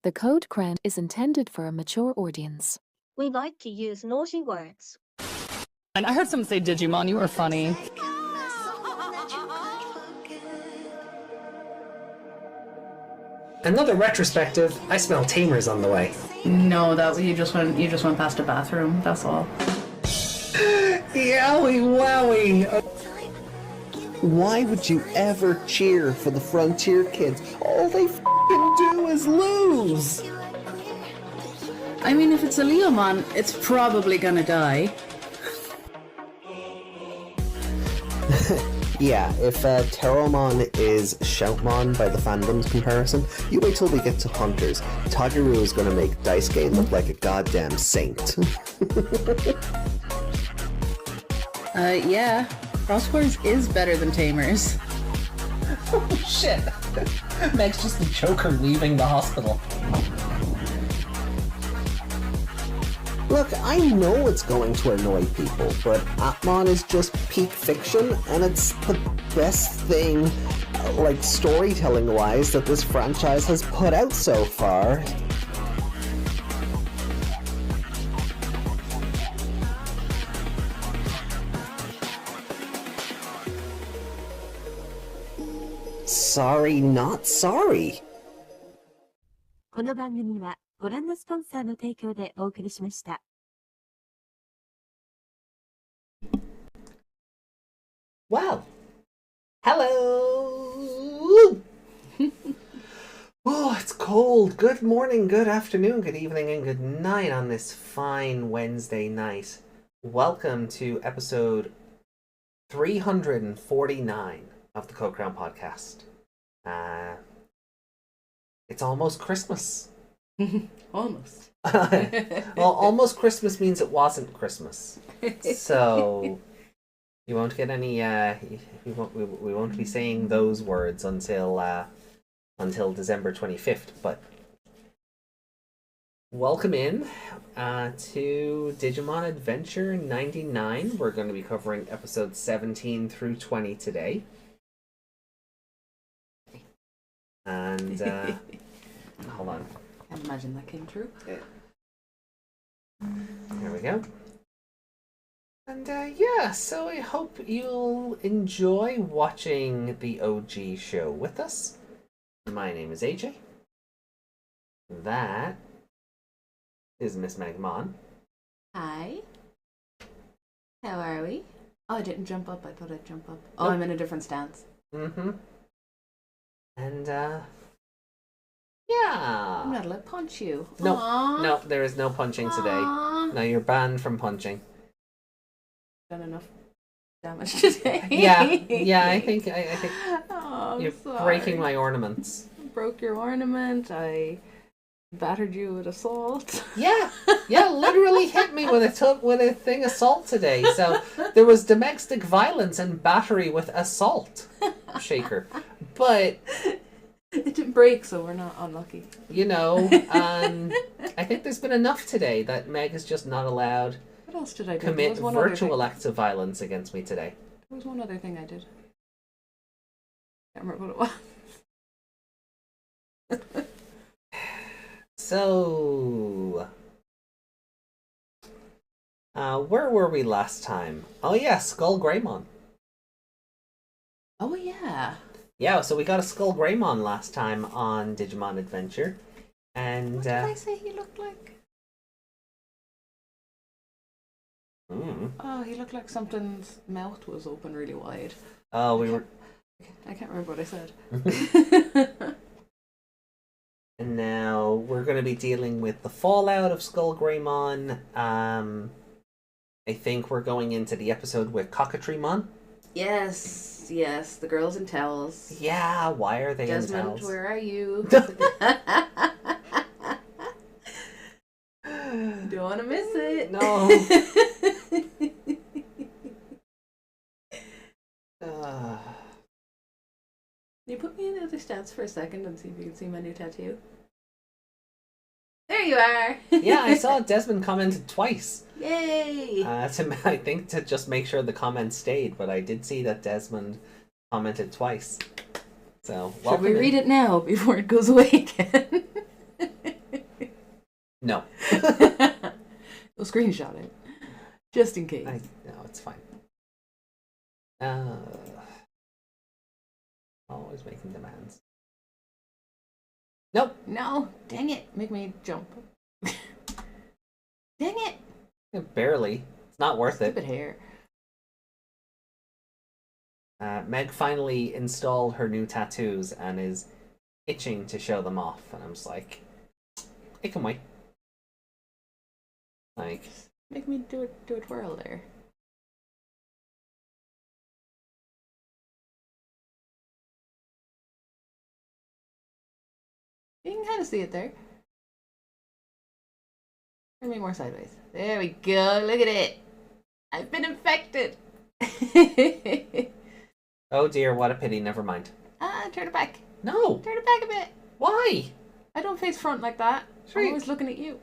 The code grant is intended for a mature audience. We like to use naughty words. And I heard someone say Digimon, you were funny. Another retrospective. I smell tamers on the way. No, that you just went past a bathroom, that's all. Yowie wowie! Why would you ever cheer for the Frontier kids? All they f***ing do is lose! I mean, if it's a Leomon, it's probably gonna die. Yeah, if Terromon is Shoutmon by the fandom's comparison, you wait till we get to Hunters. Tageru is gonna make Daisuke look like a goddamn saint. Yeah. Crosswords is better than Tamers. Oh shit! Meg's just the Joker leaving the hospital. Look, I know it's going to annoy people, but Etemon is just peak fiction, and it's the best thing, like storytelling-wise, that this franchise has put out so far. Sorry, not sorry. この番組はご覧のスポンサーの提供でお送りしました。Well, hello! Oh, it's cold. Good morning, good afternoon, good evening, and good night on this fine Wednesday night. Welcome to episode 349 of the Code Crown podcast. It's almost Christmas. Almost. Well, almost Christmas means it wasn't Christmas. So you won't get any. We won't be saying those words until December 25th. But welcome in to Digimon Adventure 99. We're going to be covering episodes 17 through 20 today. And hold on. Can't imagine that came true. There we go. And yeah, so I hope you'll enjoy watching the OG show with us. My name is AJ. That is Miss Megmon. Hi. How are we? Oh, I didn't jump up. I thought I'd jump up. Oh, Nope. I'm in a different stance. Mm-hmm. And yeah. I'm not allowed to punch you. No, Aww. no, there is no punching today. Aww. No, you're banned from punching. Done enough damage today. Yeah, I think Oh, you're sorry. breaking my ornaments. Broke your ornament. I battered you with assault. Yeah, literally hit me with a thing assault today. So there was domestic violence and battery with assault. Shaker. But it didn't break, so we're not unlucky. you know, I think there's been enough today that Meg is just not allowed What else did I do? commit There was one virtual acts of violence against me today. There was one other thing I did. Can't remember what it was. So, where were we last time? Oh yeah, SkullGreymon. Oh yeah. Yeah, so we got a SkullGreymon last time on Digimon Adventure, and What did I say he looked like? Oh, he looked like something's mouth was open really wide. oh, we were. I can't remember what I said. And now we're going to be dealing with the fallout of SkullGreymon. I think we're going into the episode with Cockatriemon. Yes, the girls in towels. Yeah, why are they Desmond, in towels? where are you? Don't want to miss it. No. Can you put me in the other stats for a second and see if you can see my new tattoo? There you are! Yeah, I saw Desmond commented twice. Yay! I think to just make sure the comment stayed, but I did see that Desmond commented twice. So, Should we read it now before it goes away again? No. We'll screenshot it. Just in case. No, it's fine. Always making demands. Nope. No, dang it. Make me jump. Dang it. Barely. It's not worth it. Stupid hair. Meg finally installed her new tattoos and is itching to show them off. And I'm just like, it can wait. Like, Make me do a twirl there. You can kind of see it there. Turn me more sideways. There we go. Look at it. I've been infected. oh dear, what a pity. Never mind. Turn it back. No. Turn it back a bit. Why? I don't face front like that. Sure. I'm always looking at you.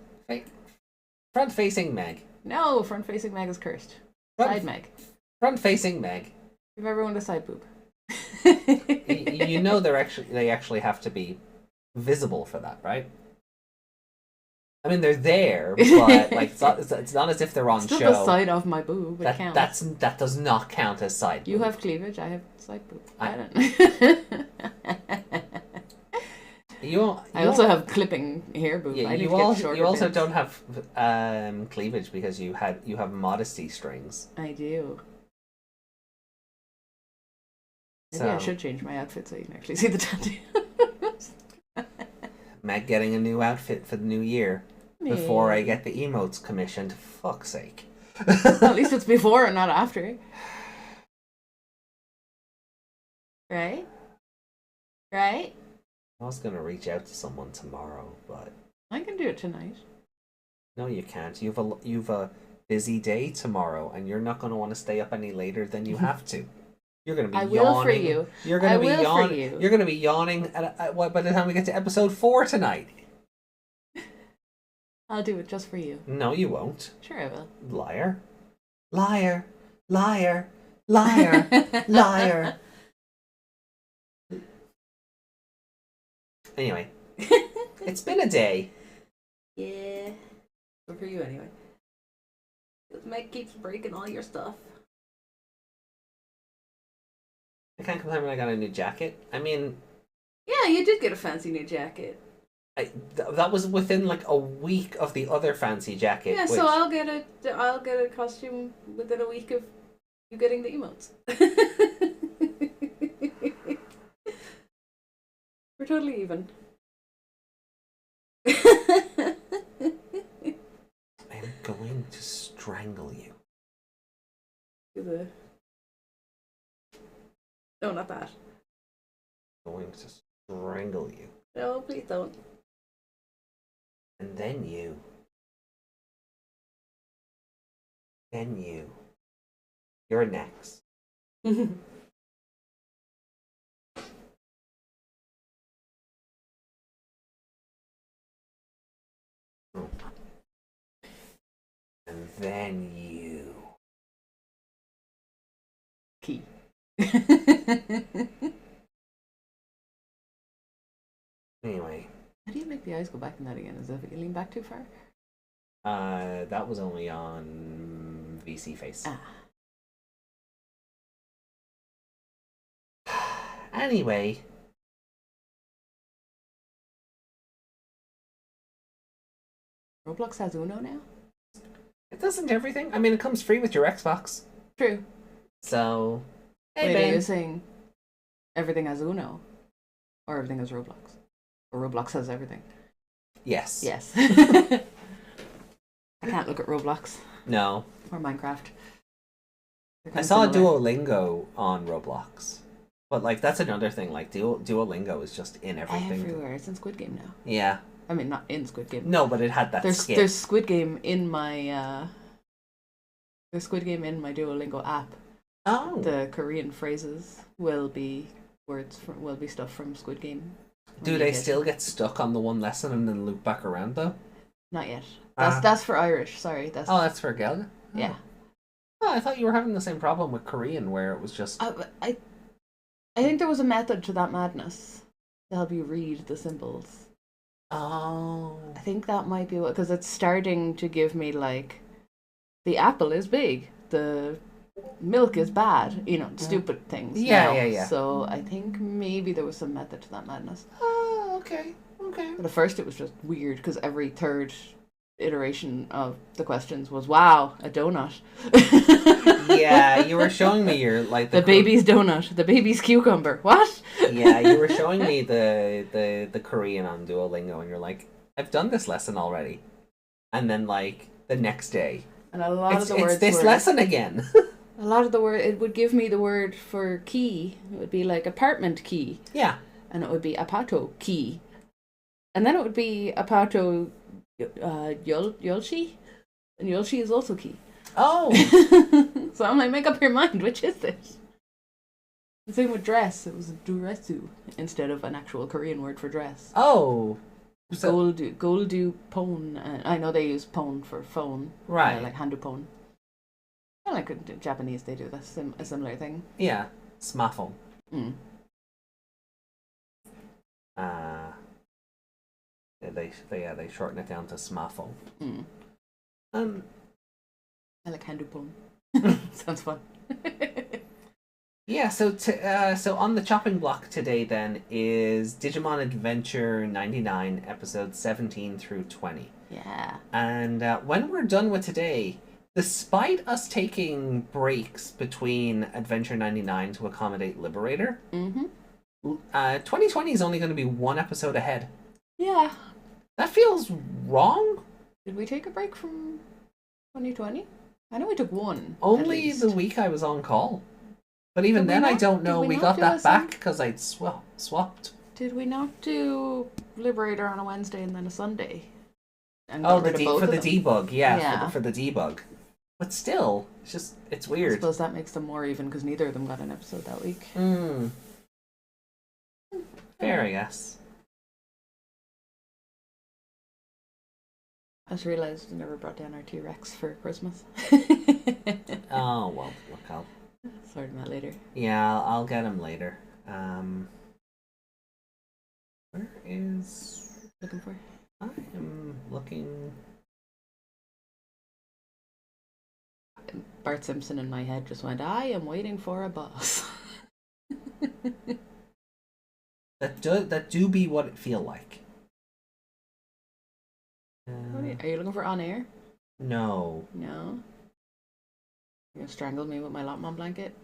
Front facing Meg. No, front facing Meg is cursed. Side Meg. Front facing Meg. Give everyone a side boob. You know they actually have to be visible for that, right? I mean, they're there, but like it's not as if they're on Still show. the side of my boob. It counts. That does not count as side. You boob. have cleavage. I have side boob. I also have clipping hair boob. Yeah, I need you to get shorter also bits. don't have cleavage because you have modesty strings. I do. Maybe I should change my outfit so you can actually see the tattoo. Meg getting a new outfit for the new year before I get the emotes commissioned. Fuck's sake. At least it's before and not after. Right? Right? I was gonna reach out to someone tomorrow, but I can do it tonight. no, you can't. You've a busy day tomorrow, and you're not gonna want to stay up any later than you have to. You're gonna be I yawning. will for you. You're gonna I be will yawning. for you. You're gonna be yawning by the time we get to episode 4 tonight. I'll do it just for you. No, you won't. Sure I will. Liar. Liar. Liar. Liar. Liar. Anyway, it's been a day. Yeah. But for you anyway. Because Meg keeps breaking all your stuff. I can't complain when I got a new jacket. I mean, Yeah, you did get a fancy new jacket. that was within like a week of the other fancy jacket. Yeah, which, so I'll get a costume within a week of you getting the emotes. We're totally even. I'm going to strangle you. No, not that. I'm going to strangle you. No, please don't. And then you. Then you. You're next. And then you. Key. Anyway. How do you make the eyes go back in that again? Is that if you lean back too far? That was only on VC Face. Anyway. Roblox has Uno now? It doesn't everything. I mean, it comes free with your Xbox. True. So. Hey, Wait, Ben. are you saying everything has Uno? Or everything has Roblox? Or Roblox has everything? Yes. Yes. I can't look at Roblox. No. Or Minecraft. I saw Duolingo on Roblox. But, like, that's another thing. Like, Duolingo is just in everything. Everywhere. It's in Squid Game now. Yeah. I mean, not in Squid Game. No, but it had that There's skit. there's Squid Game in my there's Squid Game in my Duolingo app. Oh. The Korean phrases will be stuff from Squid Game. Do they still get stuck on the one lesson and then loop back around though? Not yet. That's for Irish. Sorry, that's. Oh, that's for Gelga? Oh. Yeah. Oh, I thought you were having the same problem with Korean where it was just. I think there was a method to that madness to help you read the symbols. Oh. I think that might be what, because it's starting to give me like, the apple is big, the milk is bad, stupid things. Yeah, now. yeah. So I think maybe there was some method to that madness. Oh, okay. But at first it was just weird because every third iteration of the questions was, wow, a donut. Yeah, you were showing me your like the baby's donut, the baby's cucumber. What? Yeah, you were showing me the Korean on Duolingo, and you're like, I've done this lesson already, and then like the next day, And a lot of the words it's this were, lesson again. a lot of the word, it would give me the word for key. It would be like apartment key, Yeah. and it would be apato key, and then it would be apato yolchi, and yolchi is also key. Oh. So I'm like, make up your mind, which is this? The same with dress. It was duresu instead of an actual Korean word for dress. Oh. So, Goldu pon. I know they use pon for phone. right. Like handu pon. I like in Japanese, they do this, a similar thing. Yeah. Smartphone. Mm. They shorten it down to smartphone. Mm. I like handu pon. Sounds fun. Yeah, so on the chopping block today then is Digimon Adventure 99, episodes 17 through 20. Yeah. And when we're done with today, despite us taking breaks between Adventure 99 to accommodate Liberator, 2020 is only going to be one episode ahead. Yeah. That feels wrong. Did we take a break from 2020? I know we took one. Only the week I was on call. But even then, I don't know. We got that back because I'd swapped. Did we not do Liberator on a Wednesday and then a Sunday? And Oh, got rid of both for of the them? debug, Yeah. for the debug. But still, it's I weird. suppose that makes them more even because neither of them got an episode that week. Fair, I guess. I just realised I never brought down our T-Rex for Christmas. Oh well, look, I'll Sort them out later. yeah, I'll get him later. Where is Looking for? I am looking. Bart Simpson in my head just went, I am waiting for a bus. That do be what it feel like. Are you looking for on air? No. No. You're gonna strangle me with my Lotmon blanket?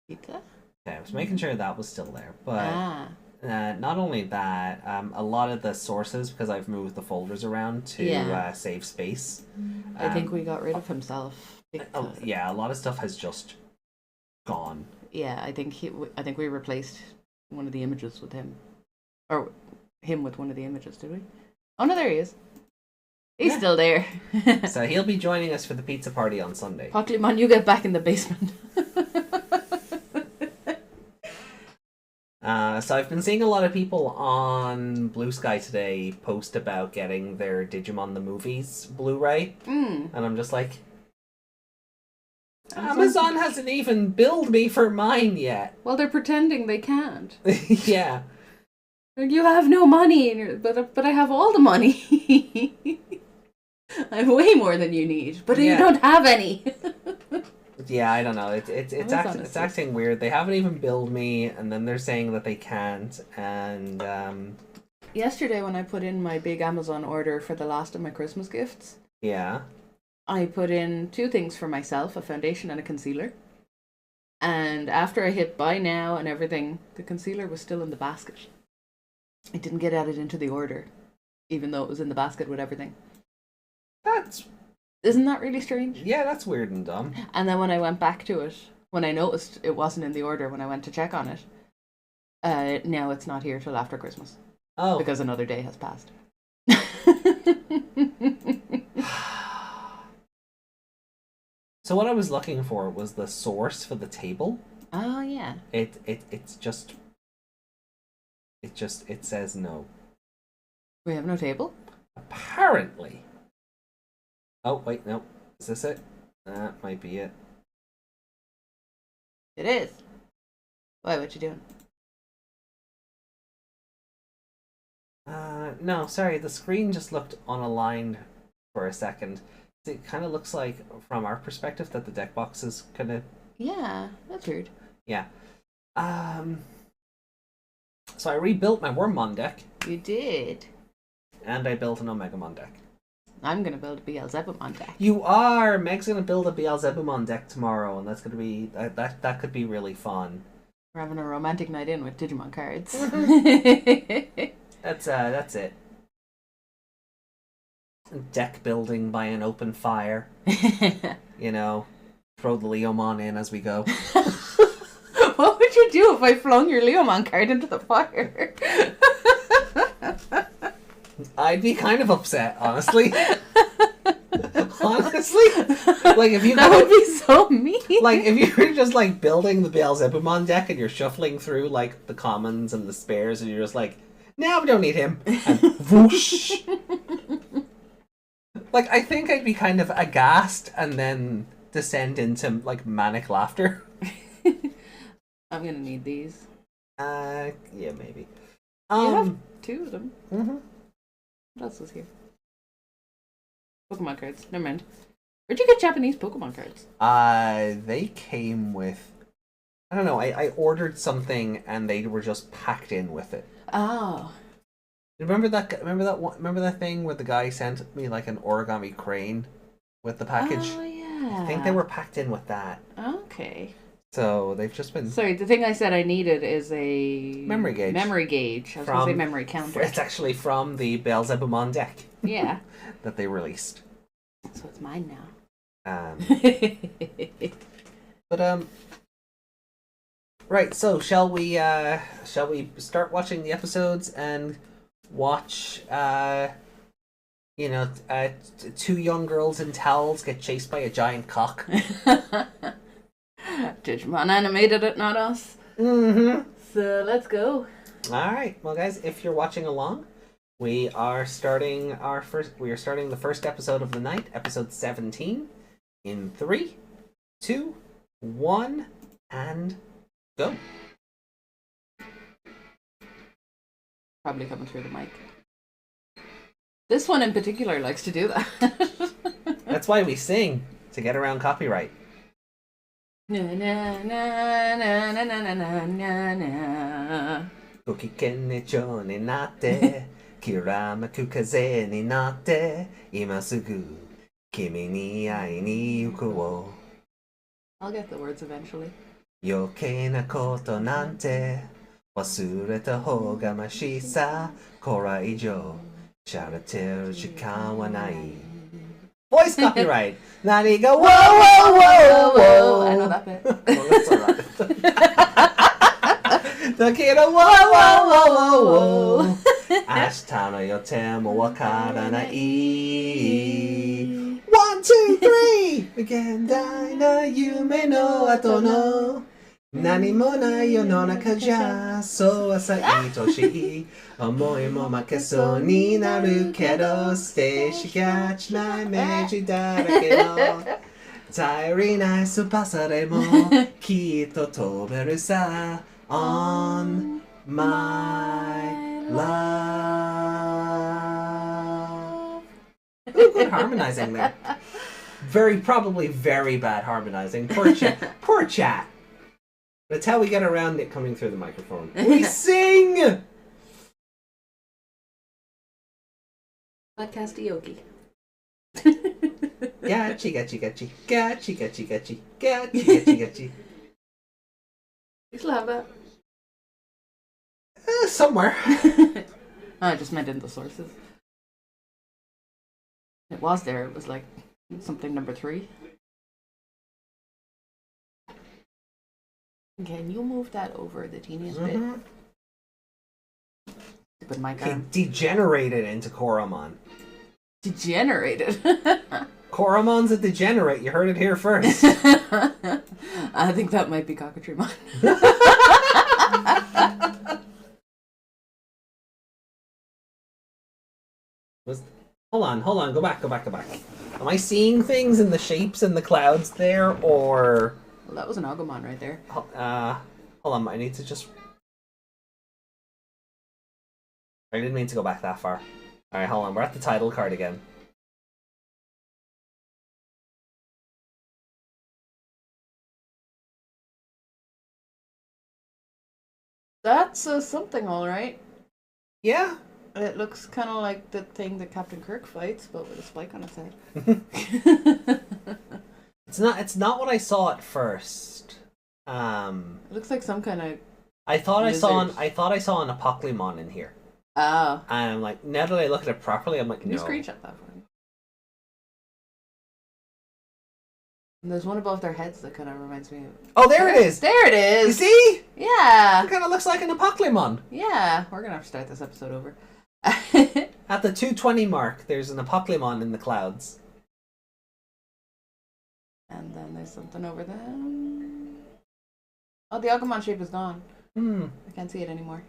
Pizza? Okay, I was making sure that was still there, but not only that, a lot of the sources, because I've moved the folders around to save space. I think we got rid of himself. Yeah, a lot of stuff has just gone. Yeah, I think we replaced one of the images with him, or him with one of the images. Did we? Oh no, there he is. He's still there. So he'll be joining us for the pizza party on Sunday. Piccolomon, you get back in the basement. So I've been seeing a lot of people on Blue Sky today post about getting their Digimon the Movies Blu-ray, and I'm just like, Amazon hasn't even billed me for mine yet. Well, they're pretending they can't. Yeah. You have no money, but I have all the money. I have way more than you need, but you don't have any. Yeah, I don't know. It's acting weird. They haven't even billed me, and then they're saying that they can't. And yesterday, when I put in my big Amazon order for the last of my Christmas gifts, I put in 2 things for myself: a foundation and a concealer. And after I hit buy now and everything, the concealer was still in the basket. It didn't get added into the order, even though it was in the basket with everything. Isn't that really strange? Yeah, that's weird and dumb. And then when I went back to it, when I noticed it wasn't in the order when I went to check on it, now it's not here till after Christmas. Oh. Because another day has passed. So what I was looking for was the source for the table. Oh, yeah. It says no. We have no table? Apparently. Oh, wait, no. Is this it? That might be it. It is. Why, what you doing? No, sorry, the screen just looked unaligned for a second. It kind of looks like, from our perspective, that the deck box is kind of... Yeah, that's weird. Yeah. So I rebuilt my Wormmon deck. You did. And I built an Omegamon deck. I'm gonna build a Beelzebumon deck. You are! Meg's gonna build a Beelzebumon deck tomorrow, and that's gonna be... That could be really fun. We're having a romantic night in with Digimon cards. That's it. Deck building by an open fire. You know, throw the Leomon in as we go. What would you do if I flung your Leomon card into the fire? I'd be kind of upset, honestly. Honestly, like if you that would be so mean. Like if you're just like building the Beelzebumon deck and you're shuffling through like the commons and the spares and you're just like, nah, we don't need him. And whoosh. Like I think I'd be kind of aghast and then descend into like manic laughter. I'm gonna need these. Yeah, maybe. You have 2 of them. Mm-hmm. What else is here? Pokemon cards. Never mind. Where'd you get Japanese Pokemon cards? They came with... I don't know, I ordered something and they were just packed in with it. Oh. Remember that thing where the guy sent me like an origami crane with the package? Oh, yeah. I think they were packed in with that. Okay. So they've just been... Sorry, the thing I said I needed is a... Memory gauge. Memory gauge. I was going to say memory counter. It's actually from the Beelzebumon deck. Yeah. That they released. So it's mine now. But right, so shall we start watching the episodes and watch 2 young girls in towels get chased by a giant cock? Digimon animated it, not us. Mm-hmm. So let's go. Alright, well guys, if you're watching along, we are starting the first episode of the night, episode 17, in 3, 2, 1, and go. Probably coming through the mic. This one in particular likes to do that. That's why we sing, to get around copyright. Na na na na na na na na na. ご機嫌に蝶になってきらめく風になって今すぐ君に会いに行こう I'll get the words eventually. 余計なことなんて忘れた方がましさこれ以上しゃれてる時間はない Voice copyright! 何が Whoa, whoa, whoa, whoa! I know that bit. Well, that's alright. だけど Whoa, whoa, whoa, whoa! 明日の予定もわからない One, two, three! 無限大な夢の後の何もない世の中じゃそう浅い年い思いも負けそうになるけどステージがちなイメージだらけの頼りないスーパーサでもきっと飛べるさ On my love Ooh, good harmonizing there. Probably very bad harmonizing. Poor chat. Poor chat. That's how we get around it coming through the microphone. We sing! Podcastioki. Gachi, gachi, gachi. Gachi, gachi, gachi. Gachi, gachi, gachi. You still have that? Somewhere. I just meant in the sources. It was there. It was like something number 3. Can you move that over the teeniest bit? Stupid mic He arm. degenerated into Koromon. Degenerated. Koromon's a degenerate. You heard it here first. I think that might be Cockatreemon. Hold on. Go back. Am I seeing things in the shapes in the clouds there, or Well, that was an Agumon right there. Hold on, I need to just... I didn't mean to go back that far. Alright, hold on, we're at the title card again. That's something, alright. Yeah. It looks kind of like the thing that Captain Kirk fights, but with a spike on its head. It's not what I saw at first. It looks like some kind of... I thought lizard. I saw an Piccolomon in here. Oh. And I'm like, now that I look at it properly, I'm like, Can no. you screenshot that for me? And there's one above their heads that kind of reminds me of... Oh, there it is! There it is! You see? Yeah! It kind of looks like an Piccolomon. Yeah, we're gonna have to start this episode over. At the 220 mark, there's an Piccolomon in the clouds. And then there's something over there. Oh, the Agumon shape is gone. I can't see it anymore.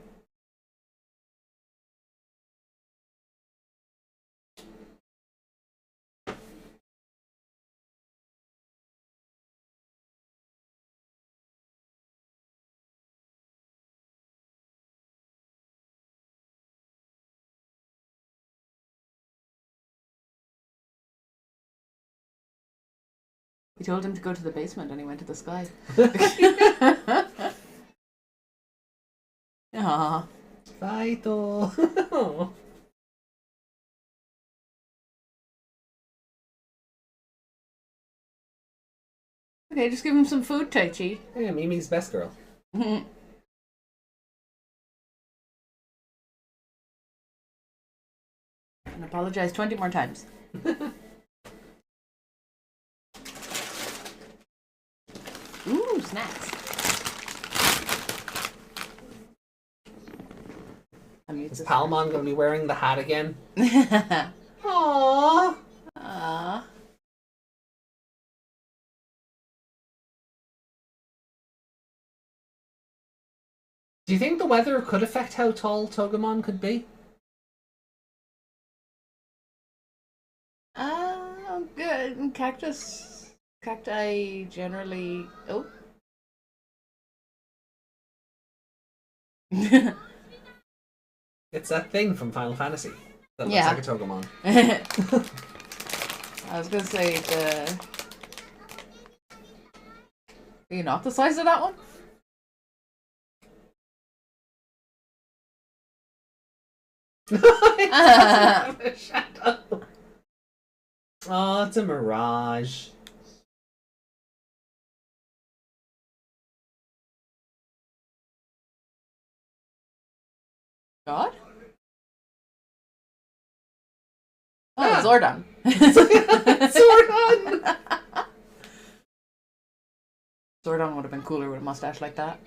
We told him to go to the basement and he went to the sky. Aww. Vital. Okay, just give him some food, Taichi. Yeah, Mimi's best girl. And apologize 20 more times. Ooh, snacks. Is Palmon going to be wearing the hat again? Aww. Aww. Do you think the weather could affect how tall Togemon could be? Good. Cacti generally... Oh. It's that thing from Final Fantasy that looks Yeah. like a Togemon. I was gonna say Are you not the size of that one? Shut up. Oh, it's a mirage. God? Oh, Ah. Zordon. Zordon! Zordon would have been cooler with a mustache like that.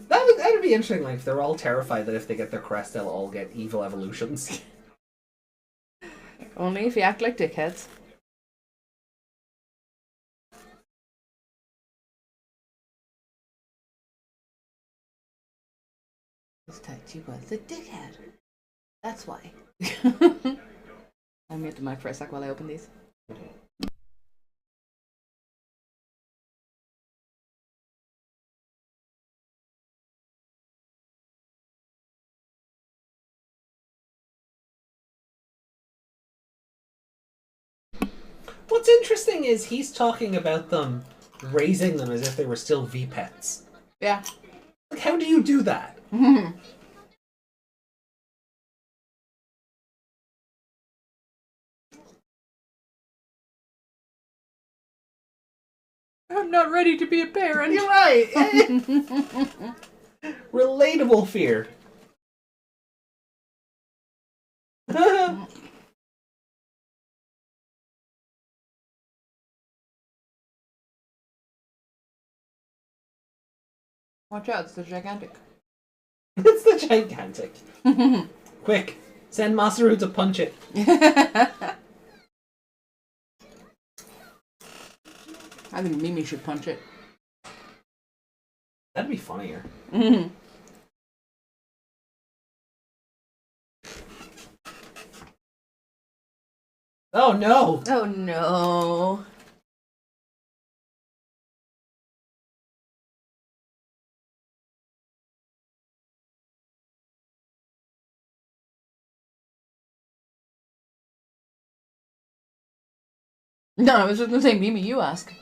That would be interesting, like, if they're all terrified that if they get their crest, they'll all get evil evolutions. Only if you act like dickheads. This Taichi was a dickhead. That's why. I'll mute the mic for a sec while I open these. What's interesting is he's talking about them raising them as if they were still V-pets. Yeah. Like, how do you do that? I'm not ready to be a parent. You're right. Relatable fear. Watch out, it's the gigantic. It's the gigantic. Quick, send Masaru to punch it. I think Mimi should punch it. That'd be funnier. Mm-hmm. Oh no! Oh no. No, I was just gonna say, Mimi, you ask.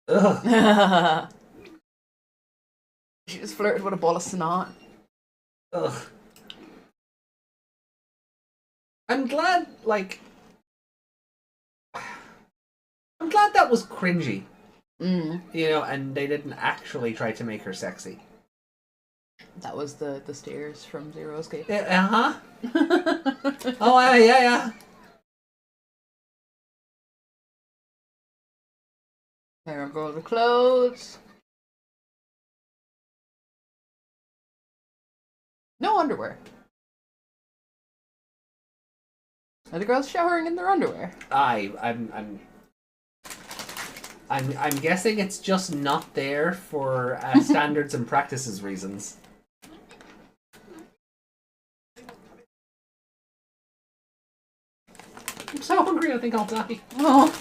Ugh. She just flirted with a ball of snot. Ugh. I'm glad, like... I'm glad that was cringy. Mm. You know, and they didn't actually try to make her sexy. That was the stairs from Zero Escape. Uh-huh. Oh, yeah. There go the clothes. No underwear. Are the girls showering in their underwear? I'm guessing it's just not there for standards and practices reasons. I'm so hungry, I think I'll die. Oh.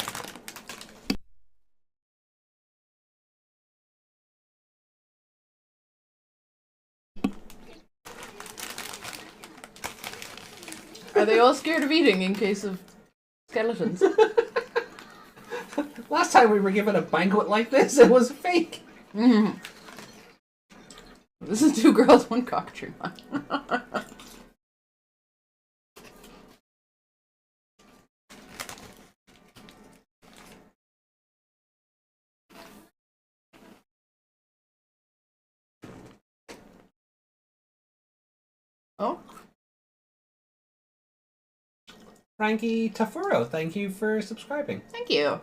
Are they all scared of eating in case of skeletons? Last time we were given a banquet like this, it was fake. Mm-hmm. This is 2 girls, 1 cockatoo. Oh. Frankie Tafuro, thank you for subscribing. Thank you.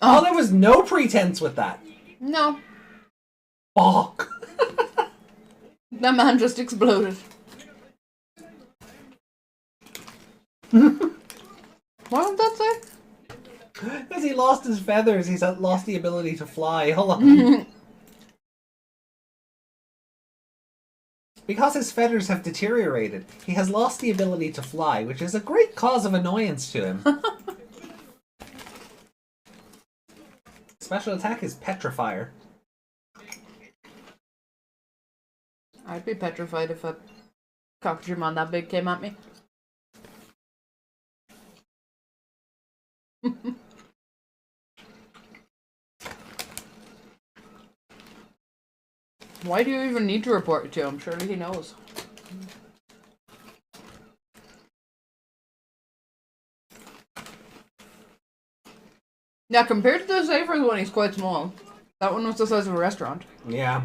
Oh, there was no pretense with that. No. Fuck. That man just exploded. What did that say? Because he lost his feathers, he's lost the ability to fly. Hold on. Because his feathers have deteriorated, he has lost the ability to fly, which is a great cause of annoyance to him. Special attack is petrifier. I'd be petrified if a Digimon that big came at me. Why do you even need to report it to him? Surely he knows. Yeah, compared to the Safer's one, he's quite small. That one was the size of a restaurant. Yeah.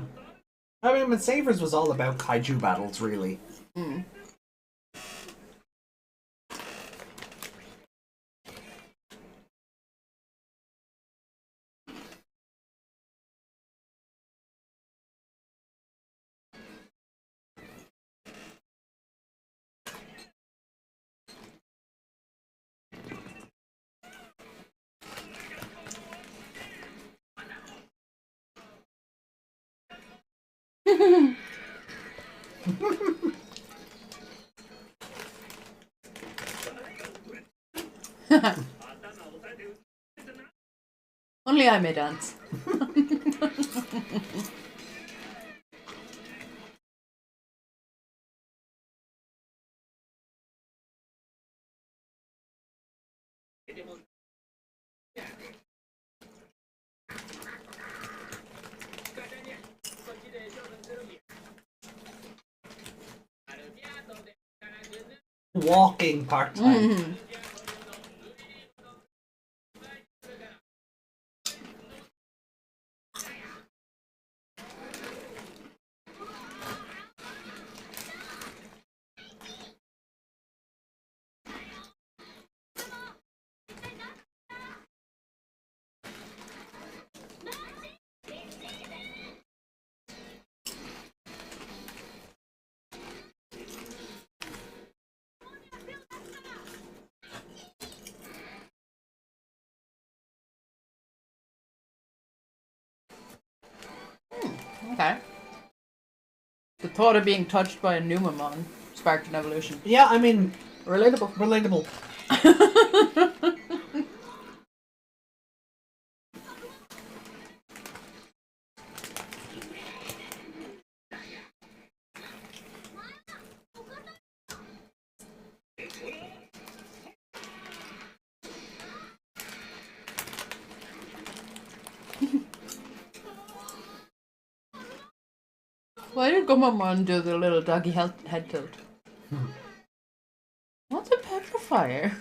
I mean, but Savers was all about kaiju battles, really. Mm. Only I may dance. Walking part-time. Mm. Okay. The thought of being touched by a Numamon sparked an evolution. Yeah, I mean, Relatable. relatable. Why did Gomamon do the little doggy head tilt? What's a petrifier?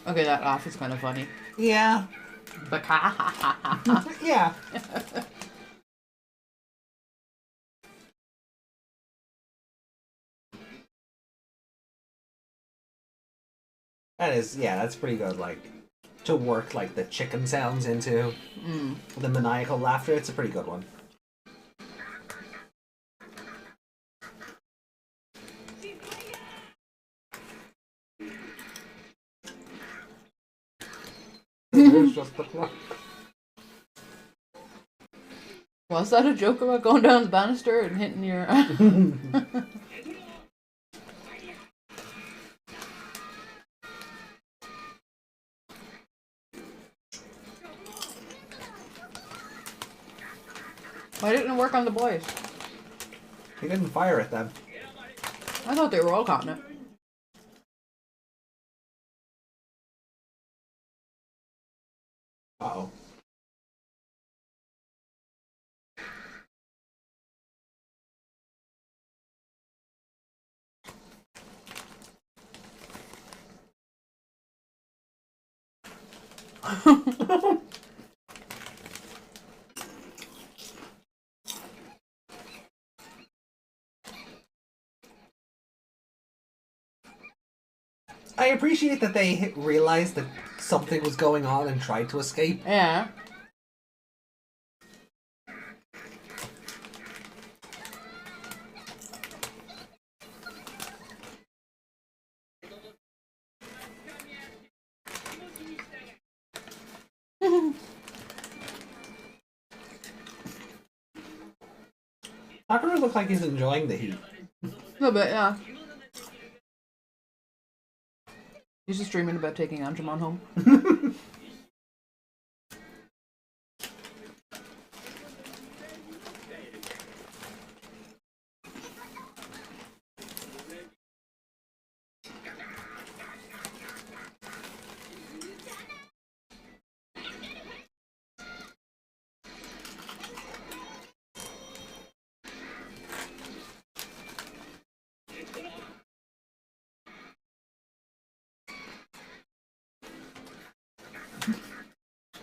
Okay, that laugh is kind of funny. Yeah. But Yeah. That is, yeah, that's pretty good. Like, to work like the chicken sounds into the maniacal laughter, it's a pretty good one. It's just the clock. was that a joke about going down the banister and hitting your... Why didn't it work on the boys? He didn't fire at them. I thought they were all caught in it. Uh-oh. I appreciate that they realized that something was going on and tried to escape. Yeah. Sakura looks like he's enjoying the heat. A little bit, yeah. He's just dreaming about taking Angemon home.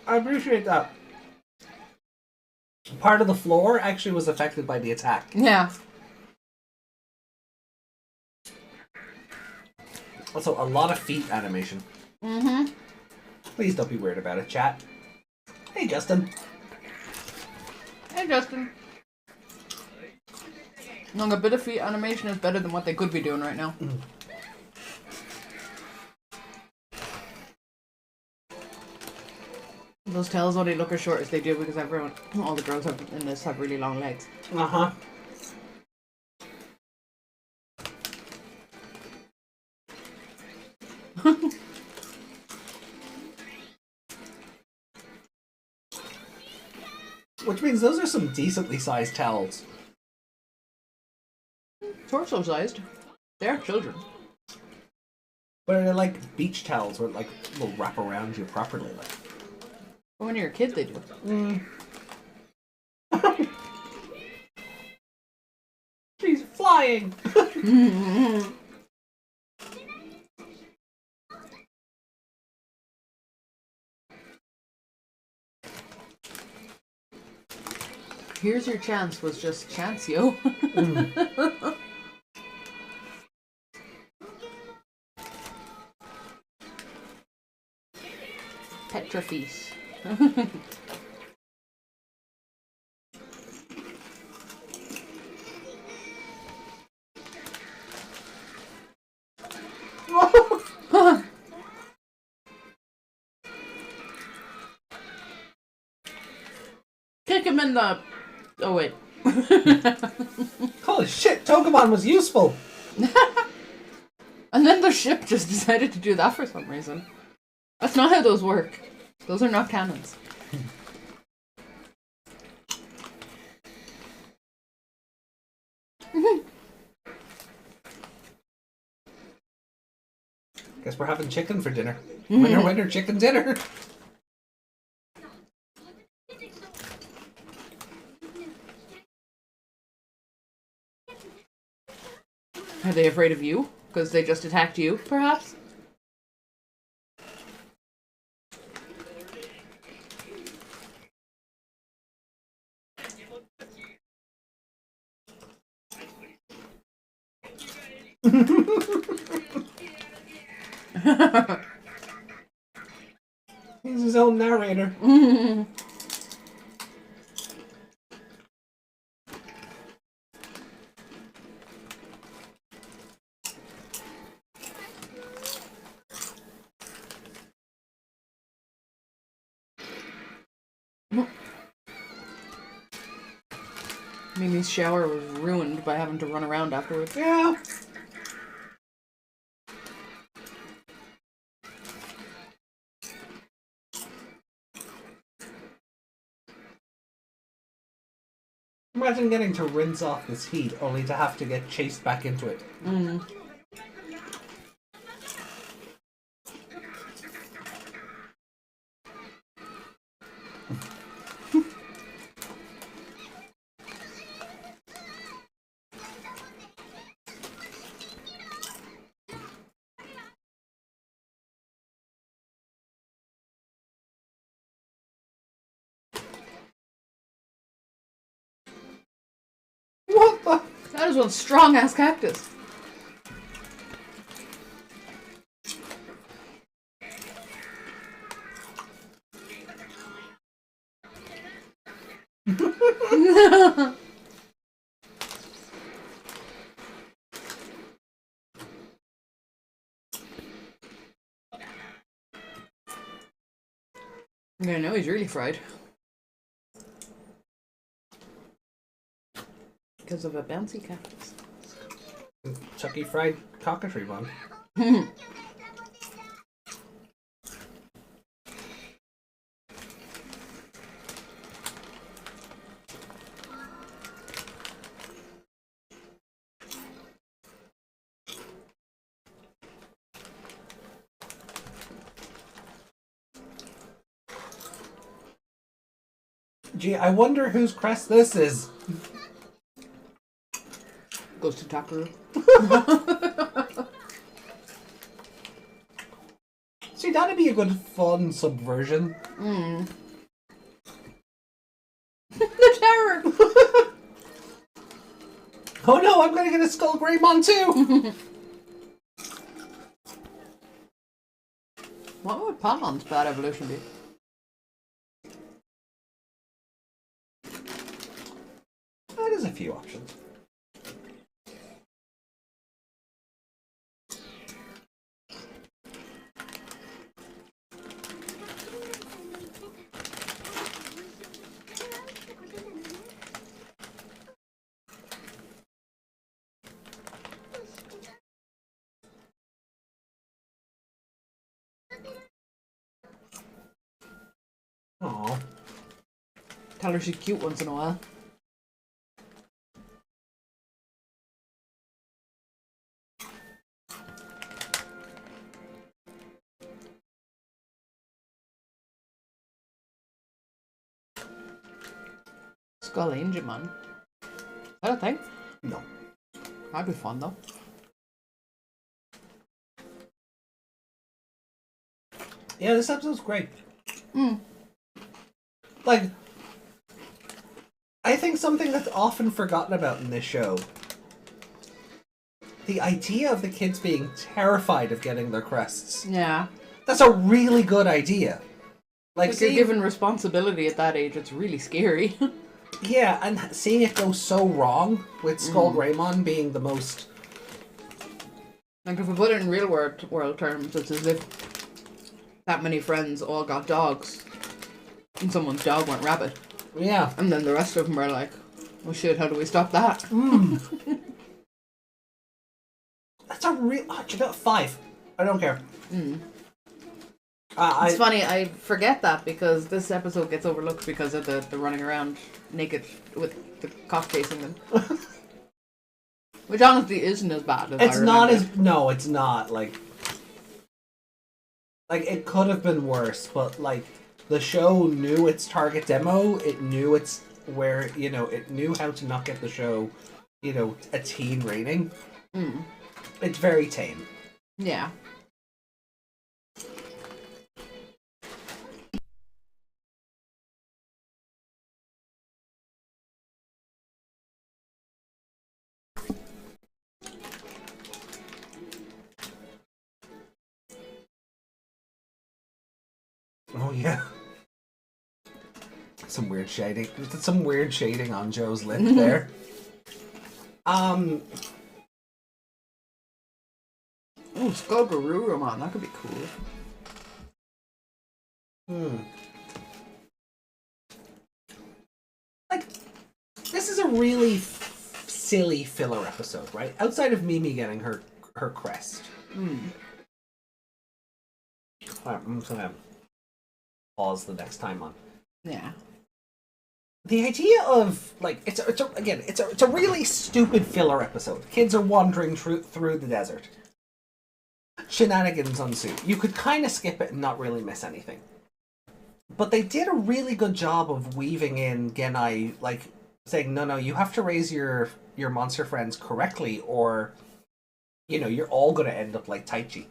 I appreciate that. Part of the floor actually was affected by the attack. Yeah. Also, a lot of feet animation. Mm-hmm. Please don't be weird about it, chat. Hey, Justin. Hey, Justin. Look, a bit of feet animation is better than what they could be doing right now. Those tails only look as short as they do because all the girls in this have really long legs. Uh-huh. Which means those are some decently sized towels. Torso sized. They're children. But they're like beach towels where like will wrap around you properly. Like. But when you're a kid, they do. She's flying! Here's your chance was just chance, yo. Petrified. him in the... Oh, wait. Holy shit, Togemon was useful! And then the ship just decided to do that for some reason. That's not how those work. Those are not cannons. Guess we're having chicken for dinner. Winner, winner, chicken dinner. Are they afraid of you? Because they just attacked you, perhaps? He's his own narrator. Mimi's shower was ruined by having to run around afterwards. Yeah. Imagine getting to rinse off this heat only to have to get chased back into it. What the? That is one strong-ass cactus. Yeah, no, he's really fried. Because of a bouncy cactus. Chucky fried cockatoo bun. Gee, I wonder whose crest this is. Goes to Takaru. See, that'd be a good fun subversion. The terror! Oh no, I'm gonna get a SkullGreymon too! What would Palmon's bad evolution be? There's a few options. Aww. Tell her she's cute once in a while. SkullGreymon. Is that a thing? No. That'd be fun though. Yeah, this episode's great. Like, I think something that's often forgotten about in this show, the idea of the kids being terrified of getting their crests. Yeah. That's a really good idea. Like, If you're given responsibility at that age, it's really scary. yeah, and seeing it go so wrong with SkullGreymon being the most... Like, if we put it in real world terms, it's as if that many friends all got dogs, and someone's dog went rabbit. Yeah. And then the rest of them are like, oh shit, how do we stop that? That's a real... Oh, you got 5. I don't care. It's funny, I forget that because this episode gets overlooked because of the running around naked with the cop chasing them. Which honestly isn't as bad as It's I not remember. as... No, it's not. Like, it could have been worse, but, like, the show knew its target demo. It knew its... Where, you know, it knew how to not get the show, you know, a teen rating. It's very tame. Yeah. Oh, yeah. Some weird shading. Some weird shading on Joe's lip there. Oh, SkullGreymon, that could be cool. Like, this is a really silly filler episode, right? Outside of Mimi getting her crest. Alright, I'm just gonna pause the next time on. Yeah. The idea of, like, it's a really stupid filler episode. Kids are wandering through the desert. Shenanigans ensue. You could kind of skip it and not really miss anything. But they did a really good job of weaving in Genai, like, saying, no, you have to raise your monster friends correctly, or, you know, you're all going to end up like Taichi.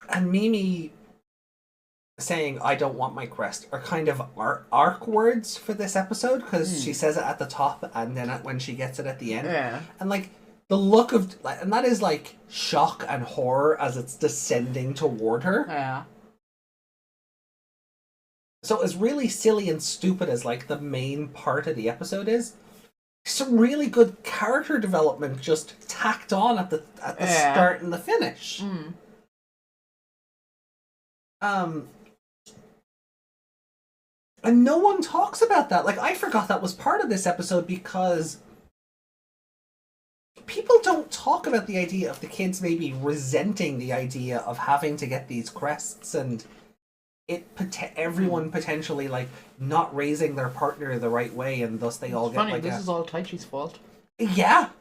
And Mimi saying, I don't want my crest, are kind of arc words for this episode, because she says it at the top, and then when she gets it at the end. Yeah. And, like, the look of... And that is, like, shock and horror as it's descending toward her. Yeah. So as really silly and stupid as, like, the main part of the episode is, some really good character development just tacked on at the start and the finish. And no one talks about that. Like, I forgot that was part of this episode because people don't talk about the idea of the kids maybe resenting the idea of having to get these crests and everyone potentially, like, not raising their partner the right way, and thus they all get, like, this is all Taichi's fault. Yeah.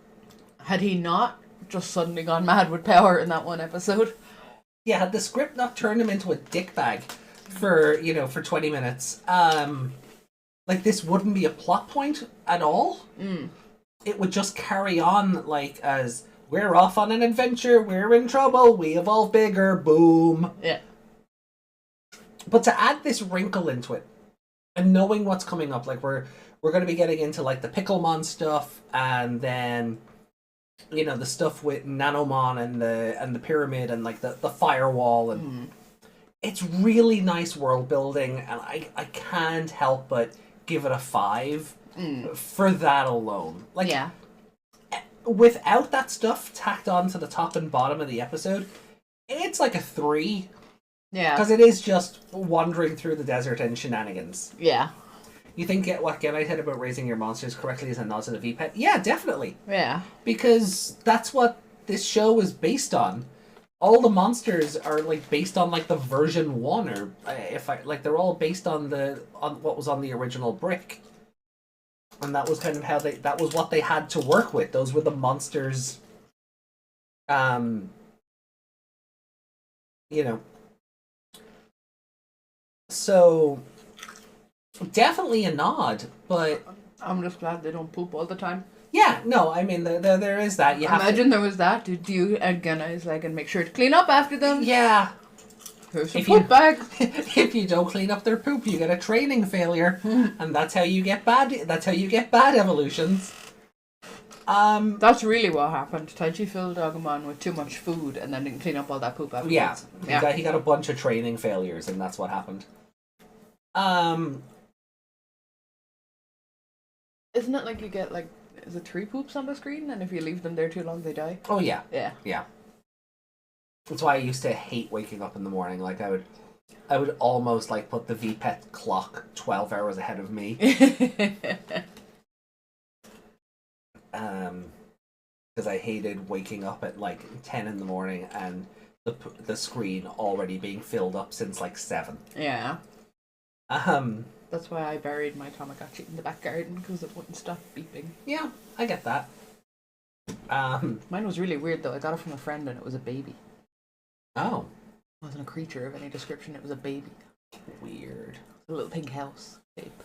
Had he not just suddenly gone mad with power in that one episode? Yeah, had the script not turned him into a dickbag for 20 minutes, like, this wouldn't be a plot point at all. It would just carry on, like, as we're off on an adventure, we're in trouble, we evolve bigger, boom. Yeah. But to add this wrinkle into it, and knowing what's coming up, like, we're going to be getting into, like, the Pickelmon stuff, and then, you know, the stuff with Nanomon and the pyramid and, like, the firewall, and it's really nice world building, and I can't help but give it a 5 for that alone. Like, yeah. Without that stuff tacked on to the top and bottom of the episode, it's like a 3. Yeah. Because it is just wandering through the desert and shenanigans. Yeah. You think what Genai said about raising your monsters correctly is a nod to the V-Pet? Yeah, definitely. Yeah. Because that's what this show is based on. All the monsters are, like, based on, like, the version 1, or they're all based on what was on the original brick. And that was kind of that was what they had to work with. Those were the monsters, you know. So, definitely a nod, but... I'm just glad they don't poop all the time. Yeah, no, I mean, there is that. You Imagine there was that. Do you, again, I was like, and make sure to clean up after them? Yeah. Here's a poop bag. If you don't clean up their poop, you get a training failure. And that's how you get bad evolutions. That's really what happened. Taichi filled Agumon with too much food and then didn't clean up all that poop afterwards. Yeah. He got a bunch of training failures, and that's what happened. Isn't it like you get, like, is it 3 poops on the screen, and if you leave them there too long, they die? Oh, yeah. Yeah. Yeah. That's why I used to hate waking up in the morning. Like, I would I would almost like put the VPET clock 12 hours ahead of me. Because I hated waking up at like 10 in the morning and the screen already being filled up since like 7. Yeah. That's why I buried my Tamagotchi in the back garden, because it wouldn't stop beeping. Yeah, I get that. Mine was really weird though. I got it from a friend and it was a baby. Oh. It wasn't a creature of any description, it was a baby. Weird. A little pink house shape.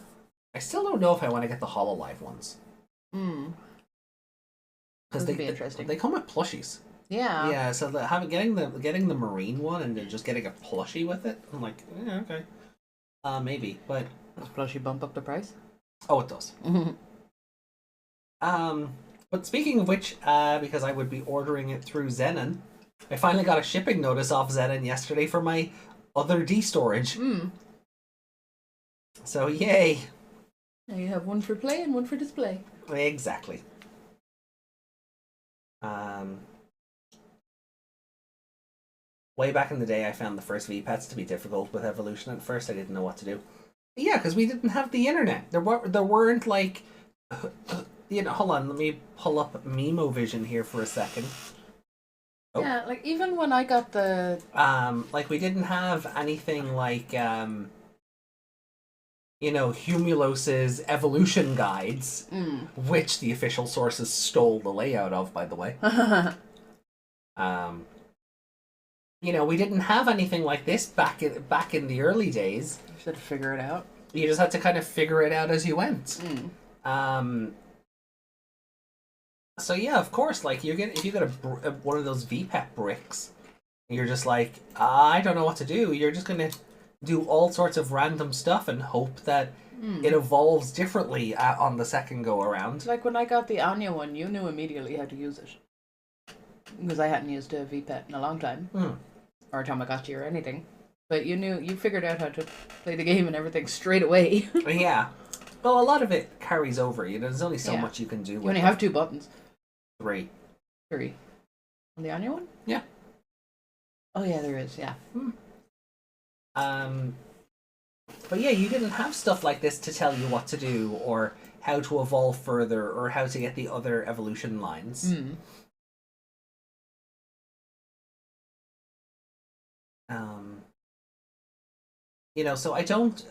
I still don't know if I want to get the HoloLive ones. Because That'd be interesting. They come with plushies. Yeah. Yeah, so getting the marine one and then just getting a plushie with it, I'm like, yeah, okay. Maybe, but Does plushie bump up the price? oh, it does. But speaking of which, because I would be ordering it through Zenon, I finally got a shipping notice off Zenon yesterday for my other D storage. So yay! Now you have one for play and one for display. Exactly. Way back in the day, I found the first VPETs to be difficult with evolution at first. I didn't know what to do. Yeah, because we didn't have the internet. There weren't like, hold on, let me pull up Memovision here for a second. Oh. Yeah, like even when I got the like we didn't have anything like Humulos's evolution guides, which the official sources stole the layout of, by the way. We didn't have anything like this back in the early days. You just had to figure it out. You just had to kind of figure it out as you went. So yeah, of course, like if you get one of those VPET bricks, you're just like, I don't know what to do. You're just gonna do all sorts of random stuff and hope that it evolves differently on the second go around. Like when I got the Anya one, you knew immediately how to use it. Because I hadn't used a VPET in a long time. Or a Tamagotchi or anything. But you figured out how to play the game and everything straight away. Yeah. Well, a lot of it carries over. There's only so much you can do. You only have 2 buttons. 3. 3. On the Anya one? Yeah. Oh yeah, there is, yeah. But yeah, you didn't have stuff like this to tell you what to do, or how to evolve further, or how to get the other evolution lines. So I don't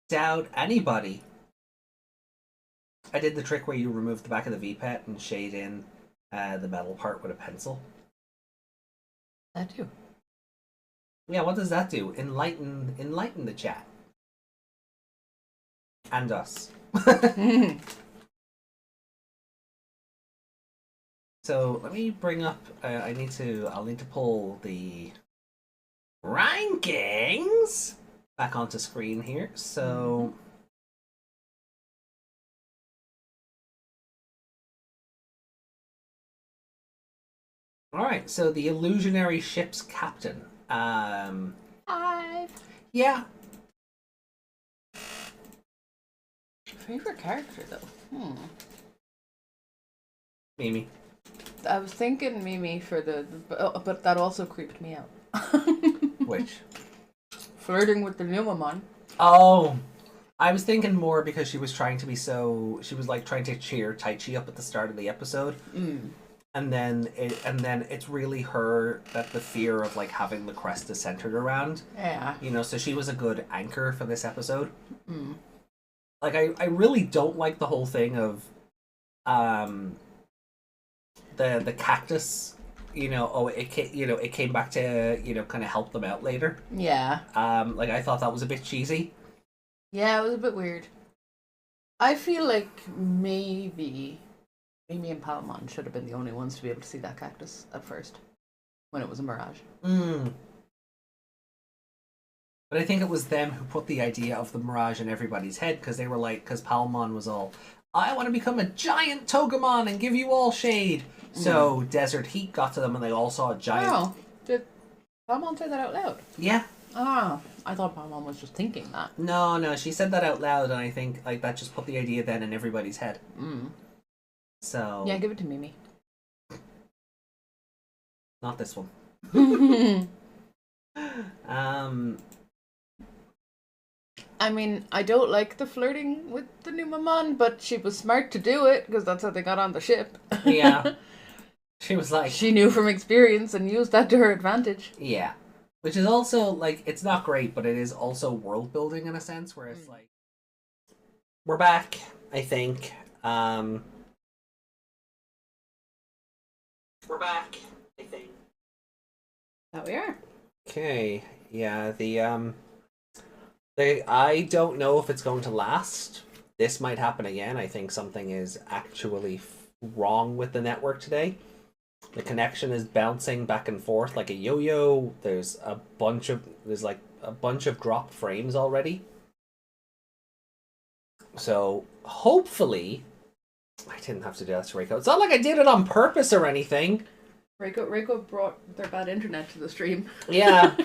doubt anybody. I did the trick where you remove the back of the VPET and shade in the metal part with a pencil. That too. Yeah, what does that do? Enlighten the chat. And us. So let me bring up. I'll need to pull the rankings back onto screen here. So. All right. So the illusionary ship's captain. 5. Yeah. Favorite character though. Mimi. I was thinking Mimi for but that also creeped me out. Which? Flirting with the Numamon. Oh, I was thinking more because she was trying to be she was like trying to cheer Taichi up at the start of the episode. And then it's really her that the fear of like having the crest is centered around. Yeah. So she was a good anchor for this episode. Like I really don't like the whole thing of the cactus, it came back to, kind of help them out later. Yeah. Like I thought that was a bit cheesy. Yeah, it was a bit weird. I feel like maybe Mimi and Piccolomon should have been the only ones to be able to see that cactus at first, when it was a mirage. But I think it was them who put the idea of the mirage in everybody's head, because they were like, because Piccolomon was all, I want to become a giant Togemon and give you all shade. So Desert Heat got to them and they all saw a giant... Oh, did Piccolomon say that out loud? Yeah. Ah, I thought Piccolomon was just thinking that. No, she said that out loud, and I think like that just put the idea then in everybody's head. So... Yeah, give it to Mimi. Not this one. I mean, I don't like the flirting with the new Maman, but she was smart to do it because that's how they got on the ship. Yeah. She was like... She knew from experience and used that to her advantage. Yeah. Which is also, like, it's not great, but it is also world building in a sense, where it's like... We're back, I think. We're back, I think. That we are. Okay, yeah, I don't know if it's going to last. This might happen again. I think something is actually wrong with the network today. The connection is bouncing back and forth like a yo-yo. There's a bunch of dropped frames already. So hopefully, I didn't have to do that to Reiko. It's not like I did it on purpose or anything. Reiko brought their bad internet to the stream. Yeah.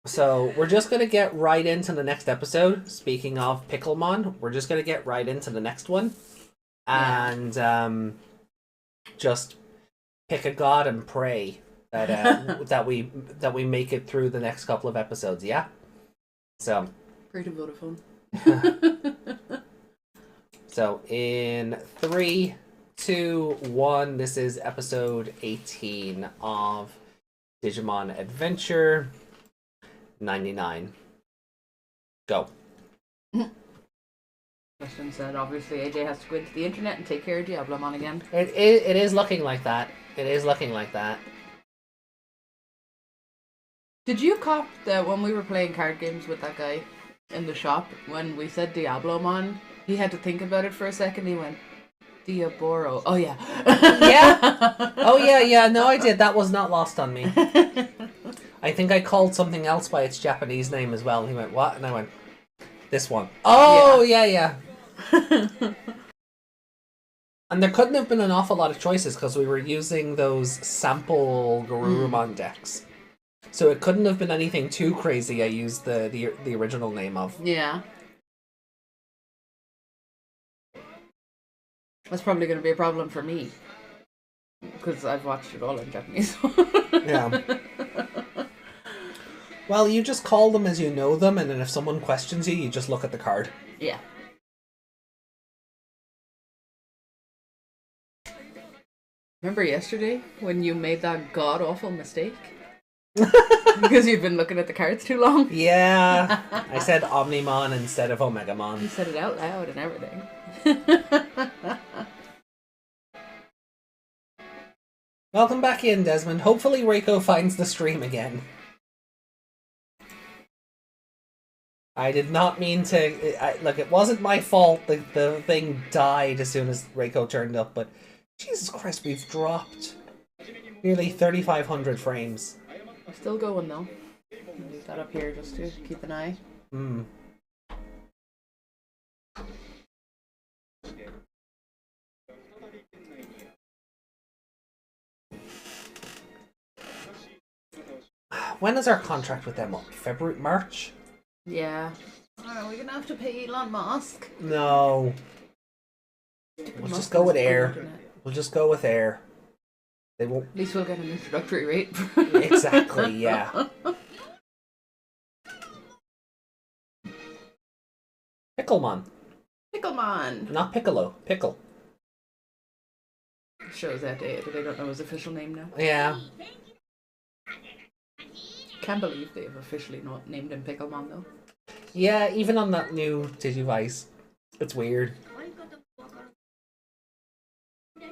So we're just gonna get right into the next episode. Speaking of Pickelmon, we're just gonna get right into the next one, and just pick a god and pray that that we make it through the next couple of episodes. Yeah. So. Pray to Vodafone. So in 3, 2, 1, this is episode 18 of Digimon Adventure 99. Go. Question said, obviously AJ has to go into the internet and take care of Diablomon again. It is looking like that. It is looking like that. Did you cop that when we were playing card games with that guy in the shop, when we said Diablomon, he had to think about it for a second. He went, Diaboro. Oh, yeah. Yeah? Oh, yeah. No, I did. That was not lost on me. I think I called something else by its Japanese name as well. And he went, what? And I went, this one. Oh, yeah. And there couldn't have been an awful lot of choices because we were using those sample Garurumon decks. So it couldn't have been anything too crazy. I used the original name of. Yeah. That's probably going to be a problem for me. Because I've watched it all in Japanese. Yeah. Well, you just call them as you know them, and then if someone questions you, you just look at the card. Yeah. Remember yesterday when you made that god-awful mistake? Because you've been looking at the cards too long? Yeah. I said Omnimon instead of Omegamon. You said it out loud and everything. Welcome back in, Desmond. Hopefully Reiko finds the stream again. I did not mean to... Look, it wasn't my fault the thing died as soon as Reiko turned up, but Jesus Christ, we've dropped nearly 3,500 frames. I'm still going though. I'll leave that up here just to keep an eye. When is our contract with them up? February? March? Yeah. Are we gonna have to pay Elon Musk? No. We'll just go with air. We'll just go with air. They won't. At least we'll get an introductory rate. Exactly, yeah. Picklemon. Picklemon! Not Piccolo. Pickle. Shows that they don't know his official name now. Yeah. Can't believe they've officially not named him Picklemon though. Yeah, even on that new Digivice. It's weird.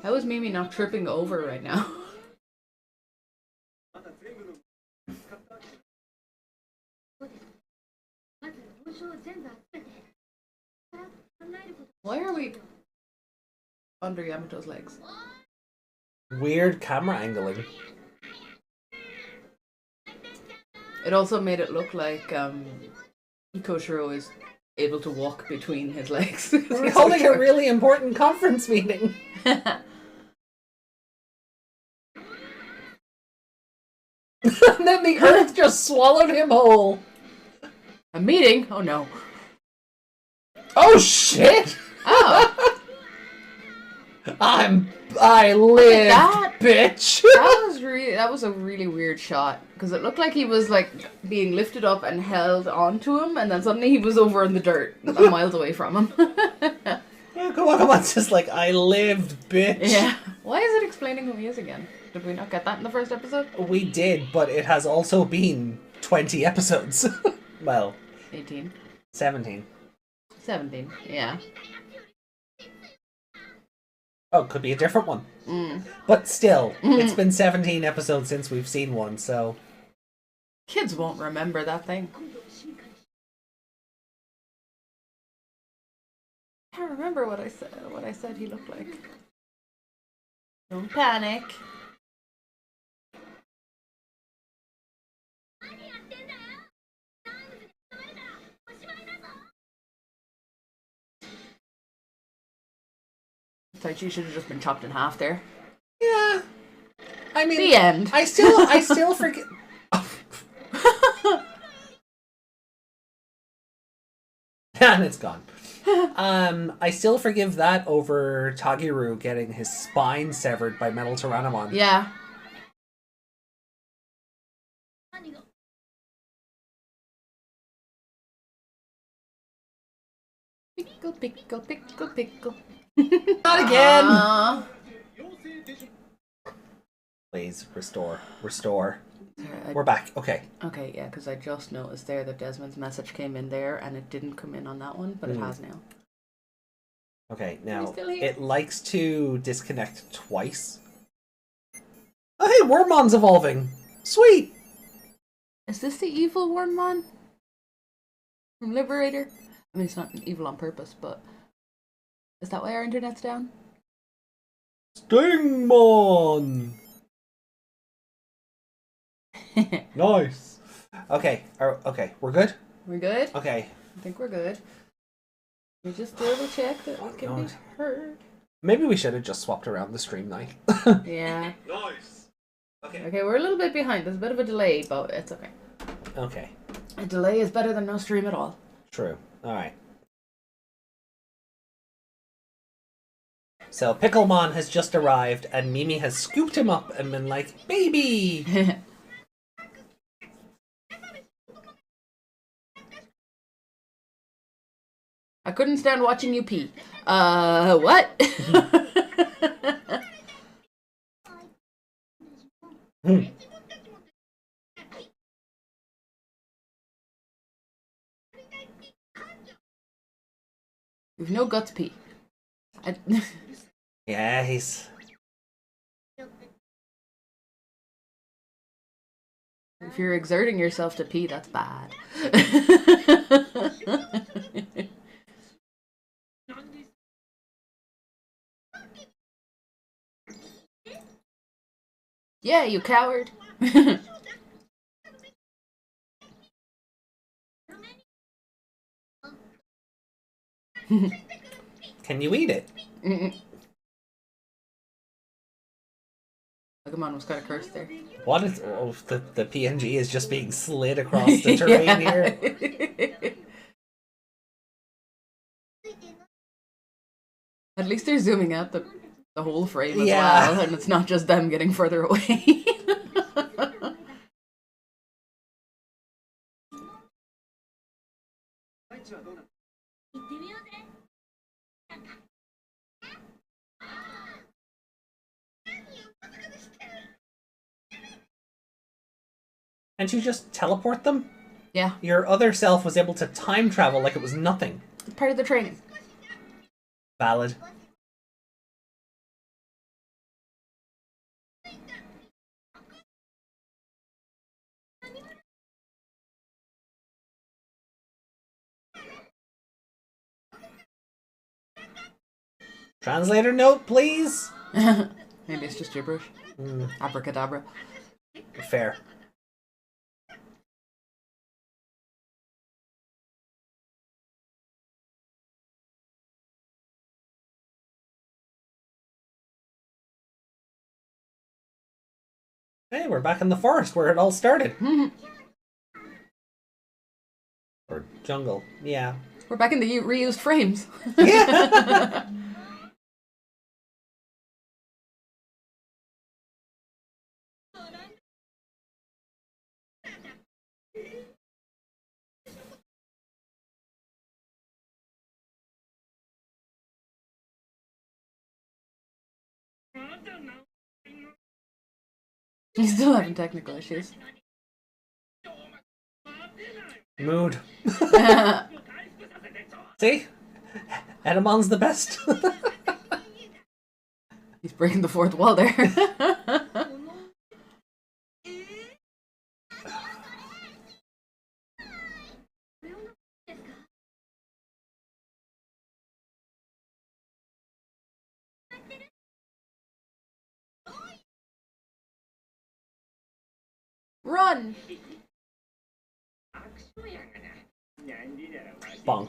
How is Mimi not tripping over right now? Why are we under Yamato's legs? Weird camera angling. It also made it look like Ikoshiro is able to walk between his legs. We're holding a really important conference meeting. And then the earth just swallowed him whole. A meeting? Oh no. Oh shit! Oh! I live, that. bitch. That was a really weird shot because it looked like he was like being lifted up and held onto him, and then suddenly he was over in the dirt, miles away from him. Yeah, come on, it's just like, I lived, bitch. Yeah. Why is it explaining who he is again? Did we not get that in the first episode? We did, but it has also been 20 episodes. Well, 18. 17. 17, yeah. Oh, could be a different one. But still, it's been 17 episodes since we've seen one, so... Kids won't remember that thing. I can't remember what I said he looked like. Don't panic. Taichi should have just been chopped in half there. Yeah. I mean... The end. I still forget... And it's gone. I still forgive that over Tagiru getting his spine severed by Metal Tyrannomon. Yeah. Pickle, pickle, pickle, pickle. Not again! Please, restore. Restore. We're back. Okay. Okay, yeah, because I just noticed there that Desmond's message came in there, and it didn't come in on that one, but it has now. Okay, now, still here? it likes to disconnect twice. Oh, hey, Wormmon's evolving! Sweet! Is this the evil Wormmon? From Liberator? I mean, it's not evil on purpose, but... Is that why our internet's down? Stingmon! Nice! Okay, okay, we're good? We're good? Okay. I think we're good. We just double check that we can be heard. Maybe we should have just swapped around the stream night. Yeah. Nice! Okay. Okay, we're a little bit behind. There's a bit of a delay, but it's okay. Okay. A delay is better than no stream at all. True. Alright. So, Pickelmon has just arrived, and Mimi has scooped him up and been like, baby! I couldn't stand watching you pee. What? You've no guts pee. Yeah, he's... If you're exerting yourself to pee, that's bad. Yeah, you coward. Can you eat it? Pokemon was kind of cursed there. What is... Oh, the PNG is just being slid across the terrain here. At least they're zooming out the whole frame as Yeah. well, and it's not just them getting further away. Can't you just teleport them? Yeah, Your other self was able to time travel like it was nothing. it's part of the training. Valid. Translator note, please? Maybe it's just gibberish. Abracadabra. Fair. Hey, we're back in the forest where it all started. Or jungle, yeah. We're back in the reused frames. Yeah. He's still having technical issues. Mood. See? Etemon's the best. He's breaking the fourth wall there. Run! Bonk.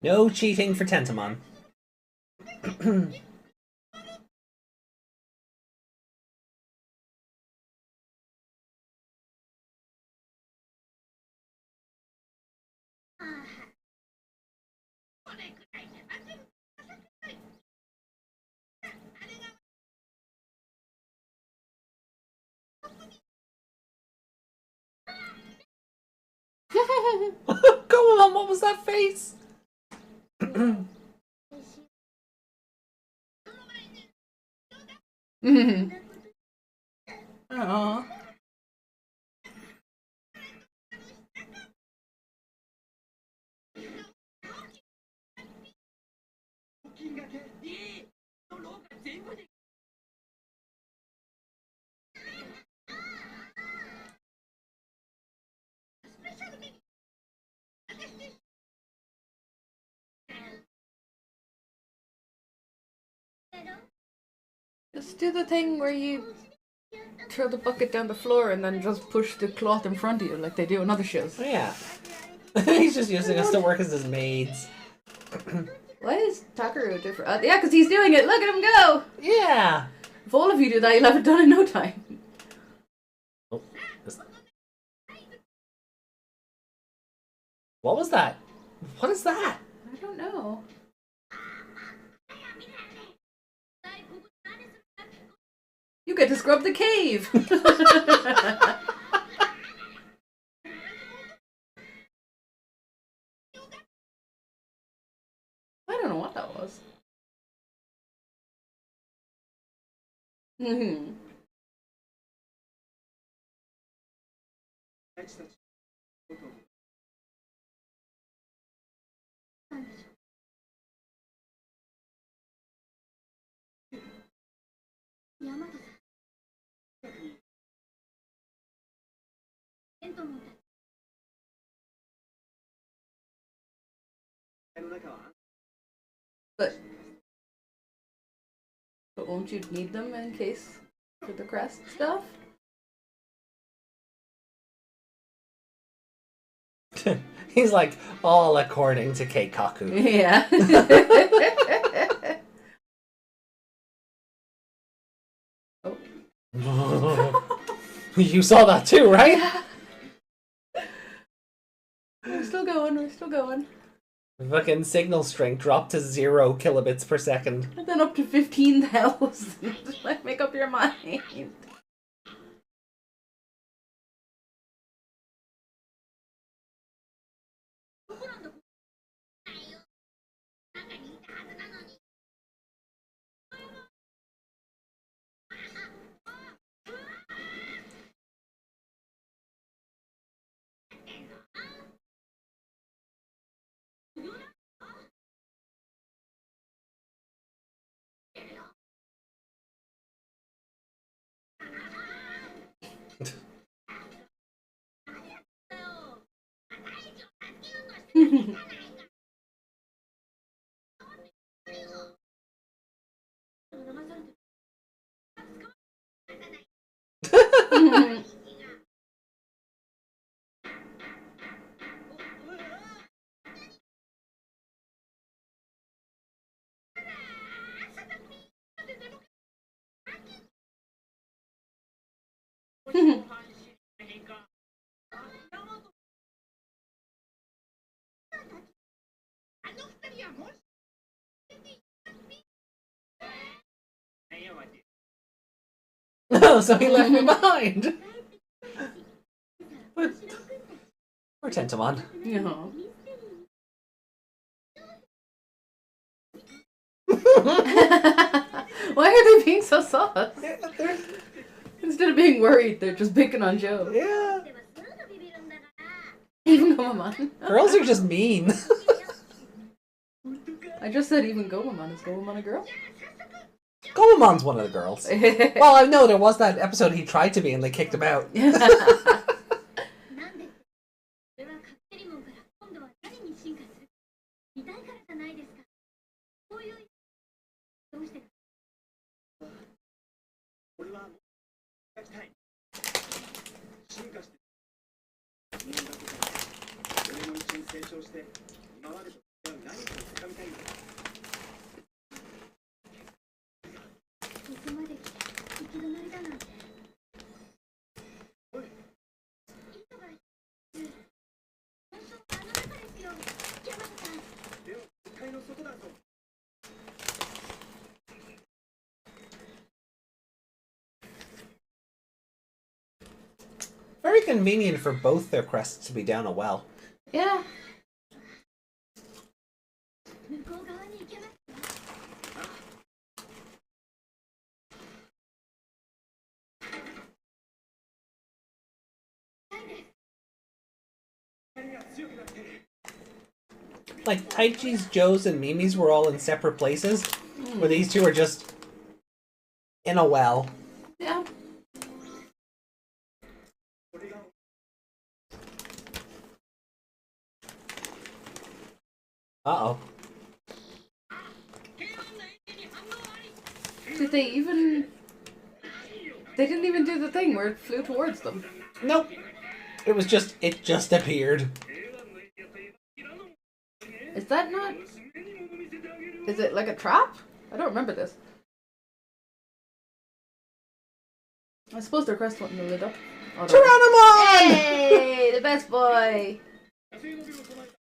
No cheating for Tentamon. Come on, what was that face? Aww. Just do the thing where you throw the bucket down the floor and then just push the cloth in front of you like they do in other shows. Oh, yeah. He's just using us to work as his maids. Why is Takaru different? Yeah, because he's doing it. Look at him go! Yeah. If all of you do that, you'll have it done in no time. Oh, what was that? What is that? I don't know. You get to scrub the cave! I don't know what that was. Mm-hmm. But won't you need them in case for the crest stuff? He's like, all according to Keikaku. Yeah. Oh. You saw that too, right? Yeah. We're still going, we're still going. Fucking signal strength dropped to 0 kilobits per second. And then up to 15,000. Like, make up your mind. No, so he left me behind. But poor Tentamon. Yeah. being so sus. Yeah, Instead of being worried, they're just picking on Joe. yeah. Even Gomamon. Girls are just mean. I just said even Gomamon. Is Gomamon a girl? Goemon's one of the girls. Well, I know there was that episode he tried to be and they kicked him out. Very convenient for both their crests to be down a well. Yeah. Like, Taichi's, Joe's, and Mimi's were all in separate places, where these two are just in a well. Yeah. Uh-oh. Did they even... They didn't even do the thing where it flew towards them. Nope. It was just, it just appeared. Is that not... Is it like a trap? I don't remember this. I suppose their crest wouldn't have lit up. Oh, Tyrannomon! hey! The best boy!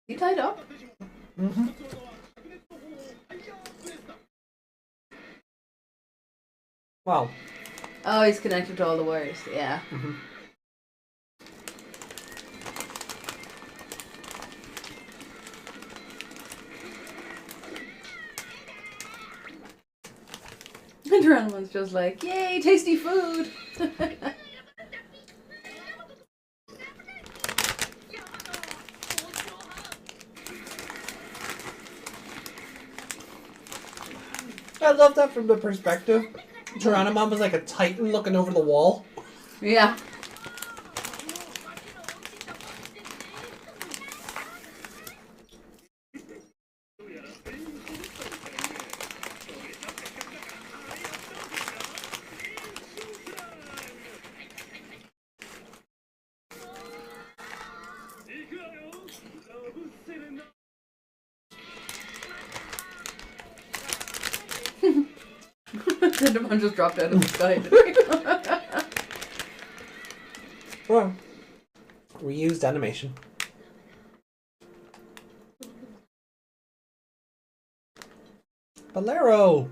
You tied up? Mm-hmm. Well. Oh, he's connected to all the wires. Yeah. Mm-hmm. And Tyrannomon's just like, yay, tasty food! I love that from the perspective. Tyrannomon was like a titan looking over the wall. Yeah. Etemon just dropped out of the sky. Well, reused animation. Bolero!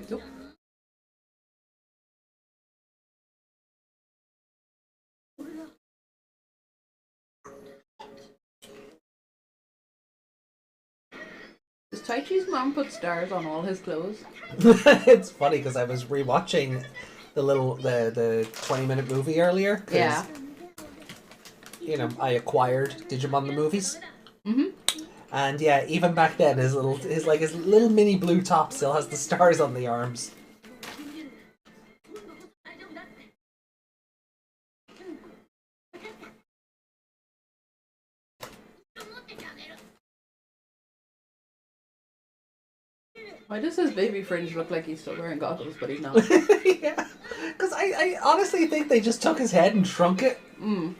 Nope. Does Taichi's mom put stars on all his clothes? It's funny because I was rewatching the 20-minute movie earlier. Yeah. You know, I acquired Digimon the movies. Mm-hmm. And yeah, even back then, his little mini blue top still has the stars on the arms. Why does his baby fringe look like he's still wearing goggles, but he's not? Yeah. Because I honestly think they just took his head and shrunk it. Mm.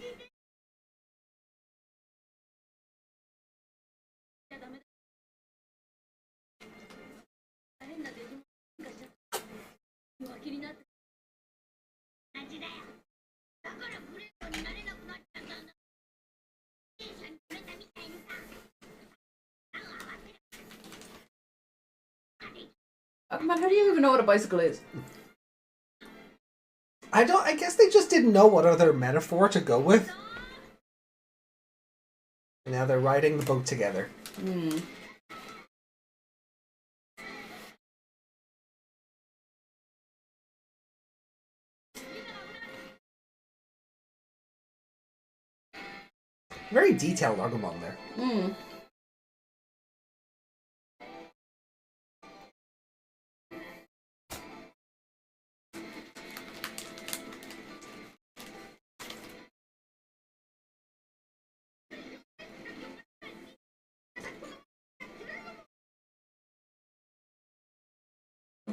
Oh, man, how do you even know what a bicycle is? I guess they just didn't know what other metaphor to go with. And now they're riding the boat together. Hmm. Very detailed Agumon there. Hmm.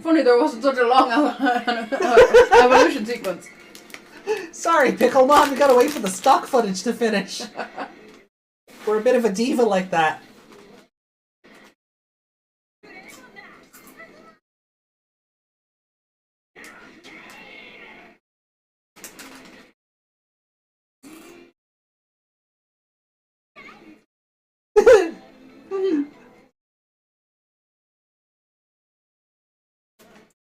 Funny there wasn't such a long evolution sequence. Sorry, Picklemon, we gotta wait for the stock footage to finish. We're a bit of a diva like that.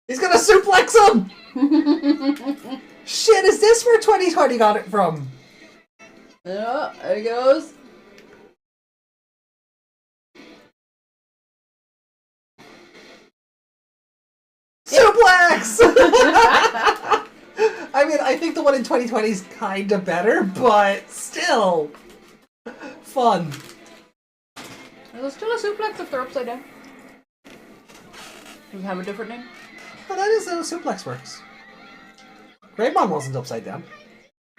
He's gonna suplex him! Shit, is this where 2020 got it from? Yeah, there he goes. Suplex! I mean, I think the one in 2020 is kinda better, but still fun. Is it still a suplex if they're upside down? Does it have a different name? Well, that is how suplex works. Greymon wasn't upside down.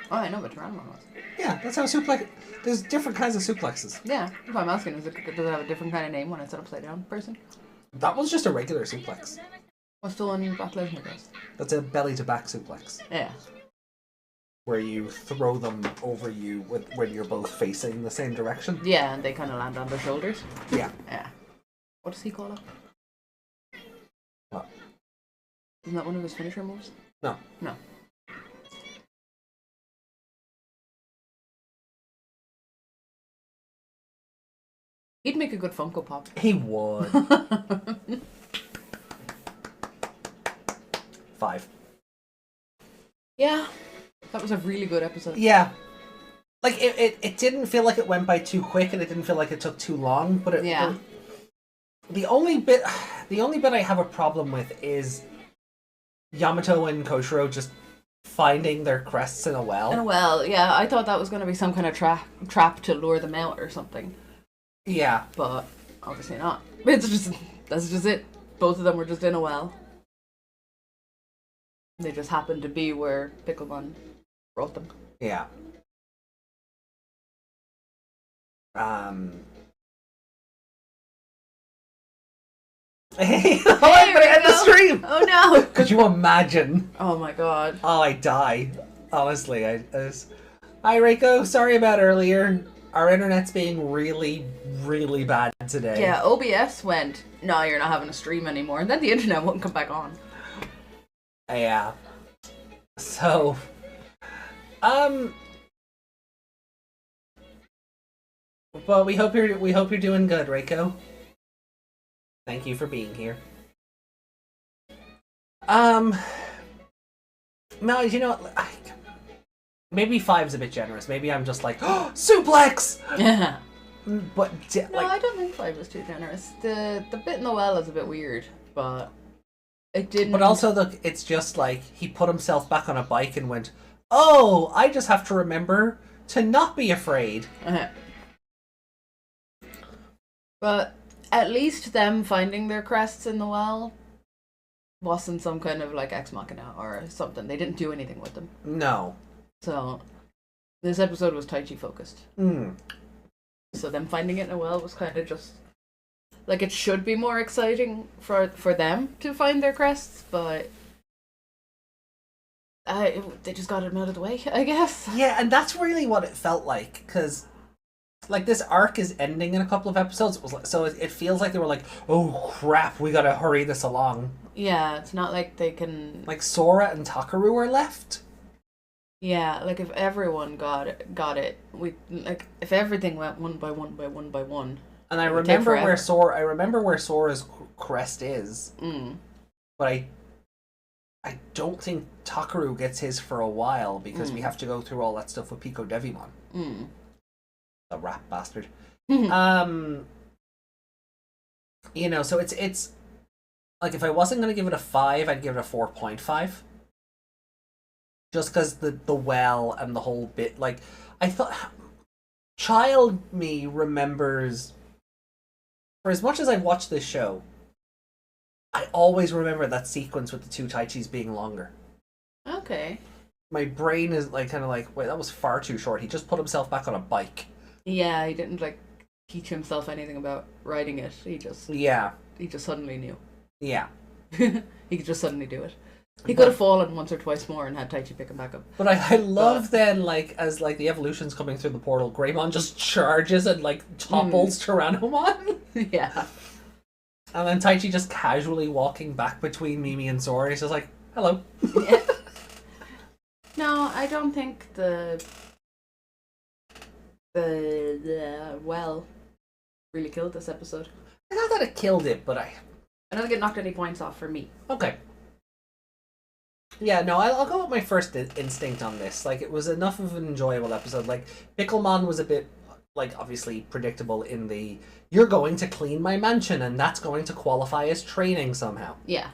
Oh, I know, but Tyrannomon was. Yeah, that's how suplex. There's different kinds of suplexes. Yeah, if I'm asking, does it have a different kind of name when it's an upside down person? That was just a regular suplex. What's the one Brock Lesnar does? That's a belly to back suplex, Yeah. where you throw them over you when you're both facing the same direction. Yeah, and they kind of land on their shoulders. Yeah. Yeah. What does he call it? What? Isn't that one of his finisher moves? No. No. He'd make a good Funko Pop. He would. 5. Yeah. That was a really good episode. Yeah. Like, it didn't feel like it went by too quick, and it didn't feel like it took too long, but it... Yeah. The only bit I have a problem with is Yamato and Koshiro just finding their crests in a well. Well, yeah, I thought that was going to be some kind of trap to lure them out or something. Yeah. But obviously not. That's just it. Both of them were just in a well. They just happened to be where Pickelmon brought them. Yeah. Hey, I'm gonna end the stream! Oh no! Could you imagine? Oh my god. Oh, I die. Honestly, Hi, Reiko. Sorry about earlier. Our internet's being really, really bad today. Yeah, OBS went, no, you're not having a stream anymore. And then the internet wouldn't come back on. Yeah. So, but we hope you're doing good, Reiko. Thank you for being here. No, you know what? Maybe 5's a bit generous. Maybe I'm just like, oh, suplex! Yeah. But, No, I don't think 5 was too generous. The bit in the well is a bit weird, but it didn't... But also, look, it's just like, he put himself back on a bike and went, oh, I just have to remember to not be afraid. Uh-huh. But at least them finding their crests in the well wasn't some kind of like ex machina or something. They didn't do anything with them. No. So this episode was Taichi focused. Mm. So them finding it in a well was kind of just Like, it should be more exciting for them to find their crests, but they just got them out of the way, I guess. Yeah, and that's really what it felt like, because like this arc is ending in a couple of episodes. It was like, so it feels like they were like, oh crap, we gotta hurry this along. Yeah, it's not like they can. Like Sora and Takaru are left. Yeah, like if everyone got it, we like if everything went one by one by one by one. And I remember where Sora's crest is. But I don't think Takaru gets his for a while because we have to go through all that stuff with Pico Devimon. The rat bastard. You know, so it's like if I wasn't gonna give it a 5, I'd give it a 4.5. Just because the well and the whole bit, like I thought, child me remembers. For as much as I've watched this show, I always remember that sequence with the two Taichis being longer. Okay. My brain is like kind of like, wait, that was far too short. He just put himself back on a bike. Yeah, he didn't like teach himself anything about riding it. He just suddenly knew. Yeah. He could just suddenly do it. He could have fallen once or twice more and had Taichi pick him back up. But I love then, like, as like the evolution's coming through the portal, Greymon just charges and like topples Tyrannomon. Yeah. And then Taichi just casually walking back between Mimi and Sora. He's just like, hello. Yeah. No, I don't think the well really killed this episode. I thought that it killed it, but I don't think it knocked any points off for me. Okay. Yeah, no, I'll go with my first instinct on this. Like, it was enough of an enjoyable episode. Like, Pickelmon was a bit, like, obviously predictable in the, you're going to clean my mansion, and that's going to qualify as training somehow. Yeah.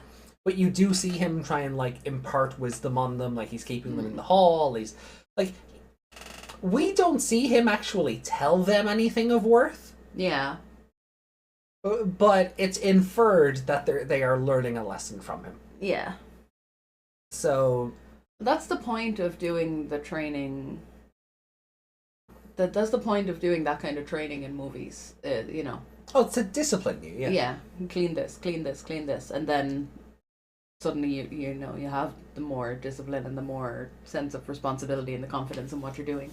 But you do see him try and, like, impart wisdom on them. Like, he's keeping them in the hall. He's, like, we don't see him actually tell them anything of worth. Yeah. But it's inferred that they are learning a lesson from him. Yeah. So that's the point of doing the training. That's the point of doing that kind of training in movies. You know. Oh, to discipline you. Yeah. Yeah. Clean this, clean this, clean this, and then suddenly you know you have the more discipline and the more sense of responsibility and the confidence in what you're doing.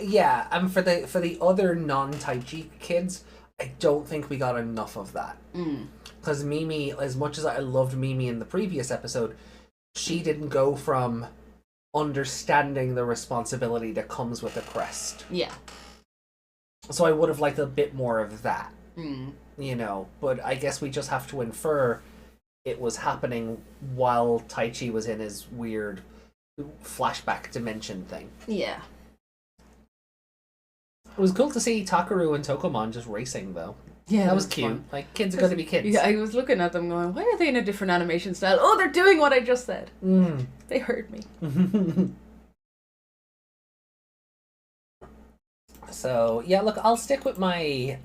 Yeah, and for the other non-Taichi kids, I don't think we got enough of that. Because Mimi, as much as I loved Mimi in the previous episode, she didn't go from understanding the responsibility that comes with a crest. Yeah. So I would have liked a bit more of that. You know, but I guess we just have to infer it was happening while Taichi was in his weird flashback dimension thing. Yeah. It was cool to see Takaru and Tokomon just racing, though. Yeah, that was cute. Fun. Like, kids are going to be kids. Yeah, I was looking at them going, why are they in a different animation style? Oh, they're doing what I just said. They heard me. So, yeah, look, I'll stick with my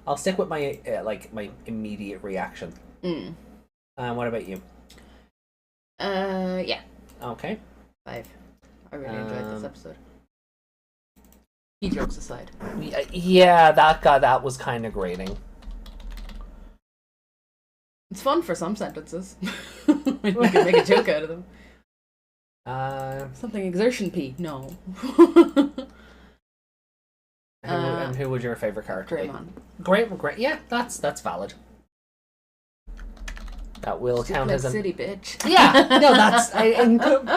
like, my immediate reaction. What about you? Yeah. Okay. 5. I really enjoyed this episode. Jokes aside. Yeah, that was kind of grating. It's fun for some sentences. We can make a joke out of them. Something exertion P. No. And who was your favorite character? Greymon. Great. Yeah, that's valid. That will count as a city bitch. Yeah, no, that's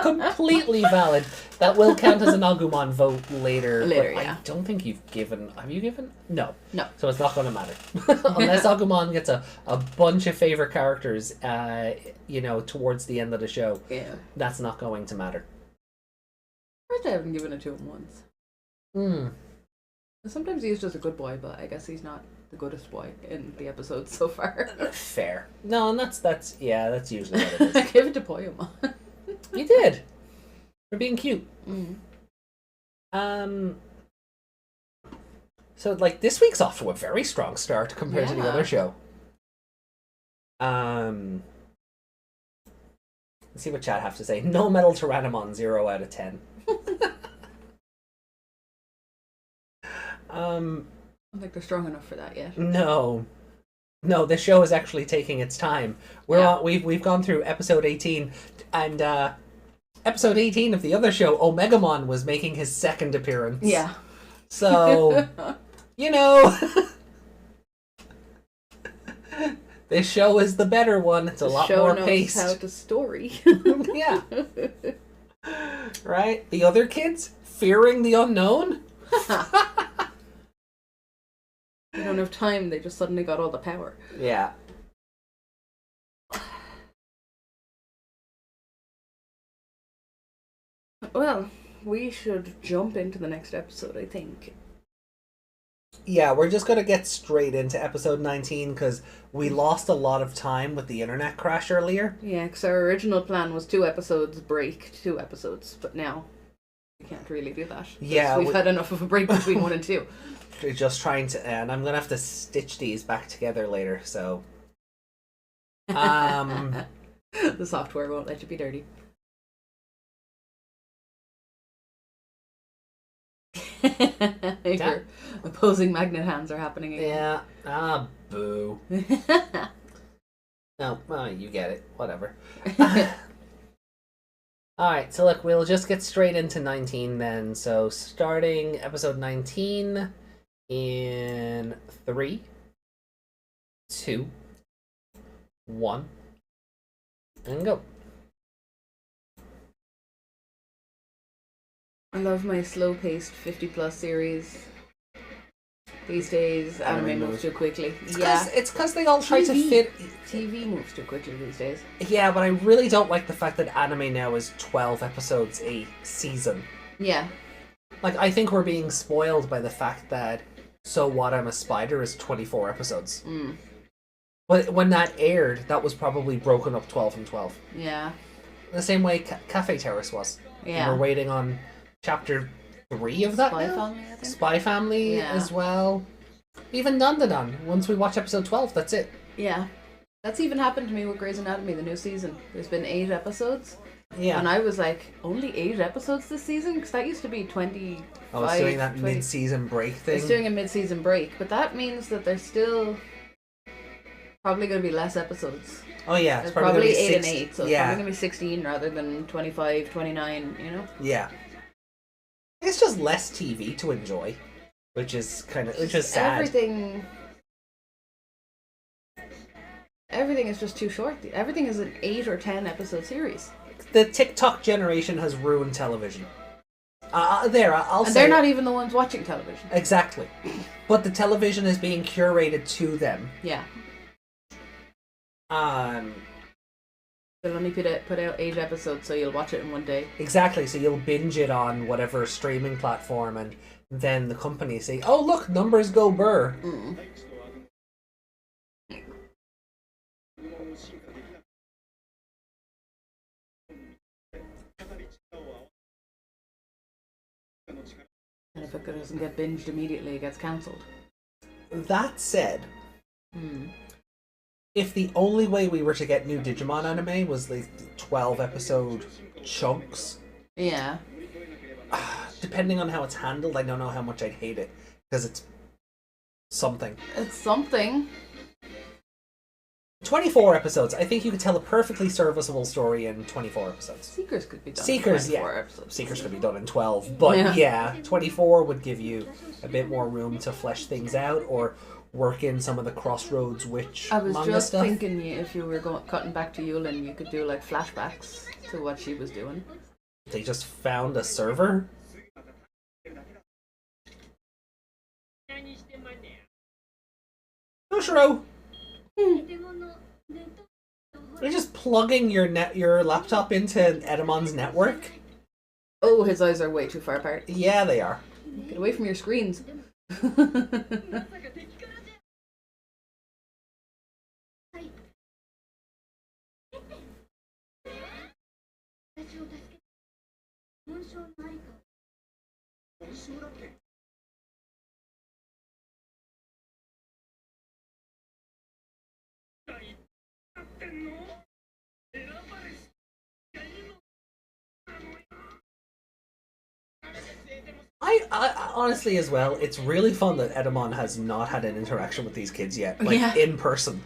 completely valid. That will count as an Agumon vote later. Yeah. I don't think you've given. Have you given? No. So it's not going to matter unless Agumon gets a bunch of favorite characters. You know, towards the end of the show. Yeah. That's not going to matter. First, I haven't given it to him once. Sometimes he's just a good boy, but I guess he's not the goodest boy in the episodes so far. Fair. No, and that's usually what it is. I gave it to Poyomon. You did. For being cute. So like this week's off to a very strong start compared to the other show. Let's see what chat have to say. No metal Tyrannomon, 0 out of 10. don't think they're strong enough for that yet. No. No, the show is actually taking its time. We've gone through episode 18, and episode 18 of the other show, Omegamon, was making his second appearance. Yeah. So, you know, this show is the better one. It's a lot more paced. The show knows how to story. Yeah. Right? The other kids fearing the unknown? They don't have time, they just suddenly got all the power. Yeah. Well, we should jump into the next episode, I think. Yeah, we're just going to get straight into episode 19 because we lost a lot of time with the internet crash earlier. Yeah, because our original plan was 2 episodes, break 2 episodes, but now we can't really do that. Yeah. We've had enough of a break between 1 and 2. We're just trying to, and I'm going to have to stitch these back together later, so... The software won't let you be dirty. Your opposing magnet hands are happening again. Yeah. Ah, boo. No, you get it. Whatever. Alright, so look, we'll just get straight into 19 then. So, starting episode 19 in 3, 2, 1, and go. I love my slow-paced 50-plus series. These days, anime moves too quickly. It's because they all try to fit... TV moves too quickly these days. Yeah, but I really don't like the fact that anime now is 12 episodes a season. Yeah. Like, I think we're being spoiled by the fact that So What, I'm a Spider is 24 episodes. Mm. But when that aired, that was probably broken up 12 and 12. Yeah. The same way Cafe Terrace was. Yeah. We're waiting on chapter 3 of that Spy now? Family, I think. Spy Family as well. Even Dandadan. Once we watch episode 12, that's it. Yeah. That's even happened to me with Grey's Anatomy, the new season. There's been 8 episodes. Yeah. And I was like, only 8 episodes this season? Because that used to be 25. Oh, it's doing that mid-season break thing? It's doing a mid-season break. But that means that there's still probably going to be less episodes. Oh, yeah. It's probably 8 and 8. So it's yeah. probably going to be 16 rather than 25, 29, you know? Yeah. It's just less TV to enjoy. Which is sad. Everything is just too short. Everything is an 8 or 10 episode series. The TikTok generation has ruined television. I'll say they're not even the ones watching television. Exactly. But the television is being curated to them. Yeah. They'll only put out 8 episodes, so you'll watch it in one day. Exactly. So you'll binge it on whatever streaming platform, and then the company say, "Oh, look, numbers go burr." Mm. And if it doesn't get binged immediately, it gets cancelled. That said, if the only way we were to get new Digimon anime was like 12 episode chunks, yeah. Depending on how it's handled, I don't know how much I'd hate it because it's something. It's something. 24 episodes. I think you could tell a perfectly serviceable story in 24 episodes. Seekers could be done in 24 episodes. Seekers could be done in 12. But yeah, 24 would give you a bit more room to flesh things out or work in some of the Crossroads Witch manga stuff. I was just thinking if you were cutting back to Yulin, you could do like flashbacks to what she was doing. They just found a server? Yoshiro! You're just plugging your laptop into Etemon's network? Oh, his eyes are way too far apart. Yeah, they are. Get away from your screens. I honestly as well, it's really fun that Etemon has not had an interaction with these kids yet, like in person.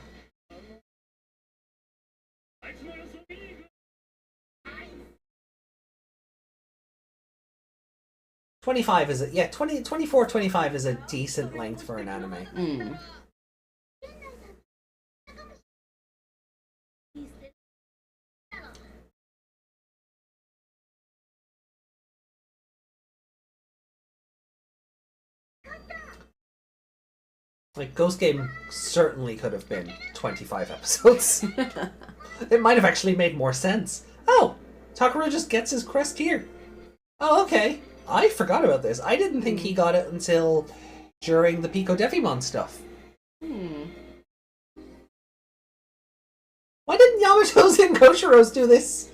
$25 is a 24.25 is a decent length for an anime. Like, Ghost Game certainly could have been 25 episodes. It might have actually made more sense. Oh, Takara just gets his crest here. Oh, okay. I forgot about this. I didn't think he got it until during the Pico Devimon stuff. Why didn't Yamato's and Koshiro's do this?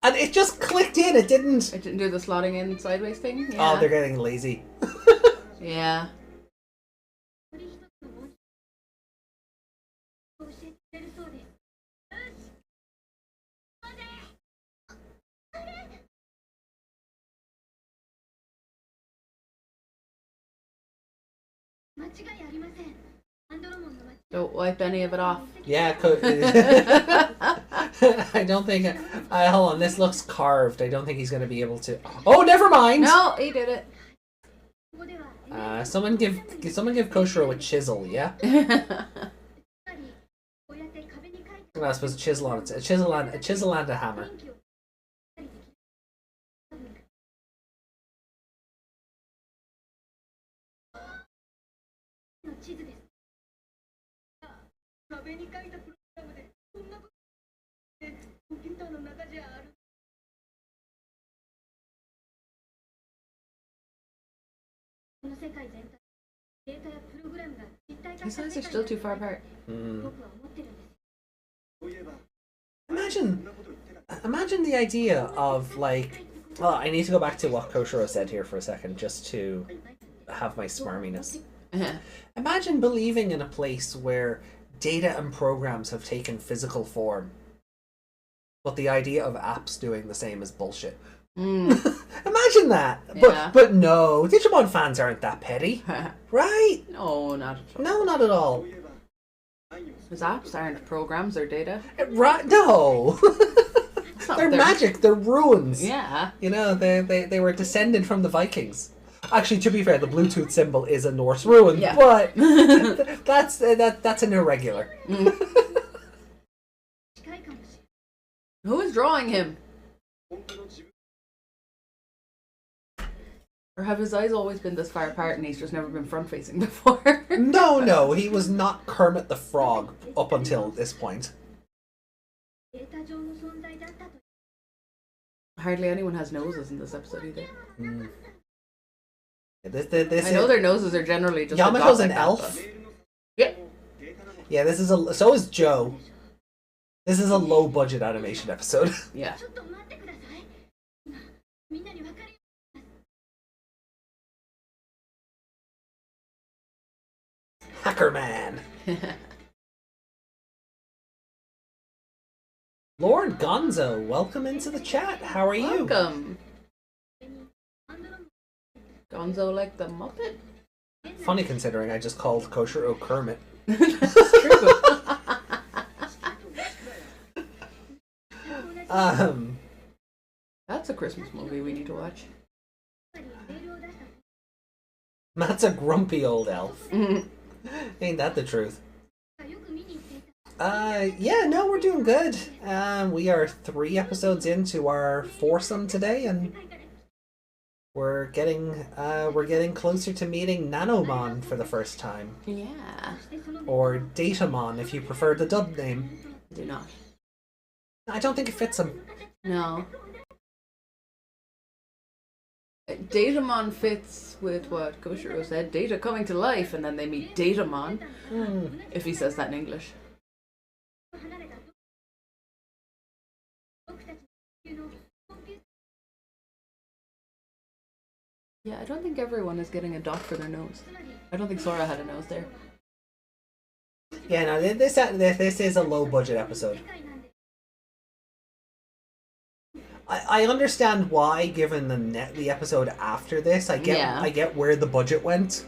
And it just clicked in, it didn't... It didn't do the slotting in sideways thing? Yeah. Oh, they're getting lazy. Yeah. Don't wipe any of it off. Yeah, I don't think... hold on, this looks carved. I don't think he's going to be able to... Oh, never mind! No, he did it. Someone give Koshiro a chisel, yeah? I'm not supposed to chisel on it. A chisel and a hammer. These guys are still too far apart. Imagine the idea of, like... Well, I need to go back to what Koshiro said here for a second, just to have my smarminess. Imagine believing in a place where data and programs have taken physical form, but the idea of apps doing the same is bullshit. Imagine that! Yeah. But no, Digimon fans aren't that petty. Right? No, not at all. No, not at all. Because apps aren't programs or data. Right? No! They're magic, they're runes. Yeah. You know, they were descended from the Vikings. Actually, to be fair, the Bluetooth symbol is a Norse rune, but that's an irregular. Who is drawing him? Or have his eyes always been this far apart and he's just never been front-facing before? No, he was not Kermit the Frog up until this point. Hardly anyone has noses in this episode either. This I know their noses are generally just Yamato's an elf. Yeah. Yeah, this is so is Joe. This is a low-budget animation episode. Yeah. Hacker Man. Lord Gonzo, welcome into the chat. How are you? Welcome. Gonzo like the Muppet? Funny considering I just called Koshiro Kermit. That's true. That's a Christmas movie we need to watch. Matt's a grumpy old elf. Ain't that the truth? Yeah, no, we're doing good. We are 3 episodes into our foursome today, and we're getting closer to meeting Nanomon for the first time. Yeah. Or Datamon, if you prefer the dub name. Do not. I don't think it fits him. No. Datamon fits with what Koshiro said. Data coming to life, and then they meet Datamon. If he says that in English. Yeah, I don't think everyone is getting a dot for their nose. I don't think Sora had a nose there. Yeah, no, this is a low budget episode. I understand why, given the episode after this. I get where the budget went.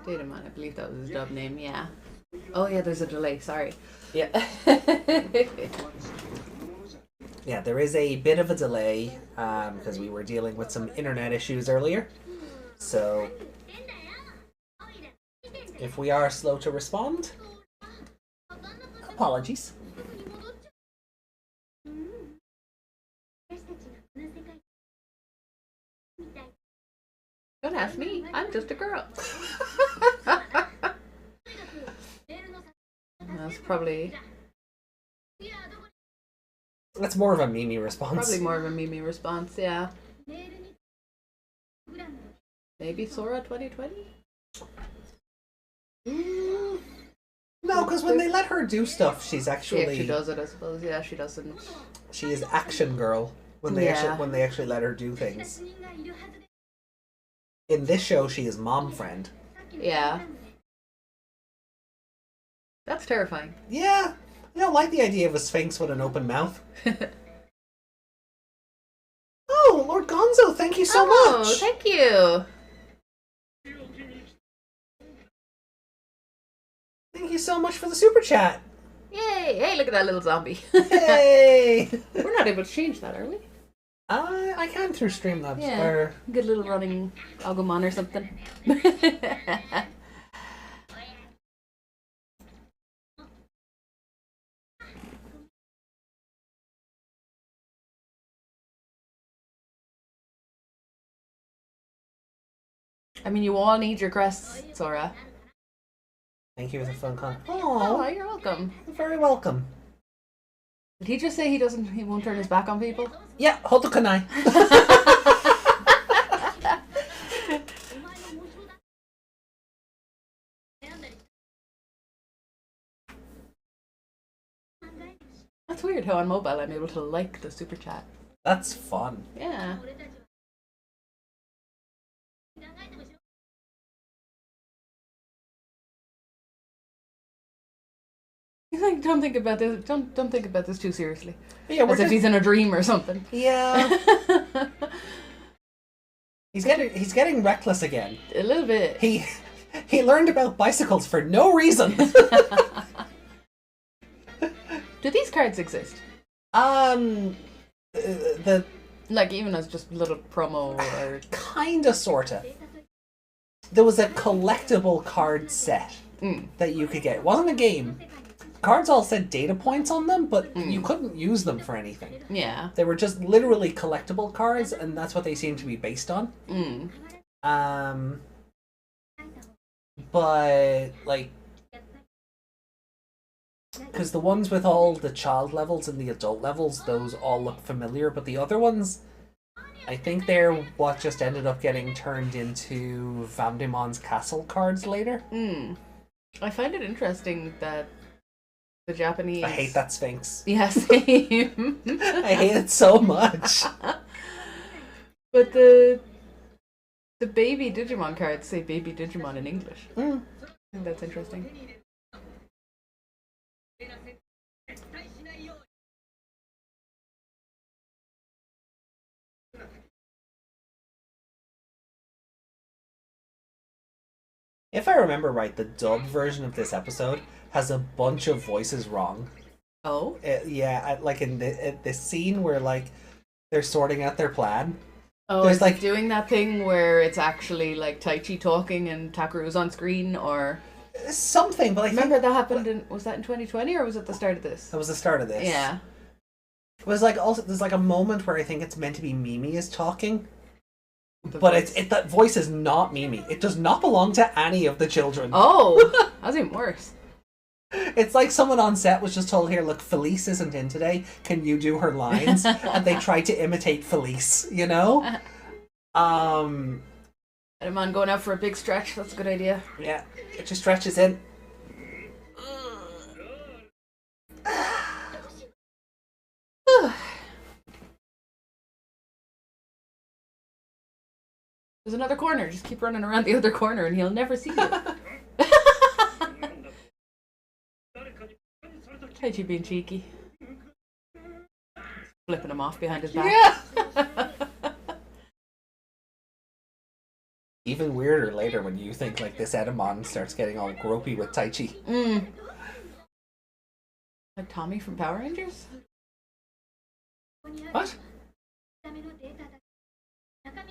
Etemon, I believe that was his dub name, yeah. Oh yeah, there's a delay, sorry. Yeah. Yeah, there is a bit of a delay, because we were dealing with some internet issues earlier. So, if we are slow to respond, apologies. Don't ask me, I'm just a girl. That's probably... That's more of a Mimi response. Probably more of a Mimi response, yeah. Maybe SORA 2020? No, because when they let her do stuff, she's actually... She actually does it, I suppose. Yeah, she doesn't. She is action girl when they actually let her do things. In this show, she is mom friend. Yeah. That's terrifying. Yeah. I don't like the idea of a sphinx with an open mouth. Oh, Lord Gonzo, thank you so much! Oh, thank you! Thank you so much for the super chat! Yay! Hey, look at that little zombie. Hey! We're not able to change that, are we? I can through Streamlabs. Yeah. Or... Good little running Agumon or something. I mean, you all need your crests, Sora. Thank you for the phone call. Oh, you're welcome. You're very welcome. Did he just say he won't turn his back on people? Yeah, Hoto Kanai. That's weird how on mobile I'm able to like the super chat. That's fun. Yeah. Like, don't think about this. Don't think about this too seriously. Yeah, as if he's in a dream or something. Yeah. he's getting reckless again. A little bit. He learned about bicycles for no reason. Do these cards exist? The like even as just little promo or kinda sorta. There was a collectible card set that you could get. It wasn't a game. Cards all said data points on them, but you couldn't use them for anything. Yeah. They were just literally collectible cards, and that's what they seem to be based on. But, like... Because the ones with all the child levels and the adult levels, those all look familiar, but the other ones, I think they're what just ended up getting turned into Vandemon's Castle cards later. I find it interesting that the Japanese... I hate that Sphinx. Yeah, same. I hate it so much. But the baby Digimon cards say baby Digimon in English. I think that's interesting. If I remember right, the dub version of this episode has a bunch of voices wrong. Oh? Like in the scene where like they're sorting out their plan. Oh, there's is like it doing that thing where it's actually like Taichi talking and Takeru's on screen, or something? But I remember that happened was that in 2020 or was it the start of this? That was the start of this. Yeah. It was like also there's like a moment where I think it's meant to be Mimi is talking. But voice. that voice is not Mimi. It does not belong to any of the children. Oh, that's even worse. It's like someone on set was just told, here, look, Felice isn't in today. Can you do her lines? And they tried to imitate Felice, you know? Etemon going out for a big stretch. That's a good idea. Yeah, get your stretches in. There's another corner. Just keep running around the other corner and he'll never see you. Taichi being cheeky. Flipping him off behind his back. Yeah! Even weirder later when you think like this Etemon starts getting all gropey with Taichi. Like Tommy from Power Rangers? What?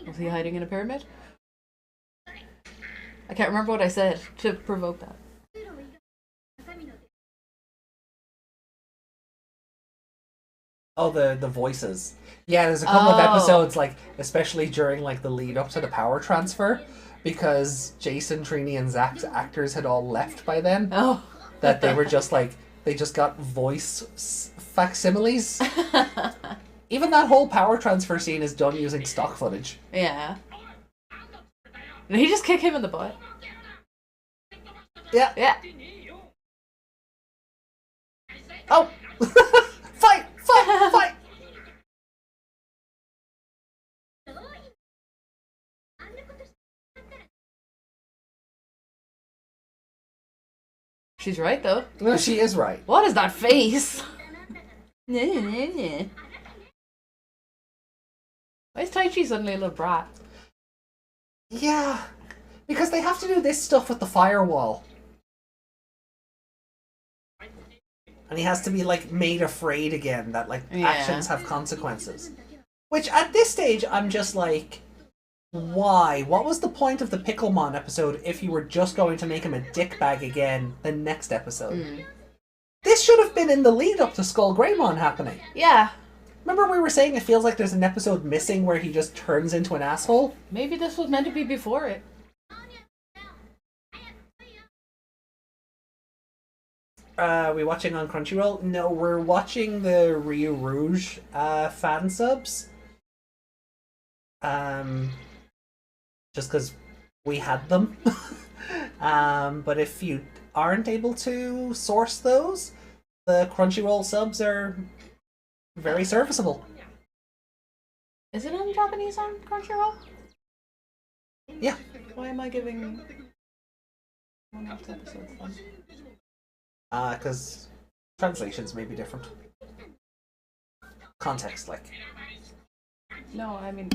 Was he hiding in a pyramid? I can't remember what I said to provoke that. Oh, the voices. Yeah, there's a couple of episodes, like, especially during, like, the lead up to the power transfer, because Jason, Trini, and Zach's actors had all left by then. Oh. That they were just, like, they just got voice facsimiles. Even that whole power transfer scene is done using stock footage. Yeah. Did he just kick him in the butt? Yeah. Yeah. Oh! Fight! Fight! Fight! She's right, though. No, she is right. What is that face? Why is Taichi suddenly a little brat? Yeah. Because they have to do this stuff with the firewall. And he has to be, like, made afraid again that, like, actions have consequences. Which, at this stage, I'm just like, why? What was the point of the Piccolomon episode if you were just going to make him a dickbag again the next episode? This should have been in the lead-up to SkullGreymon happening. Yeah. Remember we were saying it feels like there's an episode missing where he just turns into an asshole? Maybe this was meant to be before it. We watching on Crunchyroll? No, we're watching the Rio Rouge fan subs. Just because we had them. But if you aren't able to source those, the Crunchyroll subs are very serviceable. Is it in Japanese on Crunchyroll? Yeah. Why am I giving one off episodes then? Because translations may be different. Context, like. No, I mean...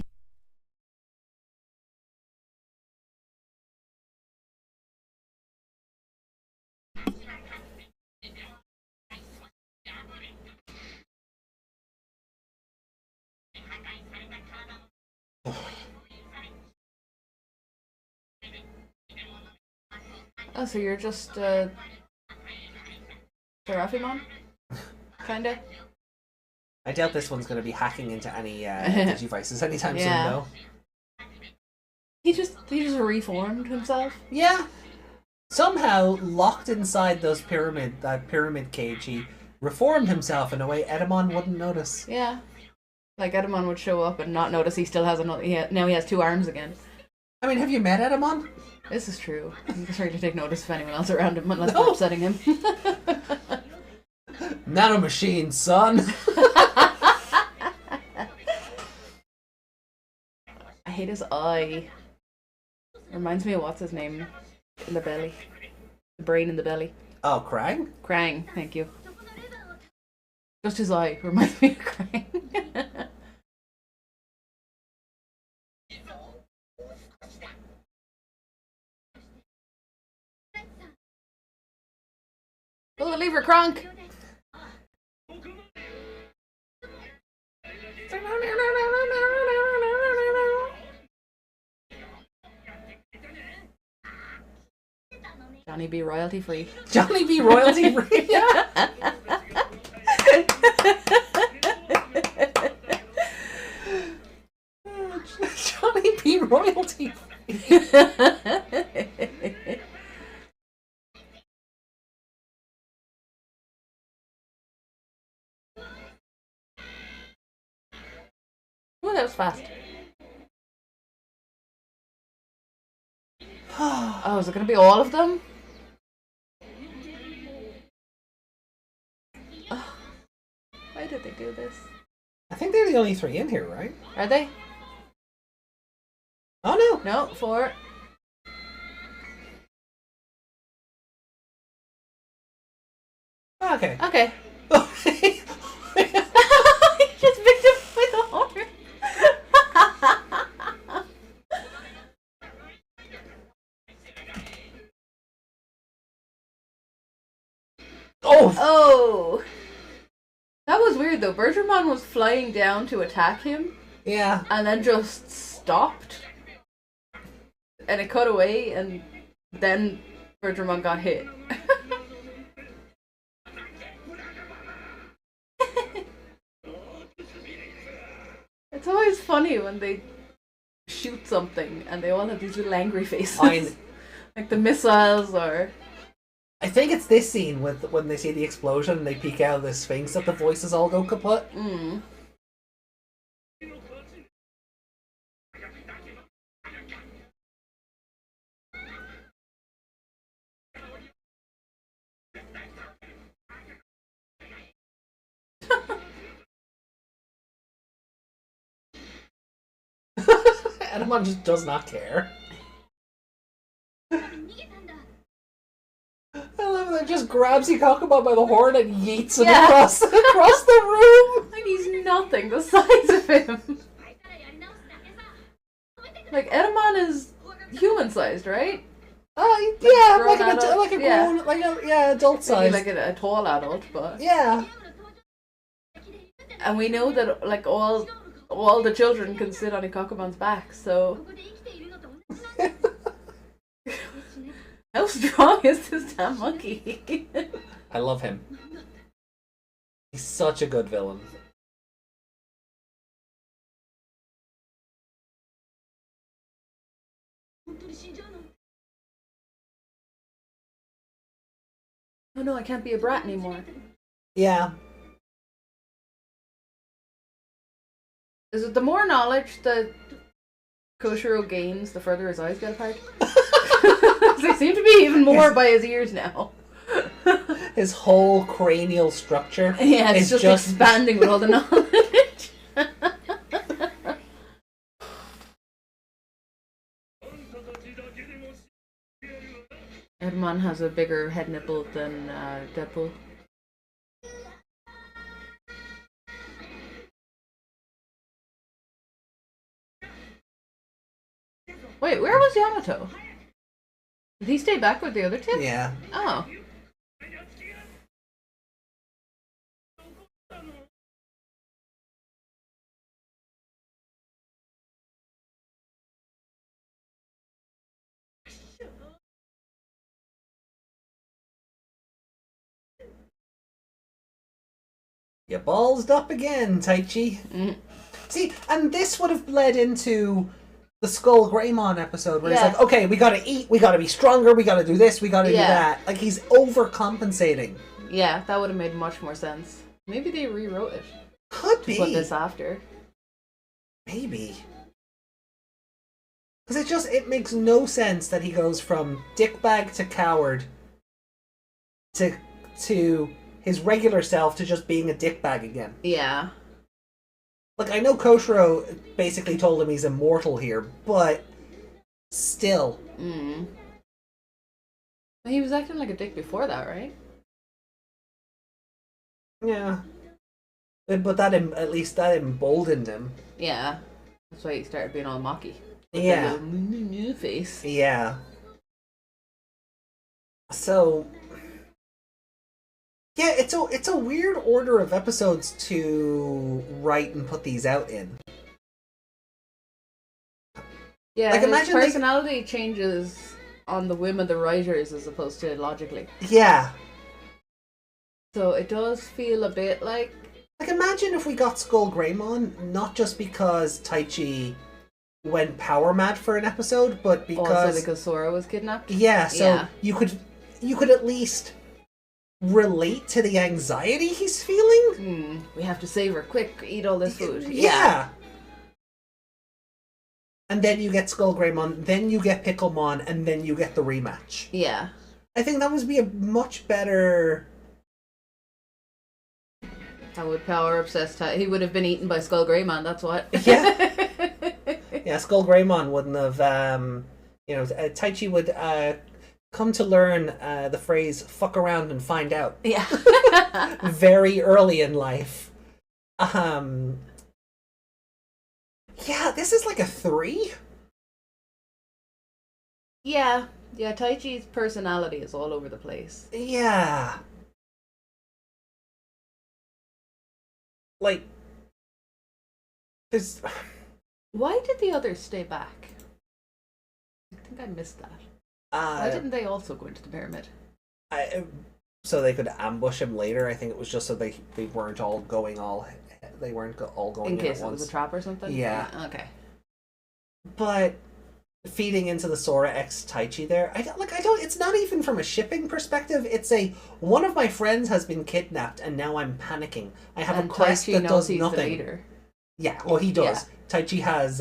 Oh, so you're just, Serafimon? Kinda? I doubt this one's going to be hacking into any Digivices anytime soon, though. He just reformed himself? Yeah. Somehow, locked inside that pyramid cage, he reformed himself in a way Etemon wouldn't notice. Yeah. Like, Etemon would show up and not notice he still has another... now he has 2 arms again. I mean, have you met Etemon? This is true. I'm just ready to take notice of anyone else around him unless they're upsetting him. Nano machine, son! I hate his eye. Reminds me of what's his name in the belly. The brain in the belly. Oh, Krang? Krang, thank you. Just his eye reminds me of Krang. Pull the lever, Kronk! Johnny B. royalty free. Johnny B. royalty free? Johnny B. royalty free. Oh, that was fast. Oh, is it going to be all of them? Oh, why did they do this? I think they're the only 3 in here, right? Are they? Oh, no. No, 4. Okay. Okay. He just picked up with the horn. Oh! That was weird though. Bergermon was flying down to attack him. Yeah. And then just stopped. And it cut away, and then Bergermon got hit. It's always funny when they shoot something and they all have these little angry faces. Like the missiles or... I think it's this scene with when they see the explosion and they peek out of the Sphinx that the voices all go kaput. Mm. Etemon just does not care. I love that. Just grabs Piccolomon by the horn and yeets him across the room. Like he's nothing the size of him. Like Etemon is human-sized, right? Yeah, like a grown, adult size. Maybe like a tall adult, but yeah. And we know that like all the children can sit on Piccomon's back, so how strong is this damn monkey? I love him. He's such a good villain. Oh no, I can't be a brat anymore. Yeah. Is it the more knowledge that Koshiro gains, the further his eyes get apart? They seem to be even more by his ears now. His whole cranial structure. Yeah, it's just expanding with all the knowledge. Etemon has a bigger head nipple than Deadpool. Wait, where was Yamato? Did he stay back with the other two? Yeah. Oh. You ballsed up again, Taichi. Mm. See, and this would have led into the SkullGreymon episode where he's like, okay, we gotta eat, we gotta be stronger, we gotta do this, we gotta do that. Like, he's overcompensating. Yeah, that would have made much more sense. Maybe they rewrote it. Could be. Put this after. Maybe. Because it makes no sense that he goes from dickbag to coward to his regular self to just being a dickbag again. Yeah. Like, I know Koshiro basically told him he's immortal here, but still. Mm. He was acting like a dick before that, right? Yeah. But that at least that emboldened him. Yeah. That's why he started being all mocky. Yeah. New face. Yeah. So... yeah, it's a weird order of episodes to write and put these out in. Yeah, like, his imagine personality changes on the whim of the writers as opposed to logically. Yeah. So it does feel a bit like... like, imagine if we got SkullGreymon, not just because Taichi went power mad for an episode, but because... also because Sora was kidnapped? Yeah, so you could at least relate to the anxiety he's feeling. We have to save her. Quick, eat all this food. Yeah. And then you get SkullGreymon, then you get Pickelmon, and then you get the rematch. Yeah. I think that would be a much better... How would power obsessed he would have been eaten by SkullGreymon, that's what. Yeah. Yeah, SkullGreymon wouldn't have, Taichi would come to learn the phrase, fuck around and find out. Yeah. very early in life. Yeah, this is like a 3. Yeah, Taichi's personality is all over the place. Yeah. Like, there's... Why did the others stay back? I think I missed that. Why didn't they also go into the pyramid? So they could ambush him later. I think it was just so they weren't all going all... They weren't all going in case at it once. was a trap or something? Yeah. Okay. But feeding into the Sora X Taichi there, I don't, it's not even from a shipping perspective. It's one of my friends has been kidnapped and now I'm panicking. I have a quest Taichi that knows does he's nothing. The leader. Yeah, well, he does. Yeah. Taichi has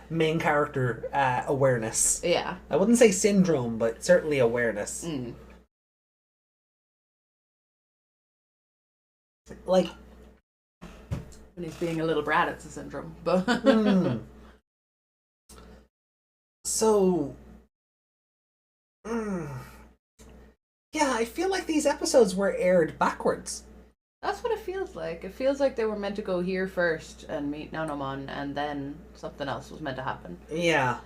main character awareness. Yeah. I wouldn't say syndrome, but certainly awareness. Like, when he's being a little brat, it's a syndrome. But So, yeah, I feel like these episodes were aired backwards. That's what it feels like. It feels like they were meant to go here first and meet Nanomon, and then something else was meant to happen. Yeah.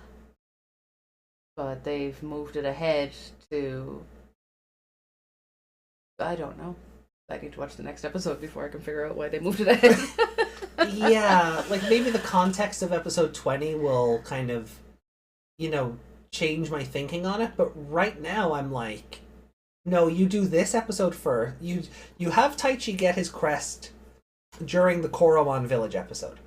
But they've moved it ahead to... I don't know. I need to watch the next episode before I can figure out why they moved it ahead. Yeah, like maybe the context of episode 20 will kind of, change my thinking on it. But right now I'm like, no, you do this episode first. You have Taichi get his crest during the Koromon village episode.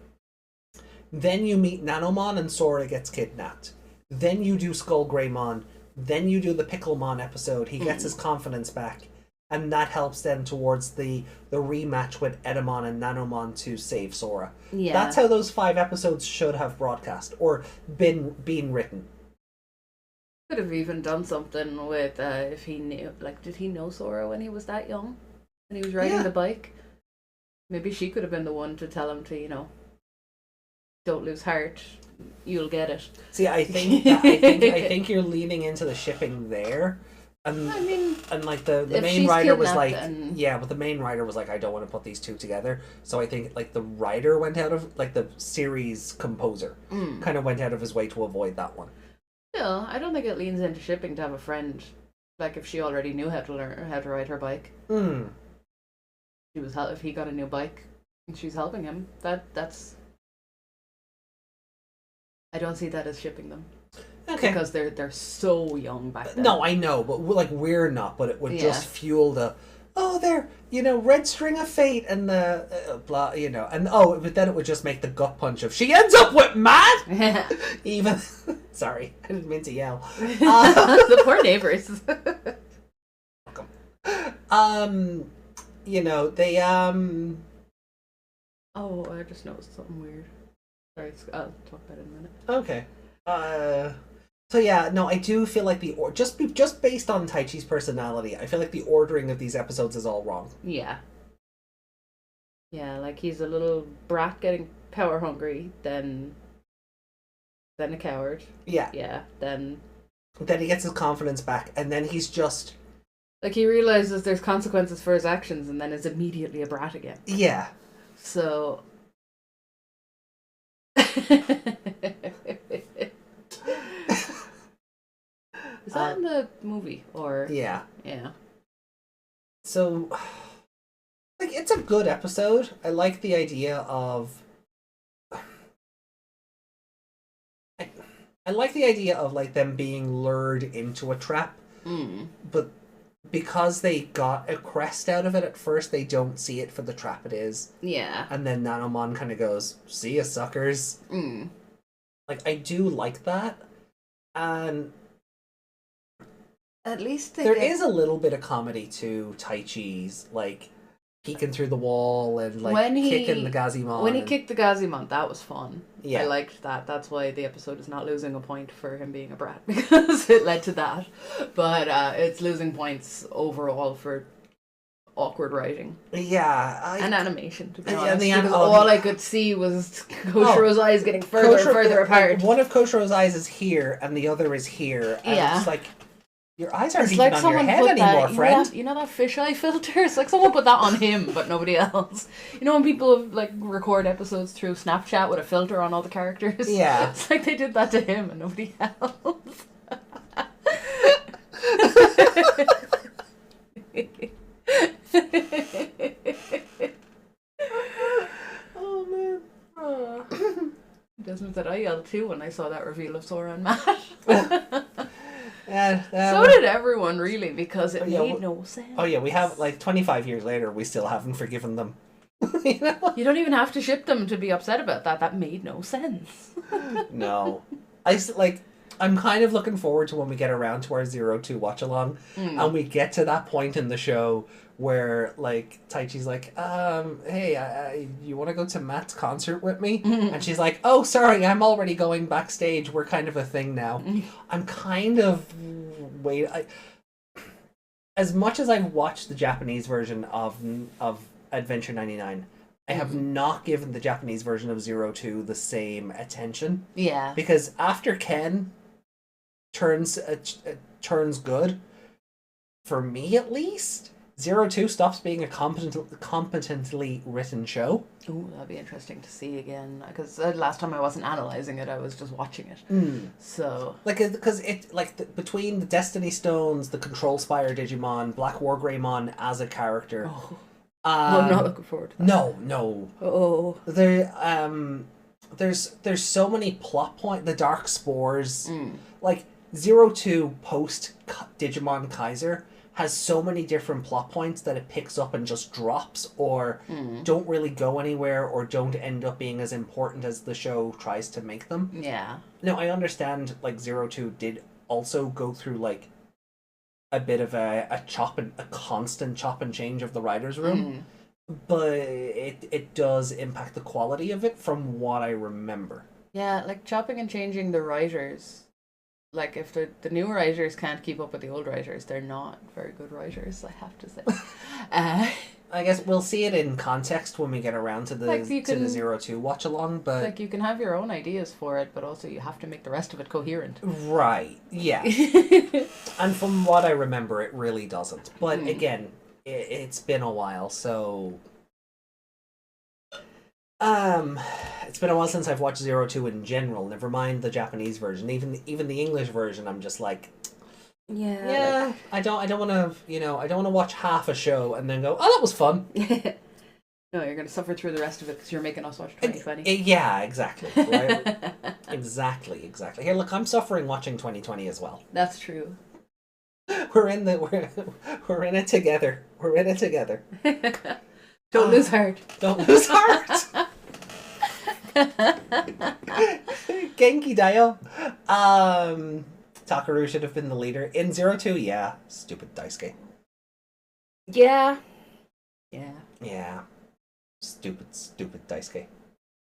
Then you meet Nanomon and Sora gets kidnapped. Then you do SkullGreymon. Then you do the Pickelmon episode. He gets his confidence back. And that helps them towards the rematch with Etemon and Nanomon to save Sora. Yeah. That's how those 5 episodes should have broadcast or been written. Could have even done something with if he knew, did he know Sora when he was that young? When he was riding the bike? Maybe she could have been the one to tell him to, don't lose heart, you'll get it. See, I think you're leaning into the shipping there. And, I mean, and like the main writer was like, but the main writer was like, I don't want to put these two together. So I think like the writer went out of, like the series composer kind of went out of his way to avoid that one. Still, I don't think it leans into shipping to have a friend, like if she already knew how to learn how to ride her bike. If he got a new bike and she's helping him, that's. I don't see that as shipping them. Okay. Because they're so young back then. No, I know, but we're not. But it would just fuel the, they're red string of fate and the blah, but then it would just make the gut punch of she ends up with Matt. Even sorry, I didn't mean to yell. The poor neighbors. Welcome. They Oh, I just noticed something weird. Sorry, I'll talk about it in a minute. Okay. So yeah, no, I do feel like just based on Taichi's personality, I feel like the ordering of these episodes is all wrong. Yeah. Yeah, like he's a little brat getting power hungry, then a coward. Yeah. Yeah, then he gets his confidence back, and then he's just like he realizes there's consequences for his actions, and then is immediately a brat again. Yeah. So. Is that in the movie or? Yeah. Yeah. So, like, it's a good episode. I like the idea of. I like the idea of like them being lured into a trap, but because they got a crest out of it at first, they don't see it for the trap it is. Yeah. And then Nanomon kind of goes, "See ya, suckers." Like, I do like that, and at least there is a little bit of comedy to Taichi's, like peeking through the wall and like kicking the Gazimon. When he kicked the Gazimon, that was fun. Yeah. I liked that. That's why the episode is not losing a point for him being a brat, because it led to that. But it's losing points overall for awkward writing. Yeah. And animation, to be Yeah, honest. because all I could see was Koshiro's eyes getting further and further apart. One of Koshiro's eyes is here and the other is here. And Yeah. it's like, Your eyes aren't It's even like on your someone head put anymore, that, friend. you know that fisheye filter? It's like someone put that on him, but nobody else. You know when people like record episodes through Snapchat with a filter on all the characters? Yeah. It's like they did that to him and nobody else. Oh man. Desmond said I yelled too when I saw that reveal of Sora and Matt. So did everyone, really, because it made no sense. Oh yeah, we have like 25 years later, we still haven't forgiven them. You know? You don't even have to ship them to be upset about that. That made no sense. No, I'm kind of looking forward to when we get around to our 02 watch along, and we get to that point in the show where like Taichi's like, hey, you want to go to Matt's concert with me? And she's like, oh, sorry, I'm already going backstage. We're kind of a thing now. I'm kind of as much as I've watched the Japanese version of Adventure 99, I have not given the Japanese version of 02 the same attention. Yeah. Because after Ken turns good, for me at least, 02 stops being a competently written show. Ooh, that'd be interesting to see again. Because last time I wasn't analysing it, I was just watching it. So... Because between the Destiny Stones, the Control Spire Digimon, Black SkullGreymon as a character... I'm not looking forward to that. No. Oh. There's so many plot points. The Dark Spores. Like, 02 post Digimon Kaiser has so many different plot points that it picks up and just drops or don't really go anywhere or don't end up being as important as the show tries to make them. Yeah. Now, I understand, like, 02 did also go through, like, a bit of a constant chop and change of the writer's room, but it does impact the quality of it from what I remember. Yeah, like chopping and changing the writers. Like if the new writers can't keep up with the old writers, they're not very good writers, I have to say. I guess we'll see it in context when we get around to the the 02 watch along, but like you can have your own ideas for it, but also you have to make the rest of it coherent. Right. Yeah. And from what I remember, it really doesn't. But again, it's been a while, so it's been a while since I've watched 02 in general. Never mind the Japanese version, even the English version. I'm just like. Yeah, I don't want to, I don't want to watch half a show and then go, oh, that was fun. No, you're going to suffer through the rest of it because you're making us watch 2020. Yeah, exactly. Right? Exactly. Here, look, I'm suffering watching 2020 as well. That's true. We're in it together. We're in it together. Don't lose heart. Don't lose heart. Genki Dayo. Takaru should have been the leader. In 02, yeah. Stupid Daisuke. Yeah. Stupid Daisuke.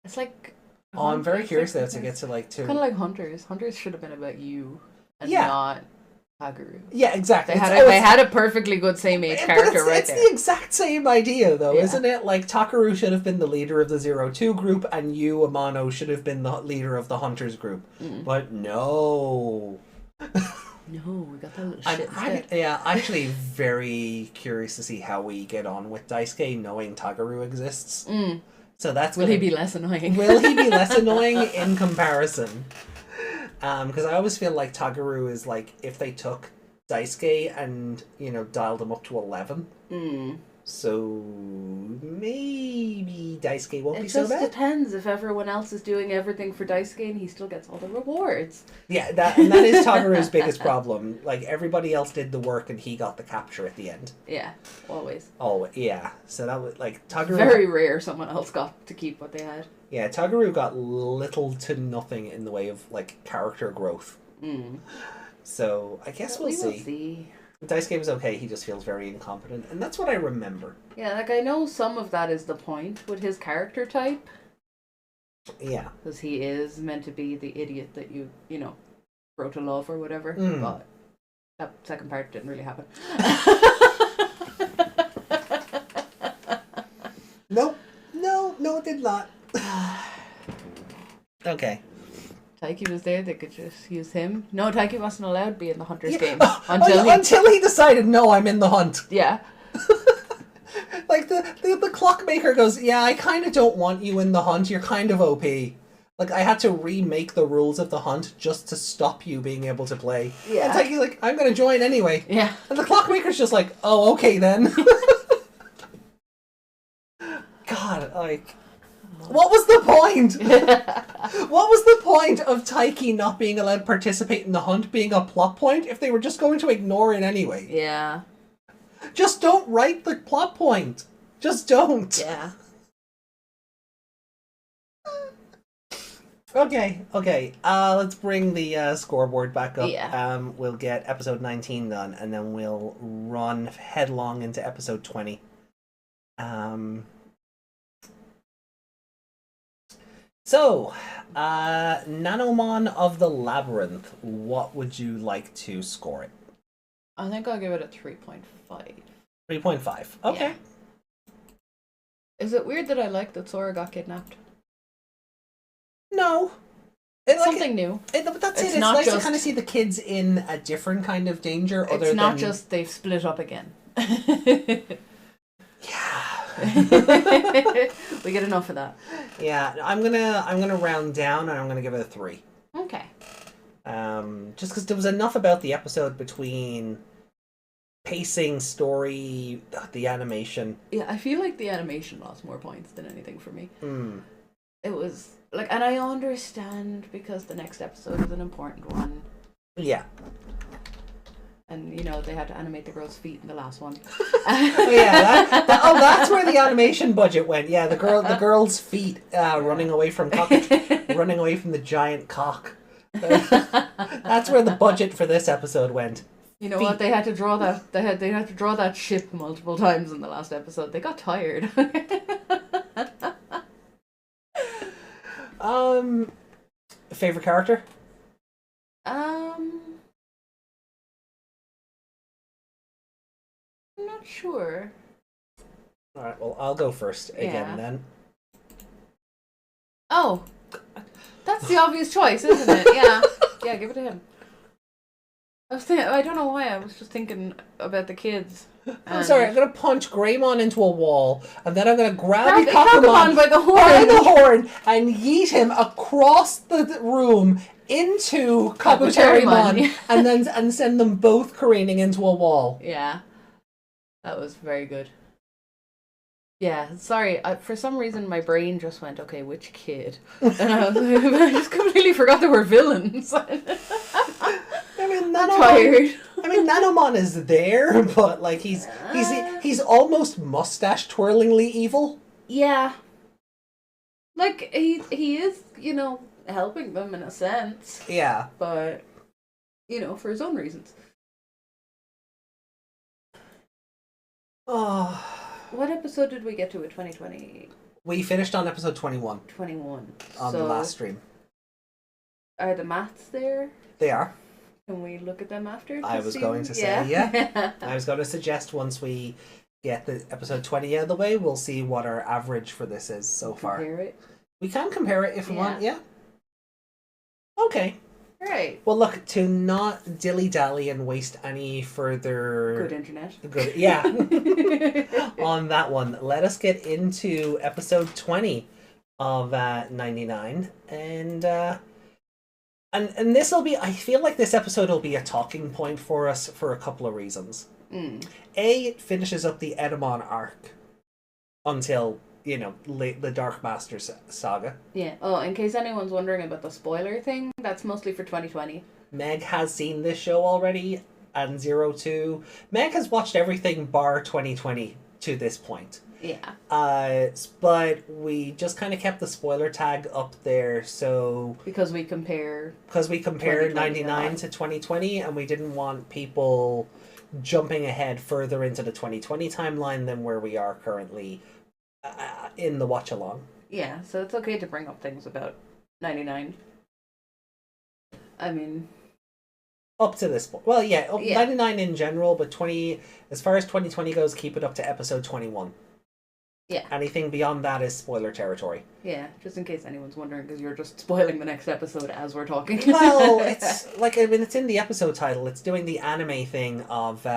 It's like... Oh, I'm very curious though to get to like two. Kind of like Hunters. Hunters should have been about you and not Takaru. Yeah, exactly. They had a perfectly good same age character right there. It's the exact same idea though, isn't it? Like Takaru should have been the leader of the 02 group and you, Amano, should have been the leader of the Hunters group. But no. No, we got that little shit instead. Actually very curious to see how we get on with Daisuke knowing Takaru exists. So that's Will he be less annoying? Will he be less annoying in comparison? Because I always feel like Takaru is like if they took Daisuke and dialed him up to 11. So maybe Daisuke won't be so bad. It just depends if everyone else is doing everything for Daisuke and he still gets all the rewards. Yeah, that is Takaru's biggest problem. Like everybody else did the work and he got the capture at the end. Yeah, always. Always, yeah. So that was like Takaru. Very rare someone else got to keep what they had. Yeah, Takaru got little to nothing in the way of like character growth. So I guess we'll see. Daisuke was okay, he just feels very incompetent, and that's what I remember. Yeah, like I know some of that is the point with his character type. Yeah. Because he is meant to be the idiot that you grow to love or whatever, but that second part didn't really happen. No, it did not. Okay. Taichi was there, they could just use him. No, Taichi wasn't allowed to be in the Hunter's game until until he decided, no, I'm in the hunt. Yeah. Like, the clockmaker goes, yeah, I kind of don't want you in the hunt. You're kind of OP. Like, I had to remake the rules of the hunt just to stop you being able to play. Yeah. And Taichi's like, I'm going to join anyway. Yeah. And the clockmaker's just like, oh, okay then. God, like... What was the point? What was the point of Taichi not being allowed to participate in the hunt being a plot point if they were just going to ignore it anyway? Yeah. Just don't write the plot point. Just don't. Yeah. Okay. Let's bring the scoreboard back up. Yeah. We'll get episode 19 done, and then we'll run headlong into episode 20. So, Nanomon of the Labyrinth, what would you like to score it? I think I'll give it a 3.5. 3.5. Okay. Yeah. Is it weird that I like that Sora got kidnapped? No. Something new. But that's It's it. It's not nice to just- kind of see the kids in a different kind of danger. It's not just they've split up again. Yeah. We get enough of that. Yeah, I'm gonna round down and I'm gonna give it a 3. Okay. Just because there was enough about the episode between pacing, story, the animation. Yeah, I feel like the animation lost more points than anything for me. Mm. It was like, and I understand because the next episode is an important one, Yeah. and you know they had to animate the girl's feet in the last one. Oh, yeah, that's where the animation budget went. Yeah, the girl's feet running away from running away from the giant cock. That's where the budget for this episode went. You know what? They had to draw that. They had to draw that ship multiple times in the last episode. They got tired. Favorite character? I'm not sure. All right. Well, I'll go first again Yeah. then. Oh, that's the obvious choice, isn't it? Yeah, yeah. Give it to him. I don't know why. I was just thinking about the kids. I'm sorry. I'm gonna punch Greymon into a wall, and then I'm gonna grab Piccolomon by the horn and yeet him across the room into Kabuterimon, and then send them both careening into a wall. Yeah, that was very good. Yeah, sorry. For some reason, my brain just went, okay, which kid? And I just completely forgot there were villains. I mean, I'm tired. Nanomon is there, but like he's almost mustache twirlingly evil. Yeah. Like he is, you know, helping them in a sense. Yeah. But you know, for his own reasons. Oh. What episode did we get to with 2020? We finished on episode 21. 21. On the last stream. Are the maths there? They are. Can we look at them after? I was going to say, yeah. I was going to suggest once we get the episode 20 out of the way, we'll see what our average for this is so far. Compare it. We can compare it if we want, yeah. Okay. Right. Well, look, to not dilly-dally and waste any further... Good internet. Good, yeah. On that one, let us get into episode 20 of 99. And this will be... I feel like this episode will be a talking point for us for a couple of reasons. Mm. A, it finishes up the Etemon arc until... you know, the Dark Masters saga. Yeah. Oh, in case anyone's wondering about the spoiler thing, that's mostly for 2020. Meg has seen this show already, and 02. Meg has watched everything bar 2020 to this point. Yeah. But we just kind of kept the spoiler tag up there, so... Because we compare 99 to 2020, and we didn't want people jumping ahead further into the 2020 timeline than where we are currently in the watch along. Yeah, so it's okay to bring up things about 99. I mean, up to this point. Well, yeah, yeah. 99 in general, but 20, as far as 2020 goes, keep it up to episode 21. Yeah. Anything beyond that is spoiler territory. Yeah, just in case anyone's wondering, because you're just spoiling the next episode as we're talking. Well, it's like, I mean, it's in the episode title. It's doing the anime thing of, you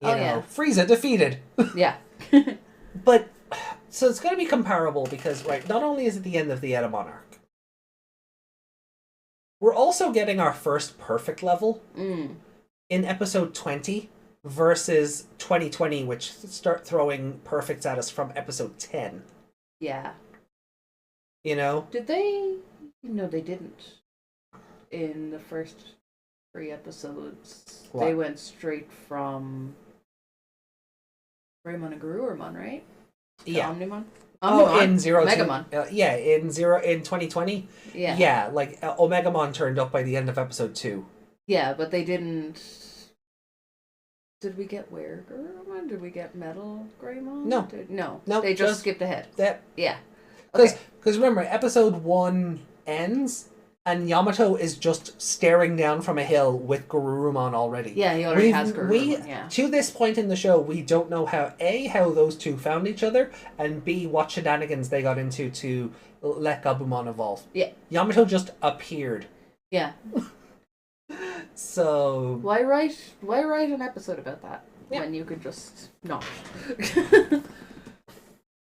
know, Frieza defeated. Yeah. But, so it's going to be comparable because, right, not only is it the end of the Etemon arc, we're also getting our first perfect level in episode 20 versus 2020, which start throwing perfects at us from episode 10. Yeah. You know? Did they? No, they didn't. In the first 3 episodes, What? they went straight from Greymon and Garurumon, right? To Yeah. Omnimon? Oh, Omnimon? in Megamon. in 2020. Yeah. Yeah, like Omegamon turned up by the end of episode 2. Yeah, but they didn't. Did we get Were Garurumon? Did we get Metal Greymon? No. No. They just skipped ahead. That Yeah. because Okay. remember, episode 1 ends and Yamato is just staring down from a hill with Garurumon already. Yeah, he already has Garurumon. Yeah. To this point in the show, we don't know how those two found each other, and B, what shenanigans they got into to let Gabumon evolve. Yeah. Yamato just appeared. Yeah. So Why write an episode about that when you could just not?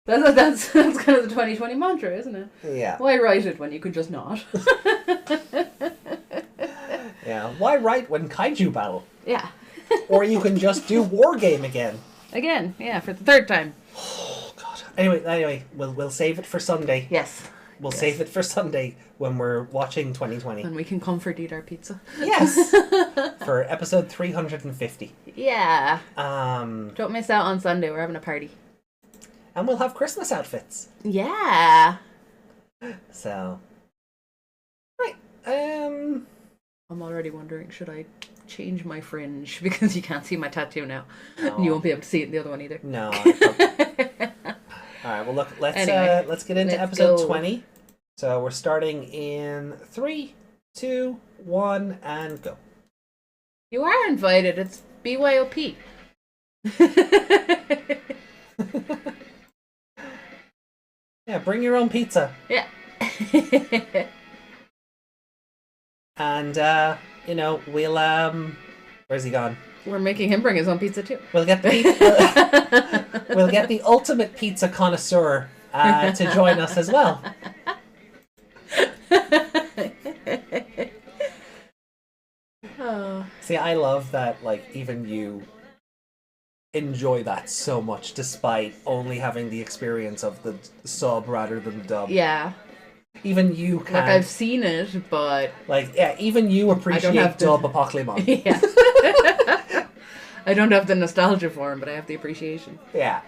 That's kind of the 2020 mantra, isn't it? yeah. Why write it when you could just not? Yeah. Why write when kaiju battle? Yeah. Or you can just do war game again. Again, yeah, for the 3rd time. Oh God. Anyway, we'll save it for Sunday. Yes. We'll save it for Sunday when we're watching 2020. And we can comfort eat our pizza. Yes. For episode 350. Yeah. Don't miss out on Sunday. We're having a party. And we'll have Christmas outfits. Yeah. So. Right. I'm already wondering, should I change my fringe? Because you can't see my tattoo now. No. And you won't be able to see it in the other one either. No. Alright, well look, let's get into episode 20. So we're starting in 3, 2, 1, and go. You are invited. It's BYOP. Yeah, bring your own pizza. Yeah. And you know, we'll where's he gone? We're making him bring his own pizza too. We'll get the we'll get the ultimate pizza connoisseur to join us as well. Oh. See, I love that, like, even you enjoy that so much despite only having the experience of the sub rather than the dub. Yeah. Even you can. Like, I've seen it, but... Like, yeah, even you appreciate dub Piccolomon. Yeah. I don't have the nostalgia for him, but I have the appreciation. Yeah.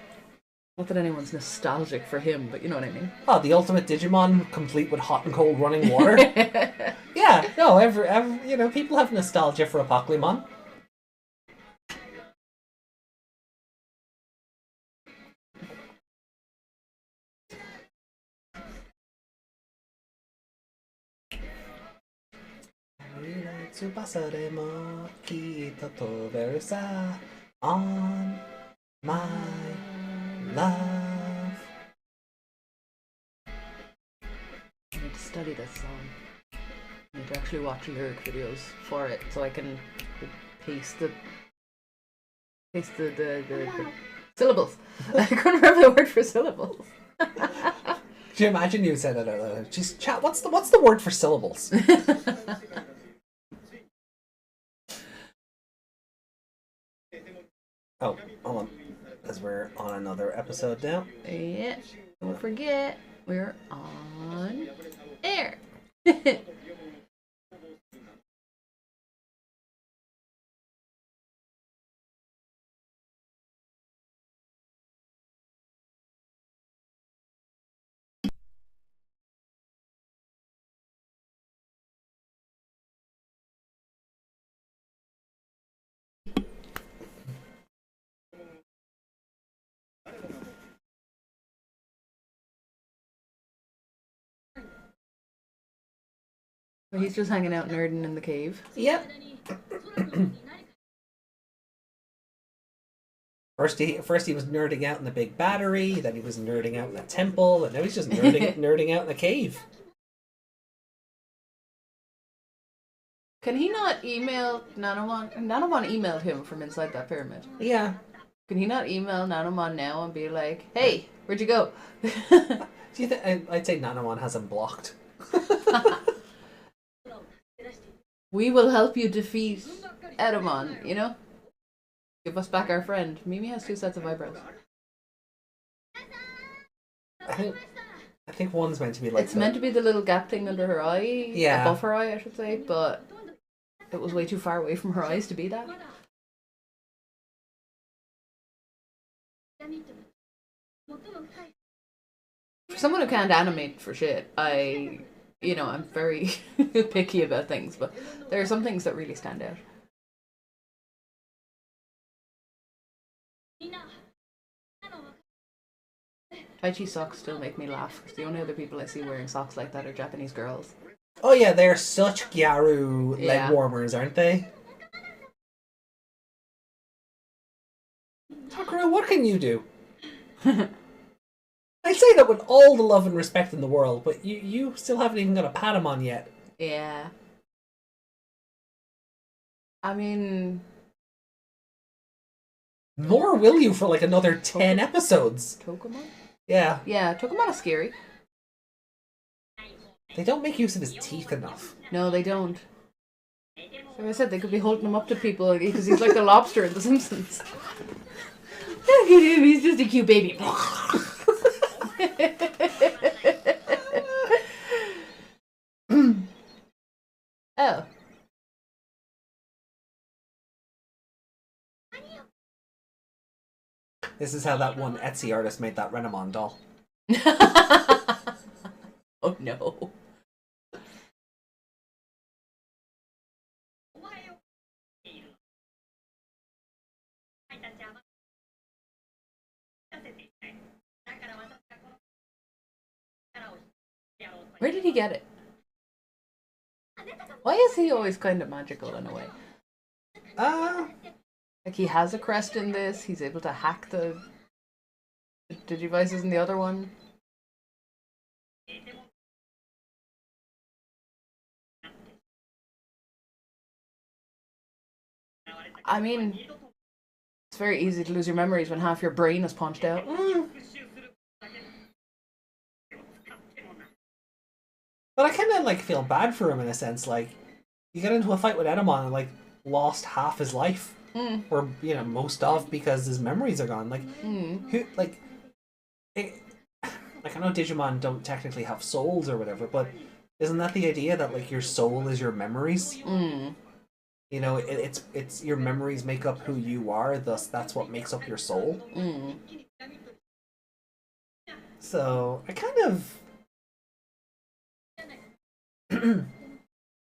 Not that anyone's nostalgic for him, but you know what I mean. Oh, the ultimate Digimon, complete with hot and cold running water. Yeah, no, every you know, people have nostalgia for a Piccolomon. On my love. I need to study this song. I need to actually watch lyric videos for it so I can paste the syllables. I couldn't remember the word for syllables. Could you imagine you said it out loud? Just chat. What's the word for syllables? Oh, hold on. As we're on another episode now. Yeah, don't forget, we're on air. He's just hanging out nerding in the cave. Yep. First he was nerding out in the big battery, then he was nerding out in the temple, and now he's just nerding out in the cave. Can he not email Nanomon? Nanomon emailed him from inside that pyramid. Yeah. Can he not email Nanomon now and be like, "Hey, where'd you go?" Do you think? I'd say Nanomon has him blocked. We will help you defeat Etemon, you know? Give us back our friend. Mimi has 2 sets of eyebrows. I think one's meant to be like. It's meant to be the little gap thing under her eye. Yeah. Above her eye, I should say, but it was way too far away from her eyes to be that. For someone who can't animate for shit, I'm very picky about things, but there are some things that really stand out. Taichi socks still make me laugh, because the only other people I see wearing socks like that are Japanese girls. Oh yeah, they're such Gyaru Yeah. leg warmers, aren't they? Takara, what can you do? I say that with all the love and respect in the world, but you still haven't even got a Patamon yet. Yeah. I mean... Nor will you for like another 10 episodes. Pokemon? Yeah. Yeah, Pokemon is scary. They don't make use of his teeth enough. No, they don't. Like I said, they could be holding him up to people because he's like the lobster in The Simpsons. Look at him, he's just a cute baby. Oh. This is how that one Etsy artist made that Renamon doll. Oh no. Where did he get it? Why is he always kind of magical in a way? Like he has a crest in this, he's able to hack the Digivices in the other one. I mean, it's very easy to lose your memories when half your brain is punched out. But I kind of like feel bad for him in a sense. Like, you get into a fight with Etemon and like lost half his life, or most of, because his memories are gone. Like, who like, like I know Digimon don't technically have souls or whatever, but isn't that the idea that like your soul is your memories? You know, it's your memories make up who you are. Thus, that's what makes up your soul. So I kind of.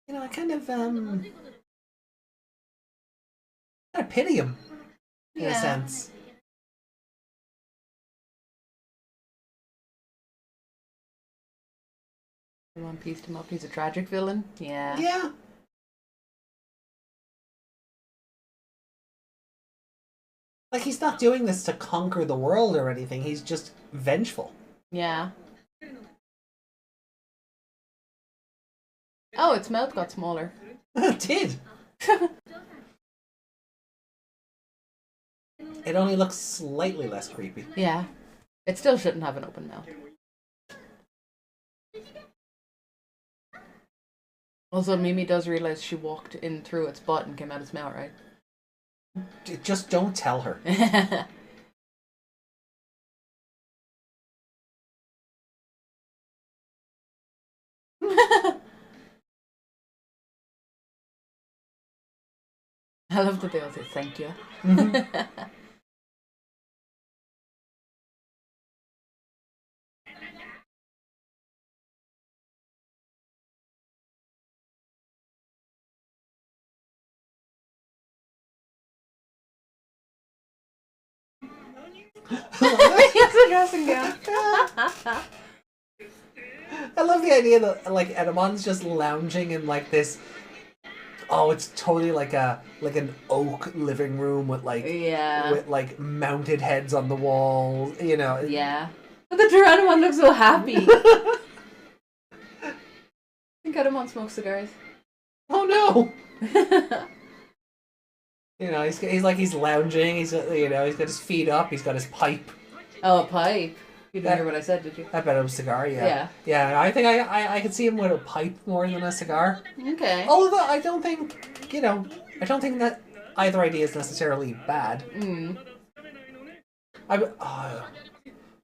I kind of pity him in a sense. One pieced him up. He's a tragic villain. Yeah. Yeah. Like, he's not doing this to conquer the world or anything. He's just vengeful. Yeah. Oh, its mouth got smaller. It did. It only looks slightly less creepy. Yeah. It still shouldn't have an open mouth. Also, Mimi does realize she walked in through its butt and came out its mouth, right? Just don't tell her. I love that they all say thank you. It's a dressing gown. I love the idea that like Etemon's just lounging in like this Oh, it's totally like an oak living room with like mounted heads on the wall. You know. Yeah. But the Tyrannomon looks so happy. I think Etemon smokes cigars. Oh no! You know, he's lounging. He's got his feet up. He's got his pipe. Oh, a pipe. You didn't hear what I said, did you? I bet it was a cigar. Yeah. Yeah. I think I could see him with a pipe more than a cigar. Okay. Although I don't think that either idea is necessarily bad.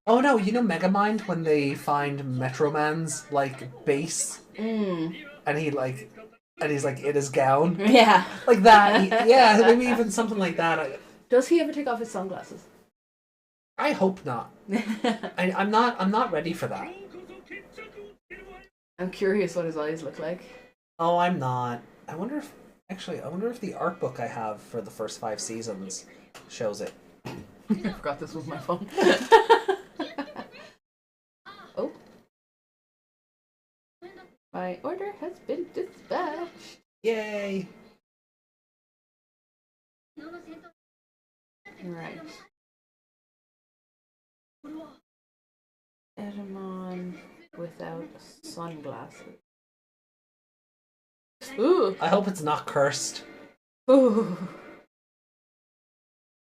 Oh no, you know Megamind when they find Metroman's like base, and he's like in his gown, yeah, like that. Yeah, maybe even something like that. Does he ever take off his sunglasses? I hope not. I'm not ready for that. I'm curious what his eyes look like. Oh, I'm not. I wonder if the art book I have for the first 5 seasons shows it. I forgot this was my phone. Oh. My order has been dispatched. Yay! Right. Etemon without sunglasses. Ooh. I hope it's not cursed. Ooh.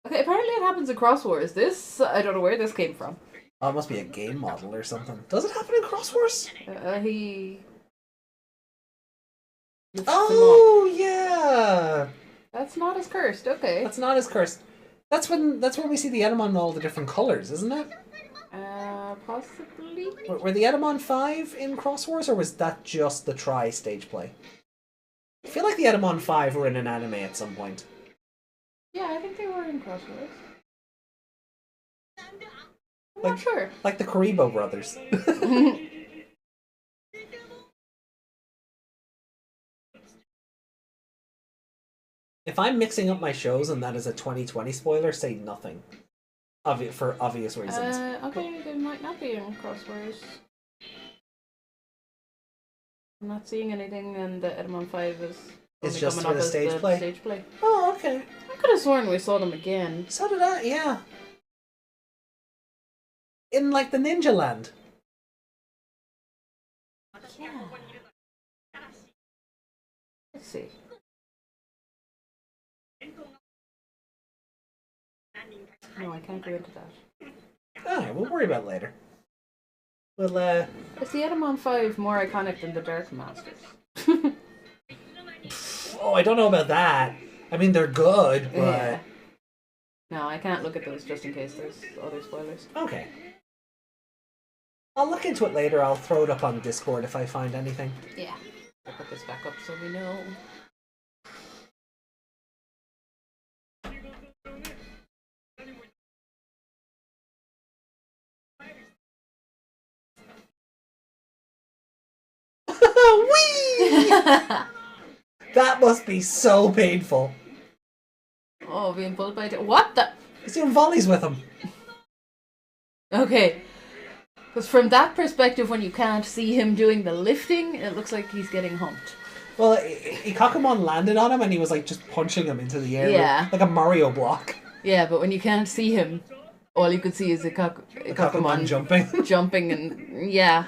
Okay, apparently it happens in Cross Wars. This, I don't know where this came from. Oh, it must be a game model or something. Does it happen in Cross Wars? He... Oh, yeah! That's not as cursed, okay. That's not as cursed. That's when we see the Etemon in all the different colours, isn't it? Possibly? Were the Etemon 5 in Cross Wars, or was that just the stage play? I feel like the Etemon 5 were in an anime at some point. Yeah, I think they were in Cross Wars. I'm Like- not sure. Like the Karibo brothers. If I'm mixing up my shows and that is a 2020 spoiler, say nothing. For obvious reasons. Okay, they might not be in Cross Wars. I'm not seeing anything, and the Etemon 5 is... It's only just coming for up the as stage the play? Stage play. Oh, okay. I could have sworn we saw them again. So did I, yeah. In, like, the Ninja Land. Yeah. Let's see. No, I can't go into that. Alright, we'll worry about it later. Well, Is the Etemon 5 more iconic than the Dark Masters? oh, I don't know about that. I mean, they're good, but... Yeah. No, I can't look at those just in case there's other spoilers. Okay. I'll look into it later. I'll throw it up on Discord if I find anything. Yeah. I'll put this back up so we know. Whee! That must be so painful. Oh, being pulled by... What the... He's doing volleys with him. Okay. Because from that perspective, when you can't see him doing the lifting, it looks like he's getting humped. Well, Piccolomon landed on him and he was like just punching him into the air. Yeah. Like a Mario block. Yeah, but when you can't see him, all you could see is Piccolomon jumping. jumping and... Yeah.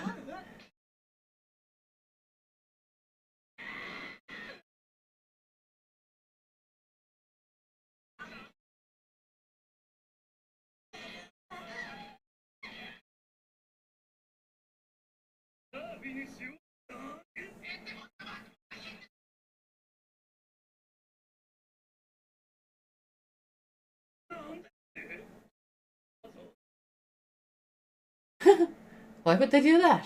Why would they do that?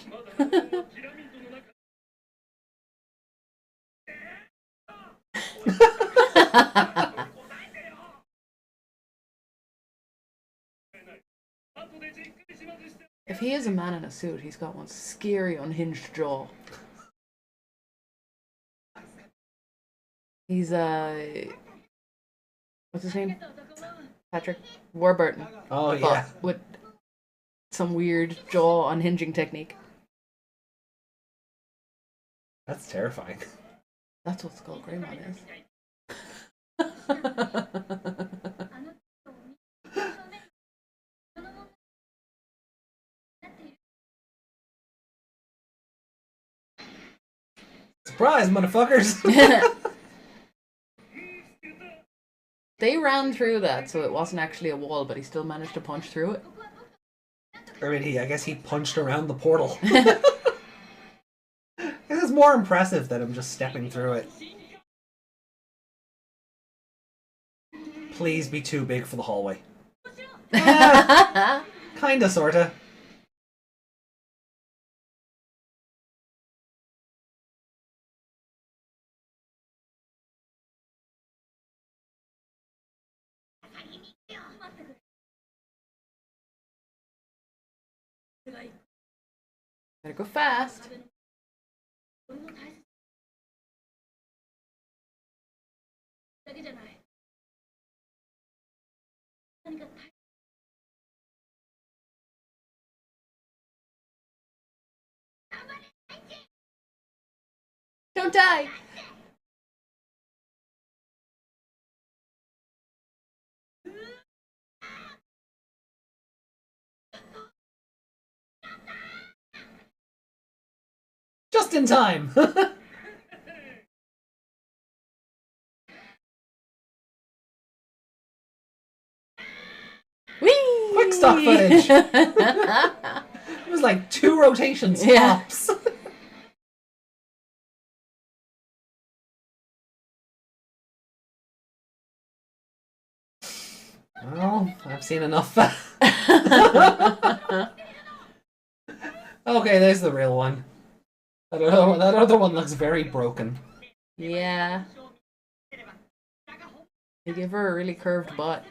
If he is a man in a suit, he's got one scary unhinged jaw. He's what's his name? Patrick Warburton. Oh, yeah. But with some weird jaw unhinging technique. That's terrifying. That's what SkullGreymon is. Surprise, motherfuckers! They ran through that, so it wasn't actually a wall, but he still managed to punch through it. I mean, I guess he punched around the portal. This is more impressive than him just stepping through it. Please be too big for the hallway. Kinda, sorta. Better go fast. Don't die! Just in time! Whee! Quick stock footage! It was like 2 rotations tops. Well, I've seen enough. Okay, there's the real one. That other one looks very broken. Yeah. They give her a really curved butt.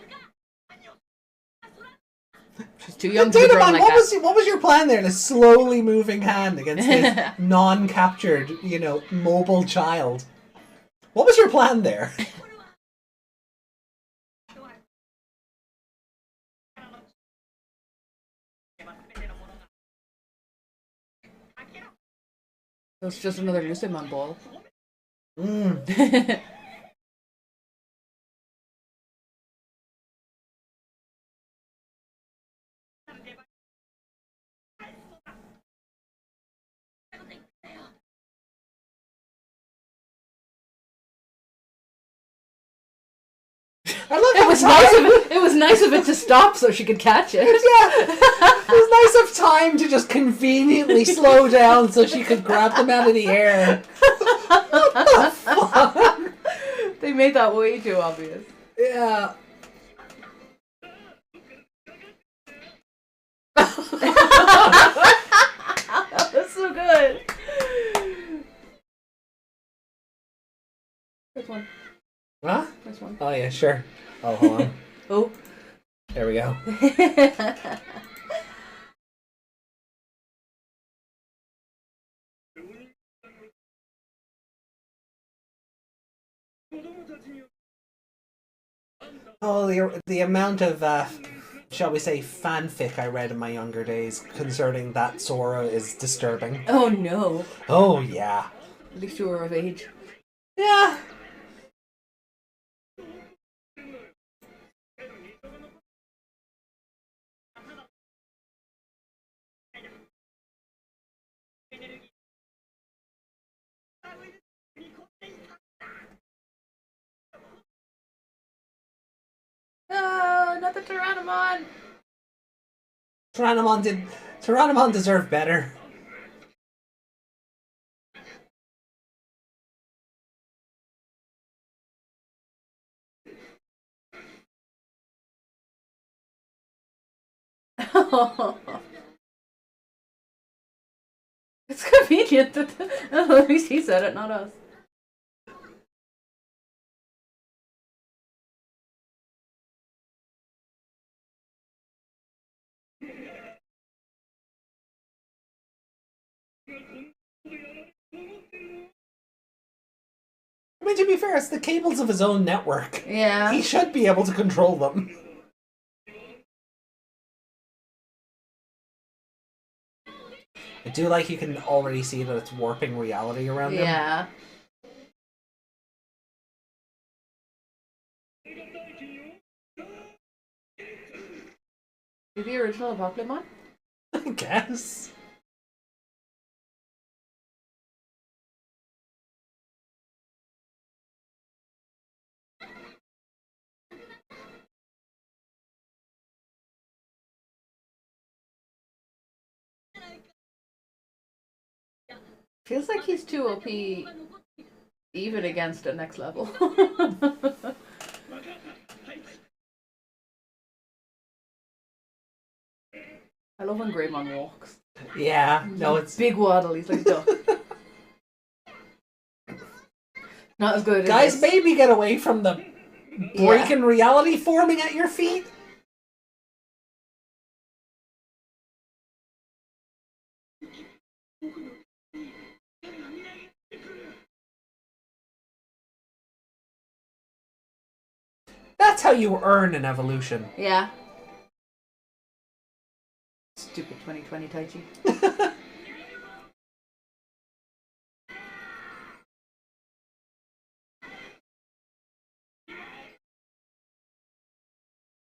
She's too young to be grown like that. What was your plan there? A slowly moving hand against this non-captured, mobile child. What was your plan there? It's just another Lucimon ball. It was nice of it to stop so she could catch it. Yeah, it was nice of time to just conveniently slow down so she could grab them out of the air. What the fuck? They made that way too obvious. Yeah. That's so good. This one. Huh? This one. Oh yeah, sure. Oh, hold on. Oh. There we go. Oh, the amount of, shall we say, fanfic I read in my younger days concerning that Sora is disturbing. Oh no. Oh yeah. At least you were of age. Yeah. No, not the Tyrannomon. Tyrannomon deserved better. It's convenient that at least he said it, not us. I mean, to be fair, it's the cables of his own network. Yeah. He should be able to control them. I do like you can already see that it's warping reality around him. Yeah. Is the original Piclemon? I guess. Feels like he's too OP even against the next level. I love when Greymon walks. Yeah, no, it's big waddle. He's like a duck. Not as good. Guys, maybe get away from the breaking reality forming at your feet. That's how you earn an evolution. Yeah. Stupid 2020 Taichi.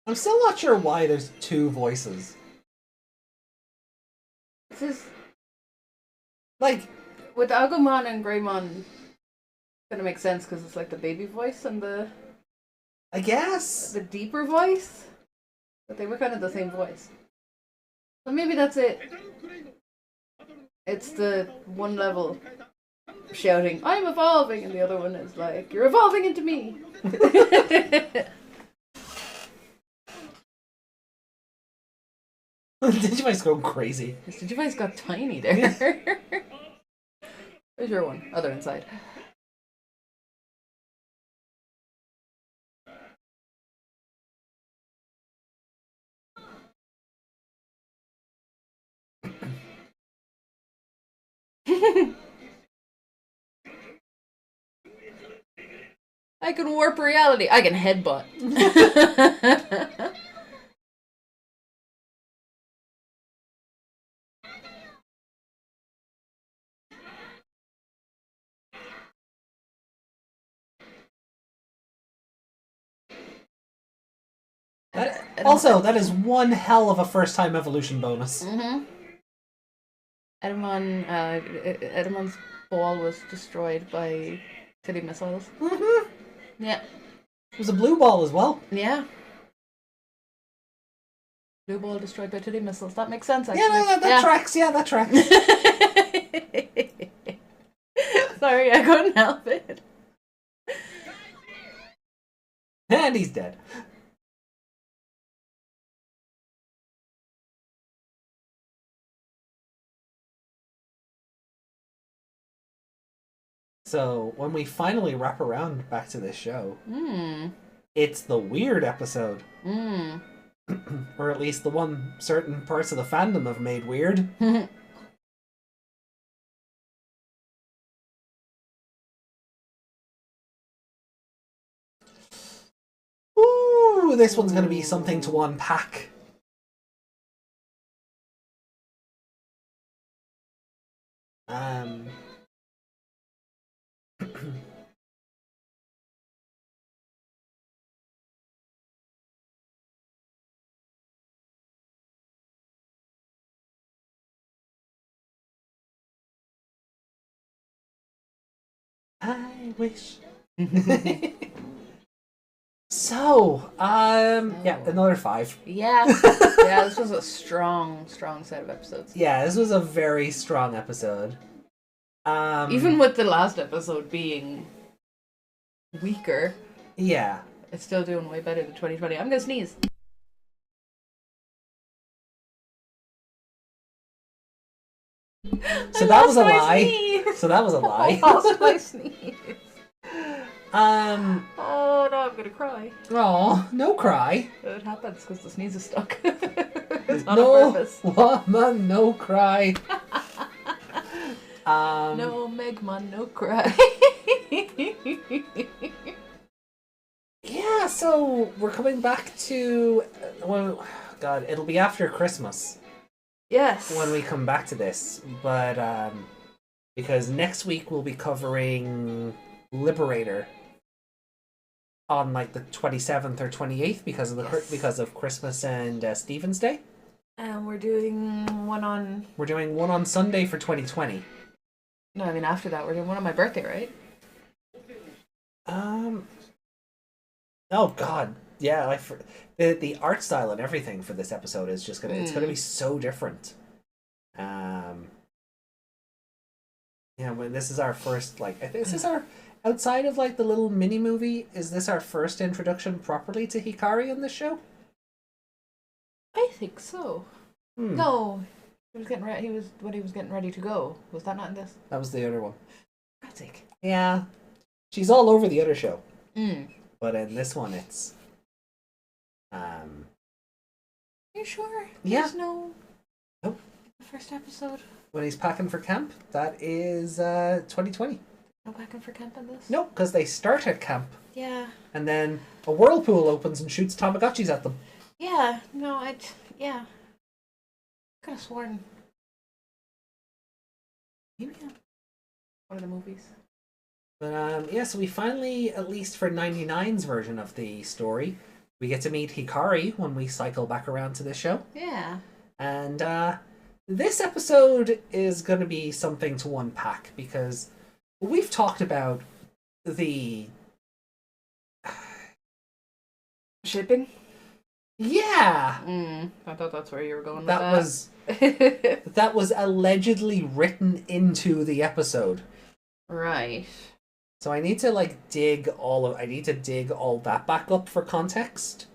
I'm still not sure why there's two voices. This is like with Agumon and Greymon. Gonna make sense because it's like the baby voice and the. I guess the deeper voice, but they were kind of the same voice. So maybe that's it. It's the one level shouting, "I'm evolving," and the other one is like, "You're evolving into me." Digivice going crazy. This Digivice got tiny there. There's your one. Other inside. I can warp reality. I can headbutt. That is one hell of a first-time evolution bonus. Mm-hmm. Etemon's ball was destroyed by city missiles. Mm-hmm. Yeah. It was a blue ball as well. Yeah. Blue ball destroyed by titty missiles. That makes sense, actually. Yeah, that tracks. Yeah, that tracks. Sorry, I couldn't help it. And he's dead. So, when we finally wrap around back to this show, it's the weird episode. Or at least the one certain parts of the fandom have made weird. Ooh, this one's going to be something to unpack. I wish. So, yeah, another 5. Yeah. Yeah, this was a strong set of episodes. Yeah, this was a very strong episode. Even with the last episode being weaker. Yeah. It's still doing way better than 2020. I'm gonna sneeze. So that was a lie. So that was a lie. I lost my sneeze. Oh no, I'm gonna cry. Oh, no cry. It happens because the sneeze is stuck. It's not no, on purpose. Woman, no cry. No, Megman, no cry. Yeah, so we're coming back to well, God, it'll be after Christmas. Yes. When we come back to this, but because next week we'll be covering Liberator on like the 27th or 28th because of Christmas and Stephen's Day. And we're doing one on... We're doing one on Sunday for 2020. No, I mean after that we're doing one on my birthday, right? Oh God, yeah. The art style and everything for this episode is just it's gonna be so different. Yeah, when this is our first this is our outside of like the little mini movie. Is this our first introduction properly to Hikari in this show? I think so. No, he was getting ready. He was getting ready to go. Was that not in this? That was the other one. For God's sake. Yeah, she's all over the other show. Mm. But in this one, it's You sure? Yeah. There's no. Nope. The first episode. When he's packing for camp, that is 2020. No packing for camp in this. Nope, because they start at camp. Yeah. And then a whirlpool opens and shoots Tamagotchis at them. Yeah. No, yeah. Could have sworn. Maybe one of the movies. But yeah, so we finally, at least for 99's version of the story, we get to meet Hikari when we cycle back around to this show. Yeah. And this episode is going to be something to unpack because we've talked about the shipping. Yeah. I thought that's where you were going with that. Was that was allegedly written into the episode. Right. So I need to dig all that back up for context,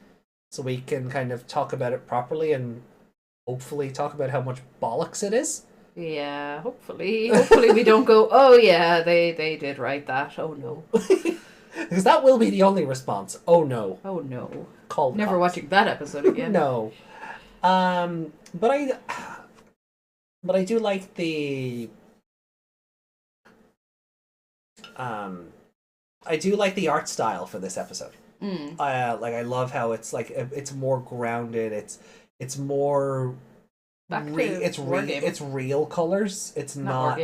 so we can kind of talk about it properly and hopefully talk about how much bollocks it is. Yeah, hopefully we don't go, oh yeah, they did write that. Oh no. Because that will be the only response. Oh no. Oh no. Called Never watching that episode again. No. But I do like the I do like the art style for this episode. I love how it's more grounded. It's more it's real colors. It's not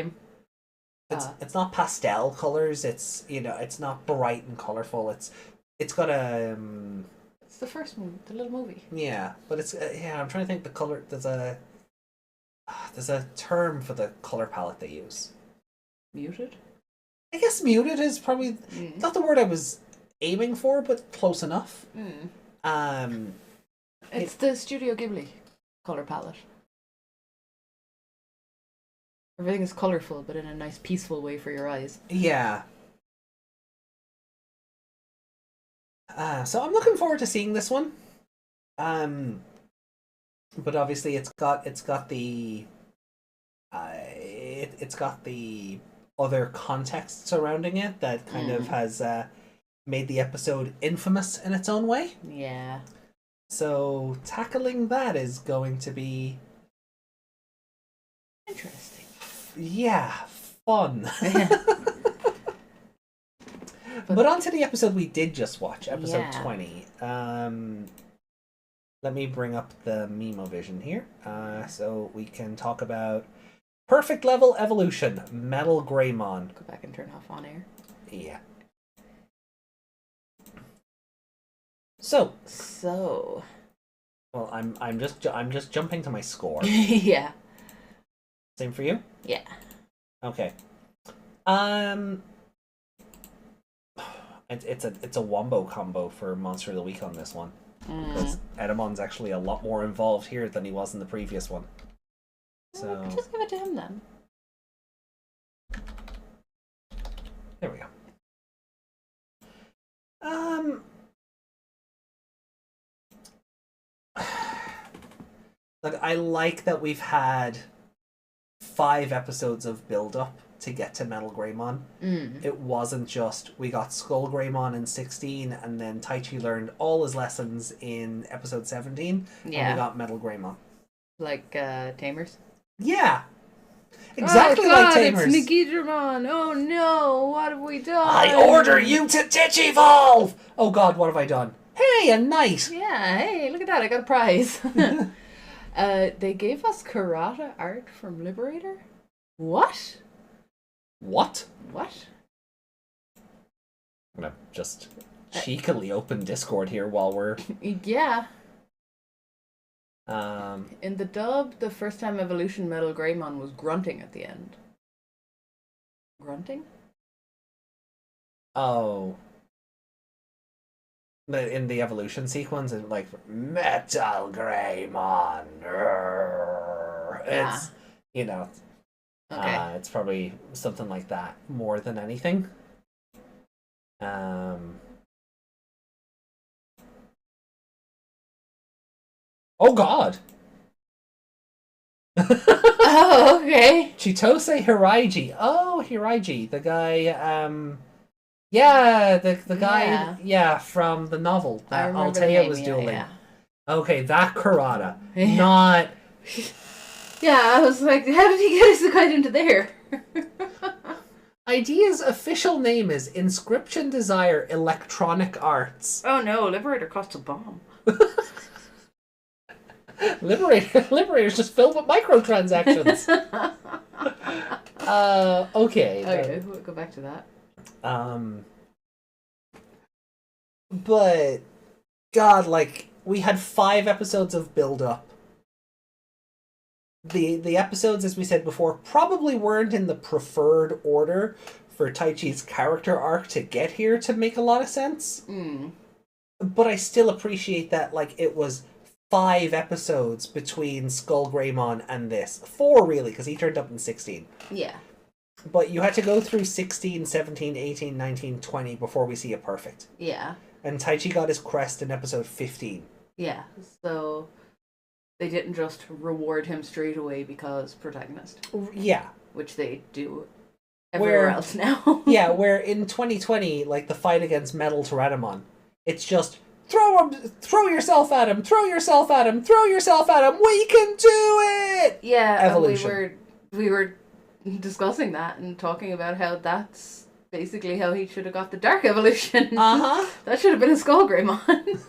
it's not pastel colors. It's it's not bright and colorful. It's got a it's the first movie, the little movie. Yeah, but it's I'm trying to think the color. There's a term for the color palette they use. Muted. I guess muted is probably not the word I was aiming for, but close enough. It's the Studio Ghibli color palette. Everything is colorful, but in a nice, peaceful way for your eyes. Yeah. So I'm looking forward to seeing this one. But obviously it's got the other context surrounding it that kind of has made the episode infamous in its own way. Yeah. So tackling that is going to be interesting. Yeah, fun. But on to the episode we did just watch, episode 20. Let me bring up the Memo-Vision here, so we can talk about Perfect Level Evolution, Metal Greymon. Go back and turn off on air. Yeah. So. Well, I'm just jumping to my score. Yeah. Same for you? Yeah. Okay. It's a wombo combo for Monster of the Week on this one. Because Etemon's actually a lot more involved here than he was in the previous one. So just give it to him then. There we go. I like that we've had 5 episodes of build-up to get to Metal Greymon. It wasn't just we got SkullGreymon in 16 and then Taichi learned all his lessons in episode 17 and we got Metal Greymon. Like Tamers? Yeah. Exactly like Tamers. It's Digimon. Oh no, what have we done? I order you to Digivolve! Oh god, what have I done? Hey, a knight! Yeah, hey, look at that, I got a prize. They gave us karate art from Liberator? What? What? What? I'm gonna just cheekily open Discord here while we're... Yeah. In the dub, the first time evolution Metal Greymon was grunting at the end. Grunting? Oh. In the evolution sequence, it's like Metal Greymon. It's Okay. it's probably something like that more than anything. Oh God. Oh, okay. Chitose Hiraiji. Oh, Hiraiji, the guy. Yeah, the guy. Yeah, from the novel that Altea was dueling. Yeah. Okay, that Karada, not. Yeah, I was like, how did he get his kite into there? Idea's official name is Inscription Desire Electronic Arts. Oh no, Liberator costs a bomb. Liberator's just filled with microtransactions. Okay. Okay, we'll go back to that. But God, like, we had 5 episodes of build up. The episodes, as we said before, probably weren't in the preferred order for Taichi's character arc to get here to make a lot of sense. But I still appreciate that, like, it was 5 episodes between SkullGreymon and this. 4, really, because he turned up in 16. Yeah. But you had to go through 16, 17, 18, 19, 20 before we see it perfect. Yeah. And Taichi got his crest in episode 15. Yeah, so they didn't just reward him straight away because protagonist. Yeah. Which they do everywhere else now. Yeah, where in 2020, like the fight against Metal to Etemon, it's just throw yourself at him, throw yourself at him, throw yourself at him, we can do it! Yeah, evolution. We were discussing that and talking about how that's basically how he should have got the Dark Evolution. That should have been a SkullGreymon.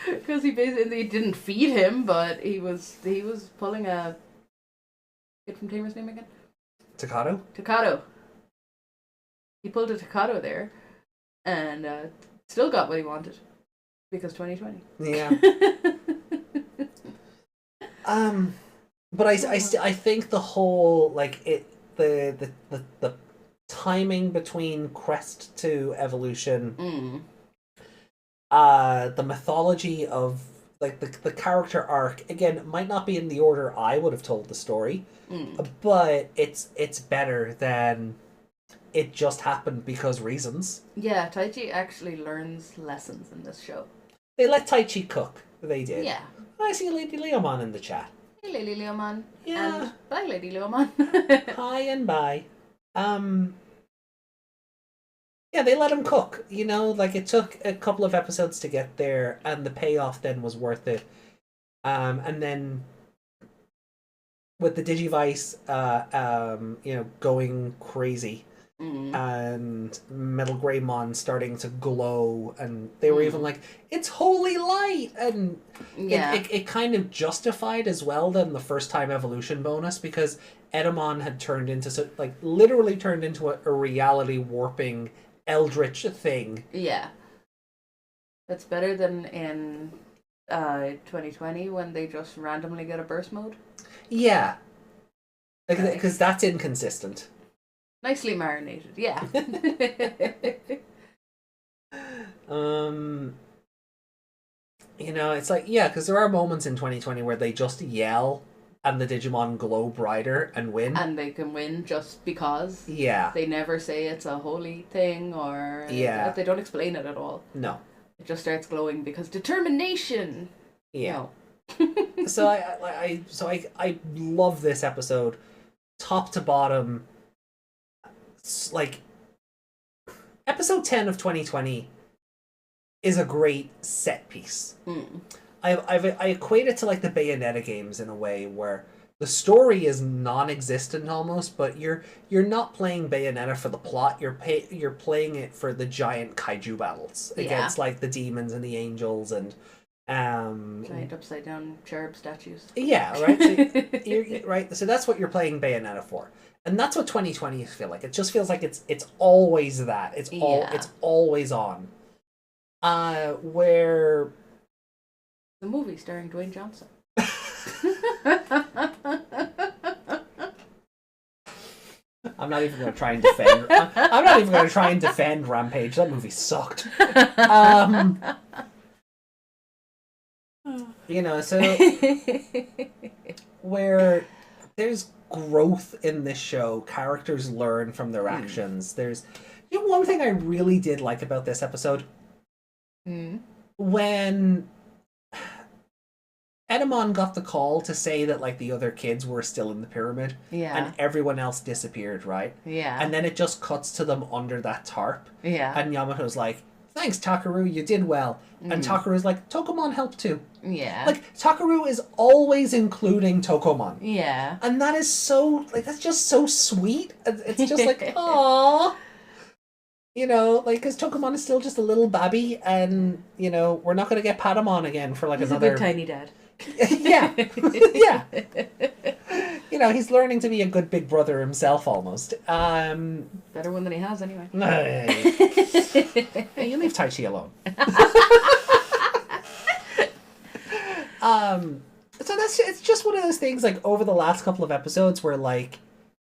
Because he basically didn't feed him, but he was pulling a kid from Tamer's name again? Takato. He pulled a Takato there, and still got what he wanted because 2020. Yeah. But I think the whole the timing between crest to evolution, the mythology of like the character arc again might not be in the order I would have told the story, but it's better than it just happened because reasons. Yeah, Taichi actually learns lessons in this show. They let Taichi cook. They did. Yeah. I see Lady Leomon in the chat. Hey, Lady Leomon. Yeah. And bye, Lady Leomon. Hi and bye. Yeah, they let him cook. You know, like it took a couple of episodes to get there, and the payoff then was worth it. And then with the Digivice, going crazy, and Metal Greymon starting to glow, and they were even like, "It's holy light," and it kind of justified as well then the first time evolution bonus because Etemon had turned into literally turned into a reality warping eldritch thing. Yeah. That's better than in 2020 when they just randomly get a burst mode. Yeah. Because that's inconsistent. Nicely marinated, yeah. It's like, yeah, because there are moments in 2020 where they just yell and the Digimon glow brighter and win. And they can win just because. Yeah. They never say it's a holy thing or... Yeah. They don't explain it at all. No. It just starts glowing because determination! Yeah. No. So I love this episode. Top to bottom. Like, episode 10 of 2020 is a great set piece. I equate it to like the Bayonetta games in a way where the story is non-existent almost, but you're not playing Bayonetta for the plot. You're playing it for the giant kaiju battles against like the demons and the angels and giant upside down cherub statues. Yeah, right. So you're right. So that's what you're playing Bayonetta for. And that's what 2020 feel like. It just feels like it's always that. It's always on. Where The movie starring Dwayne Johnson. I'm not even going to try and defend. I'm not even going to try and defend Rampage. That movie sucked. So where there's growth in this show, characters learn from their actions. There's one thing I really did like about this episode. When Etemon got the call to say that like the other kids were still in the pyramid, and everyone else disappeared, right? Yeah. And then it just cuts to them under that tarp. Yeah. And Yamato's like, "Thanks, Takaru, you did well." And Takaru's like, "Tokomon helped too." Yeah. Like, Takaru is always including Tokomon. Yeah. And that is so, like, that's just so sweet. It's just like, aww. Because Tokomon is still just a little babby, and, we're not going to get Patamon again for, like, He's another... a good tiny dad. Yeah. Yeah. He's learning to be a good big brother himself, almost. Better one than he has, anyway. Hey, you leave Taichi alone. So it's just one of those things, like, over the last couple of episodes where, like,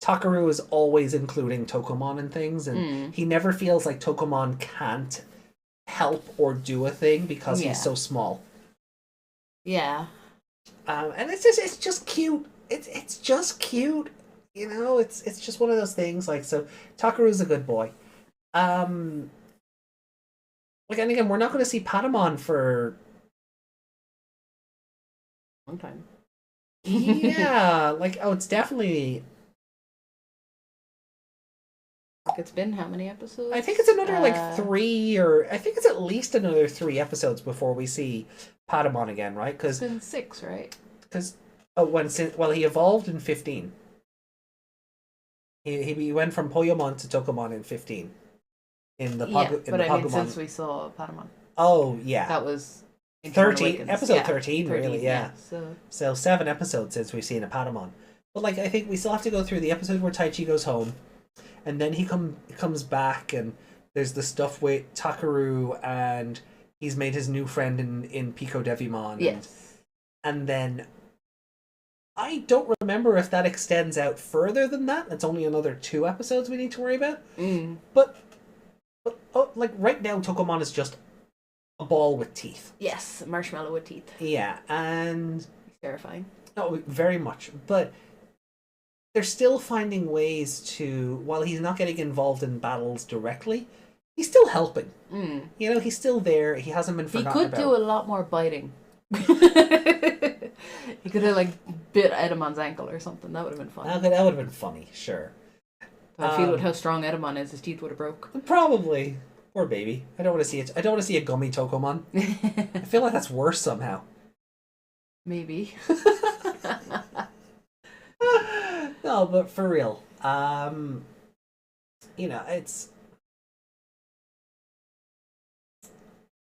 Takaru is always including Tokomon in things, and he never feels like Tokomon can't help or do a thing because he's so small. Yeah. And it's just cute. It's just cute. It's just one of those things, like, so Takaru's a good boy. And again, we're not going to see Patamon for a long time. Yeah, like, it's definitely... It's been how many episodes? I think it's another, like, 3, or... I think it's at least another 3 episodes before we see Patamon again, right? It's been 6, right? Because... he evolved in 15. He went from Poyomon to Tokomon in 15. Since we saw Patamon. Oh, yeah. That was... 13, episode 13, really, yeah. So 7 episodes since we've seen a Patamon. But, like, I think we still have to go through the episode where Taichi goes home, and then he comes back, and there's the stuff with Takaru, and he's made his new friend in Pico Devimon. Yes. And then I don't remember if that extends out further than that. It's only another 2 episodes we need to worry about. But like, right now, Tokomon is just a ball with teeth. Yes, a marshmallow with teeth. Yeah, and... It's terrifying. Oh, very much. But they're still finding ways to... While he's not getting involved in battles directly, he's still helping. He's still there. He hasn't been forgotten about. He could do a lot more biting. He could have, like, bit Etemon's ankle or something. That would have been fun. That would have been funny, sure. I feel with how strong Etemon is, his teeth would have broke. Probably. Poor baby. I don't want to see it. I don't want to see a gummy Tokomon. I feel like that's worse somehow. Maybe. No, but for real. It's...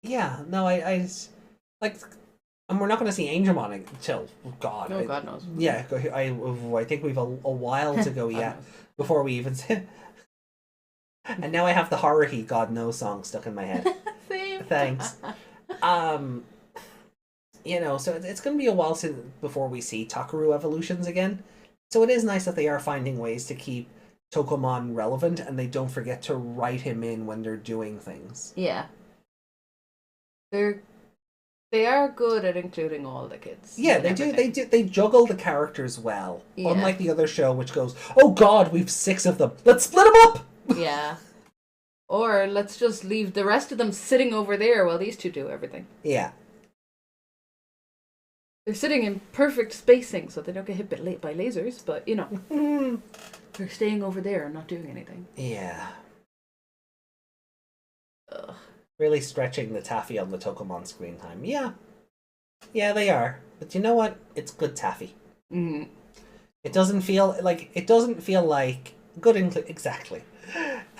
Yeah, no, I like... And we're not going to see Angemon until... God. Oh, God knows. Yeah, I think we've a while to go yet before we even see... And now I have the Horror He God Knows song stuck in my head. Same. Thanks. So it's going to be a while before we see Takaru evolutions again. So it is nice that they are finding ways to keep Tokomon relevant, and they don't forget to write him in when they're doing things. Yeah. They are good at including all the kids. Yeah, they do. They juggle the characters well. Yeah. Unlike the other show, which goes, "Oh God, we've 6 of them. Let's split them up." Yeah. Or let's just leave the rest of them sitting over there while these 2 do everything. Yeah. They're sitting in perfect spacing so they don't get hit by lasers, but, they're staying over there and not doing anything. Yeah. Ugh. Really stretching the taffy on the Tokomon screen time. Yeah. Yeah, they are. But you know what? It's good taffy. It doesn't feel like... Exactly.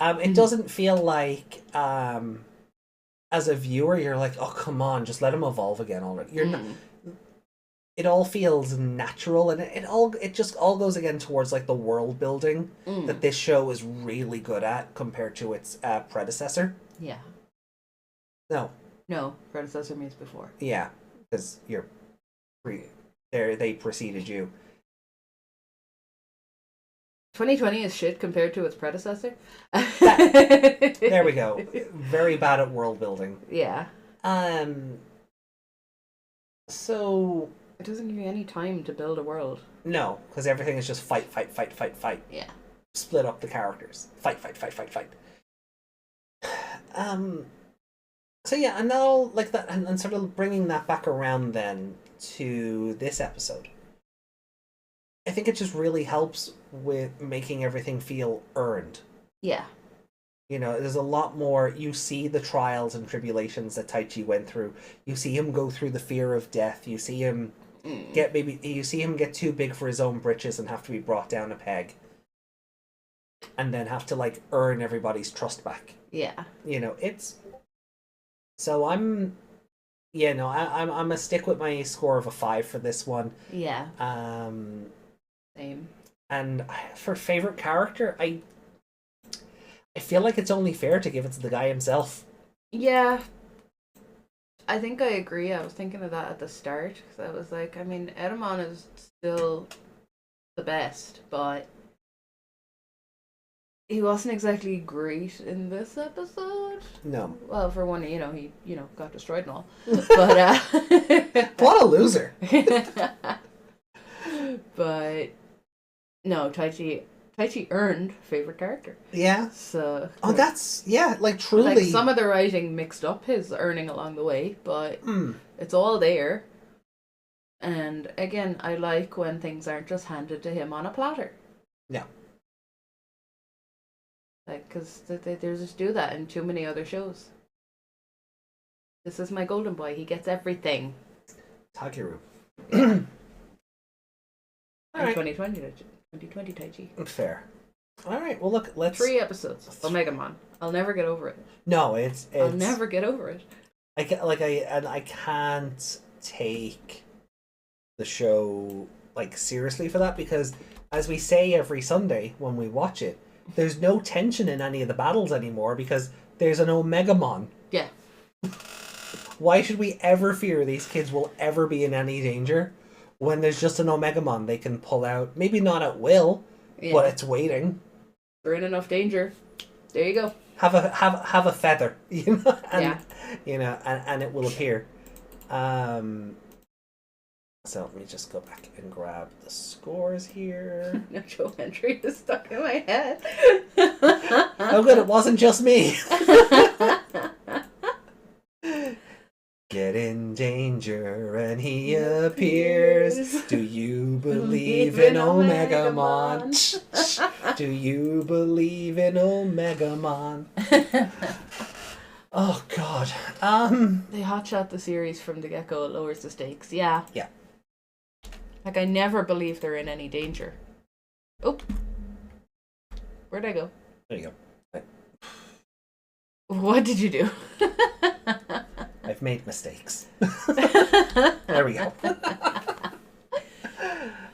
It doesn't feel like, as a viewer, you're like, oh, come on, just let him evolve again already. You're not... It all feels natural, and it just all goes again towards, like, the world building that this show is really good at compared to its predecessor. Yeah. No. No, predecessor means before. Yeah. because they preceded you. 2020 is shit compared to its predecessor. There we go. Very bad at world building. Yeah. So it doesn't give you any time to build a world. No, because everything is just fight. Yeah. Split up the characters. Fight. So yeah, and now like that, and sort of bringing that back around then to this episode. I think it just really helps with making everything feel earned. Yeah. You know, there's a lot more. You see the trials and tribulations that Taichi went through. You see him go through the fear of death. You see him get too big for his own britches and have to be brought down a peg. And then have to like earn everybody's trust back. Yeah. You know, it's. So I'm a stick with my score of a 5 for this one. Yeah. Same. And for favorite character, I feel like it's only fair to give it to the guy himself. Yeah. I think I agree. I was thinking of that at the start. Because I was like, I mean, Etemon is still the best, but he wasn't exactly great in this episode. No. Well, for one, he got destroyed and all. But what a loser. But no, Taichi earned favorite character. Yeah. So that's like truly. Like some of the writing mixed up his earning along the way, but it's all there. And again, I like when things aren't just handed to him on a platter. Yeah. Like, because they just do that in too many other shows. This is my golden boy. He gets everything. Takeru. All right. 2020 Taichi. Fair. All right. Well, look. Let's 3 episodes. Omegamon. I'll never get over it. No, it's. I'll never get over it. I can't take the show like seriously for that because, as we say every Sunday when we watch it, there's no tension in any of the battles anymore because there's an Omegamon. Yeah. Why should we ever fear these kids will ever be in any danger when there's just an Omegamon they can pull out? Maybe not at will, but it's waiting. We're in enough danger. There you go. Have a feather, and and it will appear. So let me just go back and grab the scores here. No Joe entry is stuck in my head. Oh good, it wasn't just me. Get in danger and he appears. Do you believe in Omegamon? Do you believe in Omegamon? Oh god. They hotshot the series from the get-go. It lowers the stakes. Yeah. Yeah. Like, I never believe they're in any danger. Oh. Where'd I go? There you go. What did you do? I've made mistakes. There we go.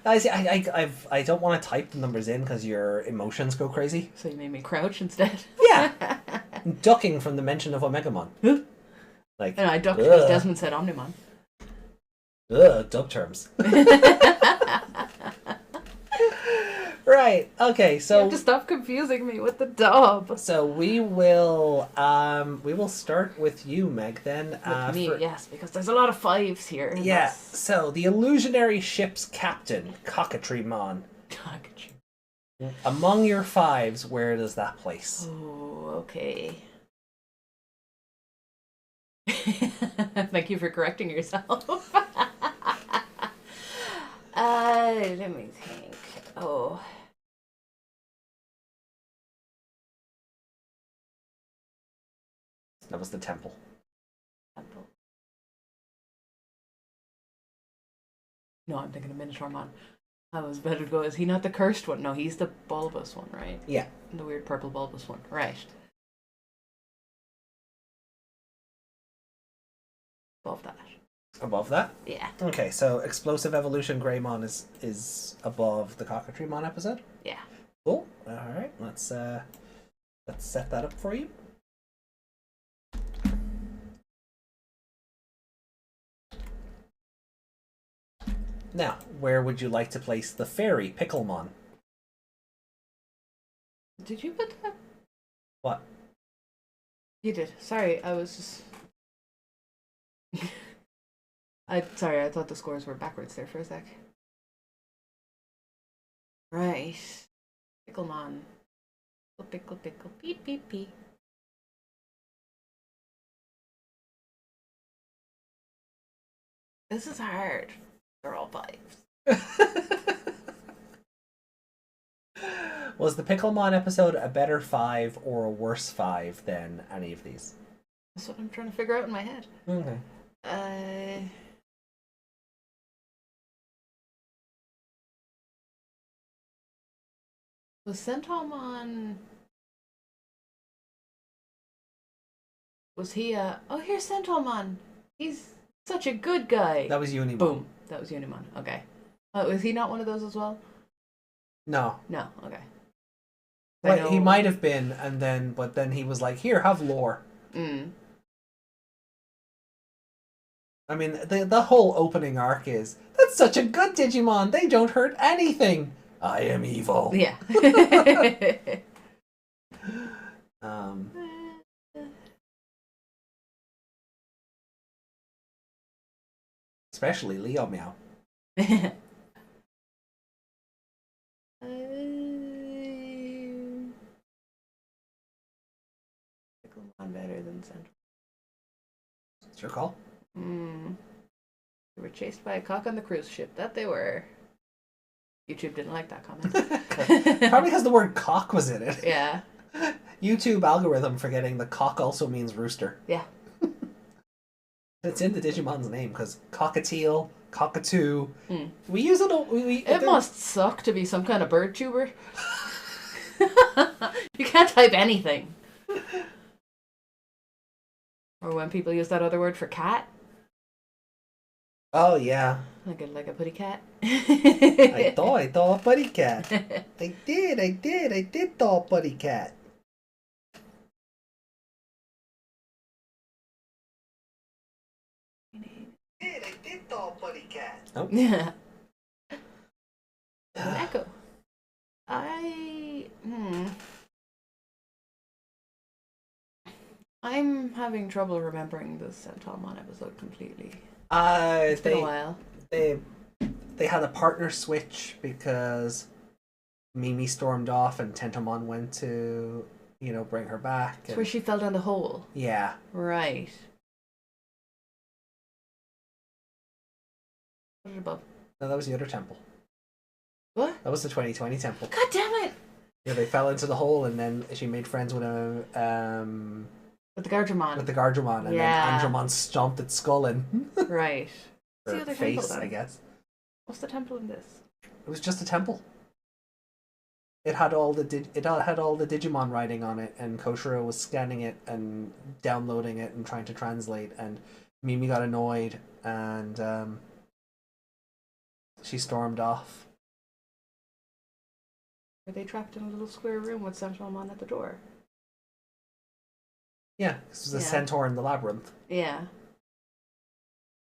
I don't want to type the numbers in because your emotions go crazy. So you made me crouch instead? Yeah. Ducking from the mention of Omegamon. Like, and I ducked because Desmond said Omnimon. Dub terms. Right. Okay. So you have to stop confusing me with the dub. So we will start with you, Meg. Then with me, yes, because there's a lot of 5s here. Yeah. So the illusionary ship's captain, Cockatreemon. Among your 5s, where does that place? Oh, okay. Thank you for correcting yourself. Let me think. Oh. That was the temple. No, I'm thinking of Minotaurmon. I was better to go. Is he not the cursed one? No, he's the bulbous one, right? Yeah. The weird purple bulbous one. Right. Above that. Above that? Yeah. Okay, so Explosive Evolution Greymon is above the Cockatreemon episode? Yeah. Cool. Alright, let's set that up for you. Now, where would you like to place the fairy Pickelmon? Did you put that? What? You did. Sorry, I was just... Sorry, I thought the scores were backwards there for a sec. Right. Pickelmon. Pickle, pickle, pee, pee, pee. This is hard. They're all 5s. Was the Pickelmon episode a better 5 or a worse 5 than any of these? That's what I'm trying to figure out in my head. Okay. Was Centomon... Was he a... Oh, here's Centomon! He's such a good guy! That was Unimon. Boom. That was Unimon. Okay. Was he not one of those as well? No. No. Okay. Like, he might have been, but then he was like, here, have lore. Mm. I mean, the whole opening arc is, that's such a good Digimon, they don't hurt anything. I am evil. Yeah. Especially Leo Meow. Piccolomon better than Central. It's your call. They were chased by a cock on the cruise ship. That they were. YouTube didn't like that comment. Probably because the word cock was in it. Yeah. YouTube algorithm forgetting the cock also means rooster. Yeah. It's in the Digimon's name because cockatiel, cockatoo. We use it. It must suck to be some kind of bird tuber. You can't type anything. Or when people use that other word for cat. Oh yeah. Like a putty cat. I thought a putty cat. I did thought a putty cat. I did thought a putty cat. Oh. Yeah. An echo. I'm having trouble remembering the Centomon episode completely. It's been a while. They had a partner switch because Mimi stormed off and Tentomon went to, bring her back. It's where she fell down the hole. Yeah. Right. Put it above. No, that was the other temple. What? That was the 2020 temple. God damn it! Yeah, they fell into the hole and then she made friends with a With the Gardramon. With the Gardramon, and then Andromon stomped its skull in. Right. Or the other face, temple, I guess. What's the temple in this? It was just a temple. It had all the Digimon writing on it, and Koshiro was scanning it and downloading it and trying to translate, and Mimi got annoyed and she stormed off. Were they trapped in a little square room with Centomon at the door? Yeah, this was a centaur in the labyrinth. Yeah.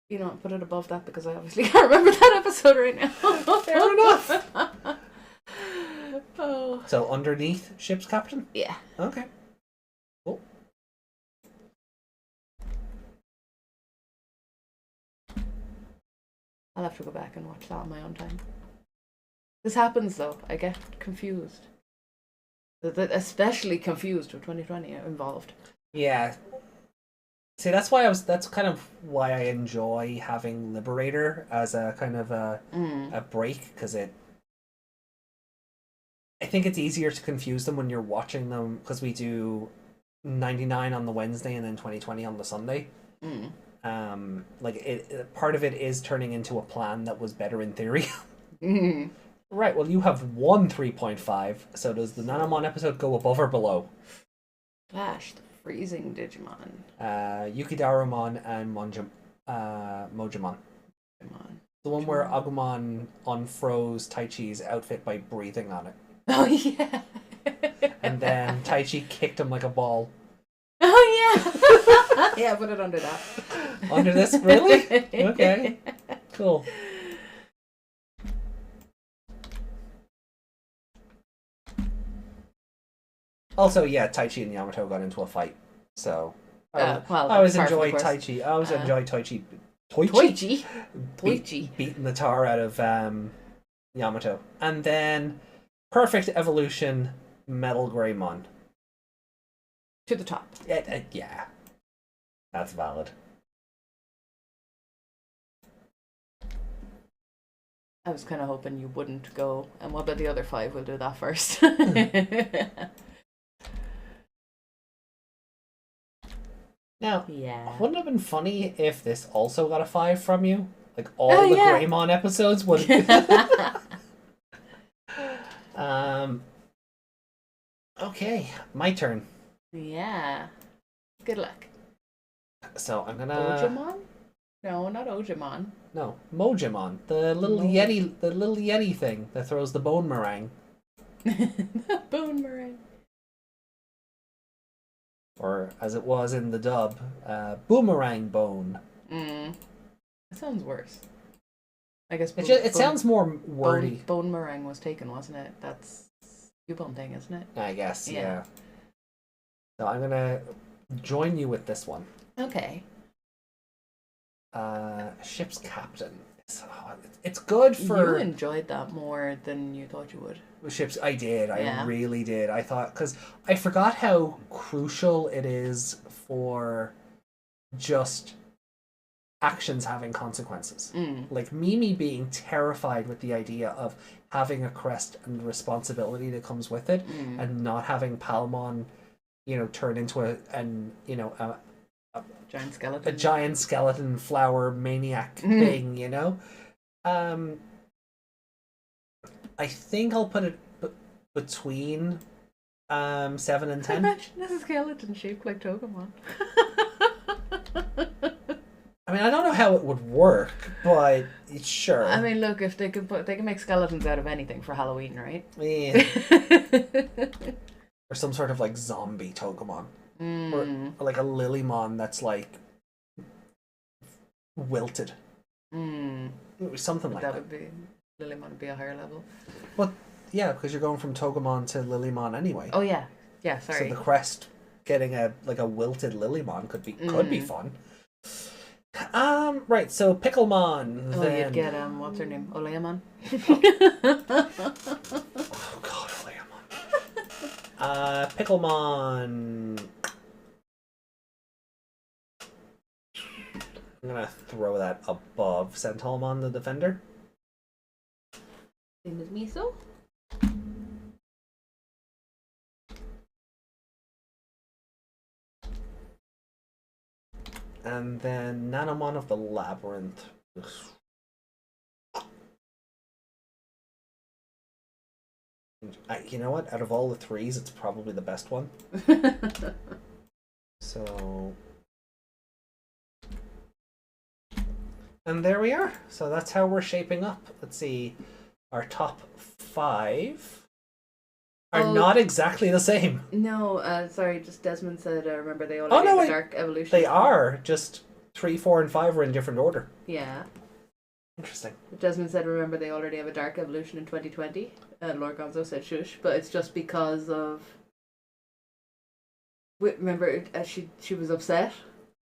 You don't put it above that because I obviously can't remember that episode right now. Fair enough. Oh. So underneath ship's captain? Yeah. Okay. Cool. I'll have to go back and watch that on my own time. This happens though. I get confused. Especially confused with 2020 involved. Yeah. See, that's kind of why I enjoy having Liberator as a kind of a break, because I think it's easier to confuse them when you're watching them, because we do 99 on the Wednesday and then 2020 on the Sunday. Part of it is turning into a plan that was better in theory. Right, well, you have one 3.5, so does the Nanomon episode go above or below? Flash, the freezing Digimon. Yukidarumon and Mojimon. The one where Agumon unfroze Taichi's outfit by breathing on it. Oh, yeah. And then Taichi kicked him like a ball. Oh, yeah. Yeah, put it under that. Under this? Really? Okay. Cool. Also, yeah, Taichi and Yamato got into a fight, so I well, always apart from enjoy the course. Taichi. I always enjoy Taichi. Taichi. Beating the tar out of Yamato, and then perfect evolution, Metal Greymon To the top. Yeah, that's valid. I was kind of hoping you wouldn't go. And what about the other 5? We'll do that first. Now, yeah. wouldn't it have been funny if this also got a 5 from you? Like all the yeah. Greymon episodes would. Okay, my turn. Yeah. Good luck. So I'm gonna. Ojimon? No, not Ojimon. No, Mojimon, the little yeti thing that throws the bone meringue. Bone meringue. Or as it was in the dub, boomerang bone. That sounds worse. I guess It sounds more wordy. Bone meringue was taken, wasn't it? That's Cubone thing, isn't it? I guess, yeah. So I'm gonna join you with this one. Okay. Ship's captain. It's good for. You enjoyed that more than you thought you would. Ships, I did. I really did. I thought, because I forgot how crucial it is for just actions having consequences. Like Mimi being terrified with the idea of having a crest and responsibility that comes with it, and not having Palmon, turn into a giant skeleton. A giant skeleton flower maniac thing, I think I'll put it between 7 and 10. Imagine a skeleton shaped like Pokemon. I mean, I don't know how it would work, but sure. I mean, look, if they can make skeletons out of anything for Halloween, right? Yeah. Or some sort of like zombie Pokemon. Or like a Lilymon that's like wilted. Something like that. Lilymon would be a higher level. But yeah, because you're going from Pokemon to Lilymon anyway. Oh yeah. Yeah, sorry. So the crest getting a wilted Lilymon could be fun. Right, so Pickelmon. Oh, then... you'd get what's her name? Oleamon? Oh god, Oleamon. Picklemon. I'm gonna throw that above Centelmon the Defender. Same as Miso. And then Nanomon of the Labyrinth. You know what? Out of all the 3s, it's probably the best one. So... And there we are. So that's how we're shaping up. Let's see. Our top 5 are not exactly the same. No, sorry, just Desmond said, remember they all have a Dark Evolution. They are, just 3, 4, and 5 are in different order. Yeah. Interesting. Desmond said, remember they already have a Dark Evolution in 2020. Lord Gonzo said shush, but it's just because of... Remember, she was upset.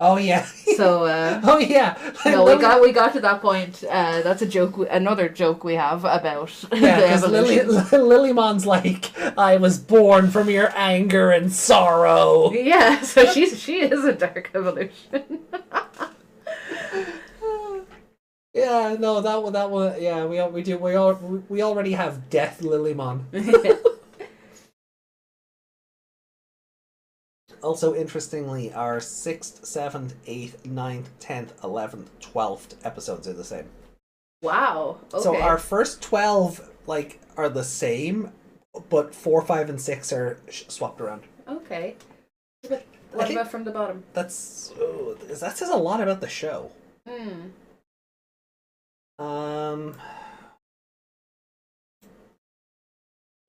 Oh yeah. So. Oh yeah. No, we got to that point. That's a joke. Another joke we have about. Yeah, because Lilymon's like, I was born from your anger and sorrow. Yeah, so she is a Dark Evolution. Yeah, no, that one. Yeah, we already have Death Lilymon. Also, interestingly, our 6th, 7th, 8th, 9th, 10th, 11th, 12th episodes are the same. Wow. Okay. So our first 12 are the same, but 4, 5, and 6 are swapped around. Okay. But what about from the bottom? That says a lot about the show.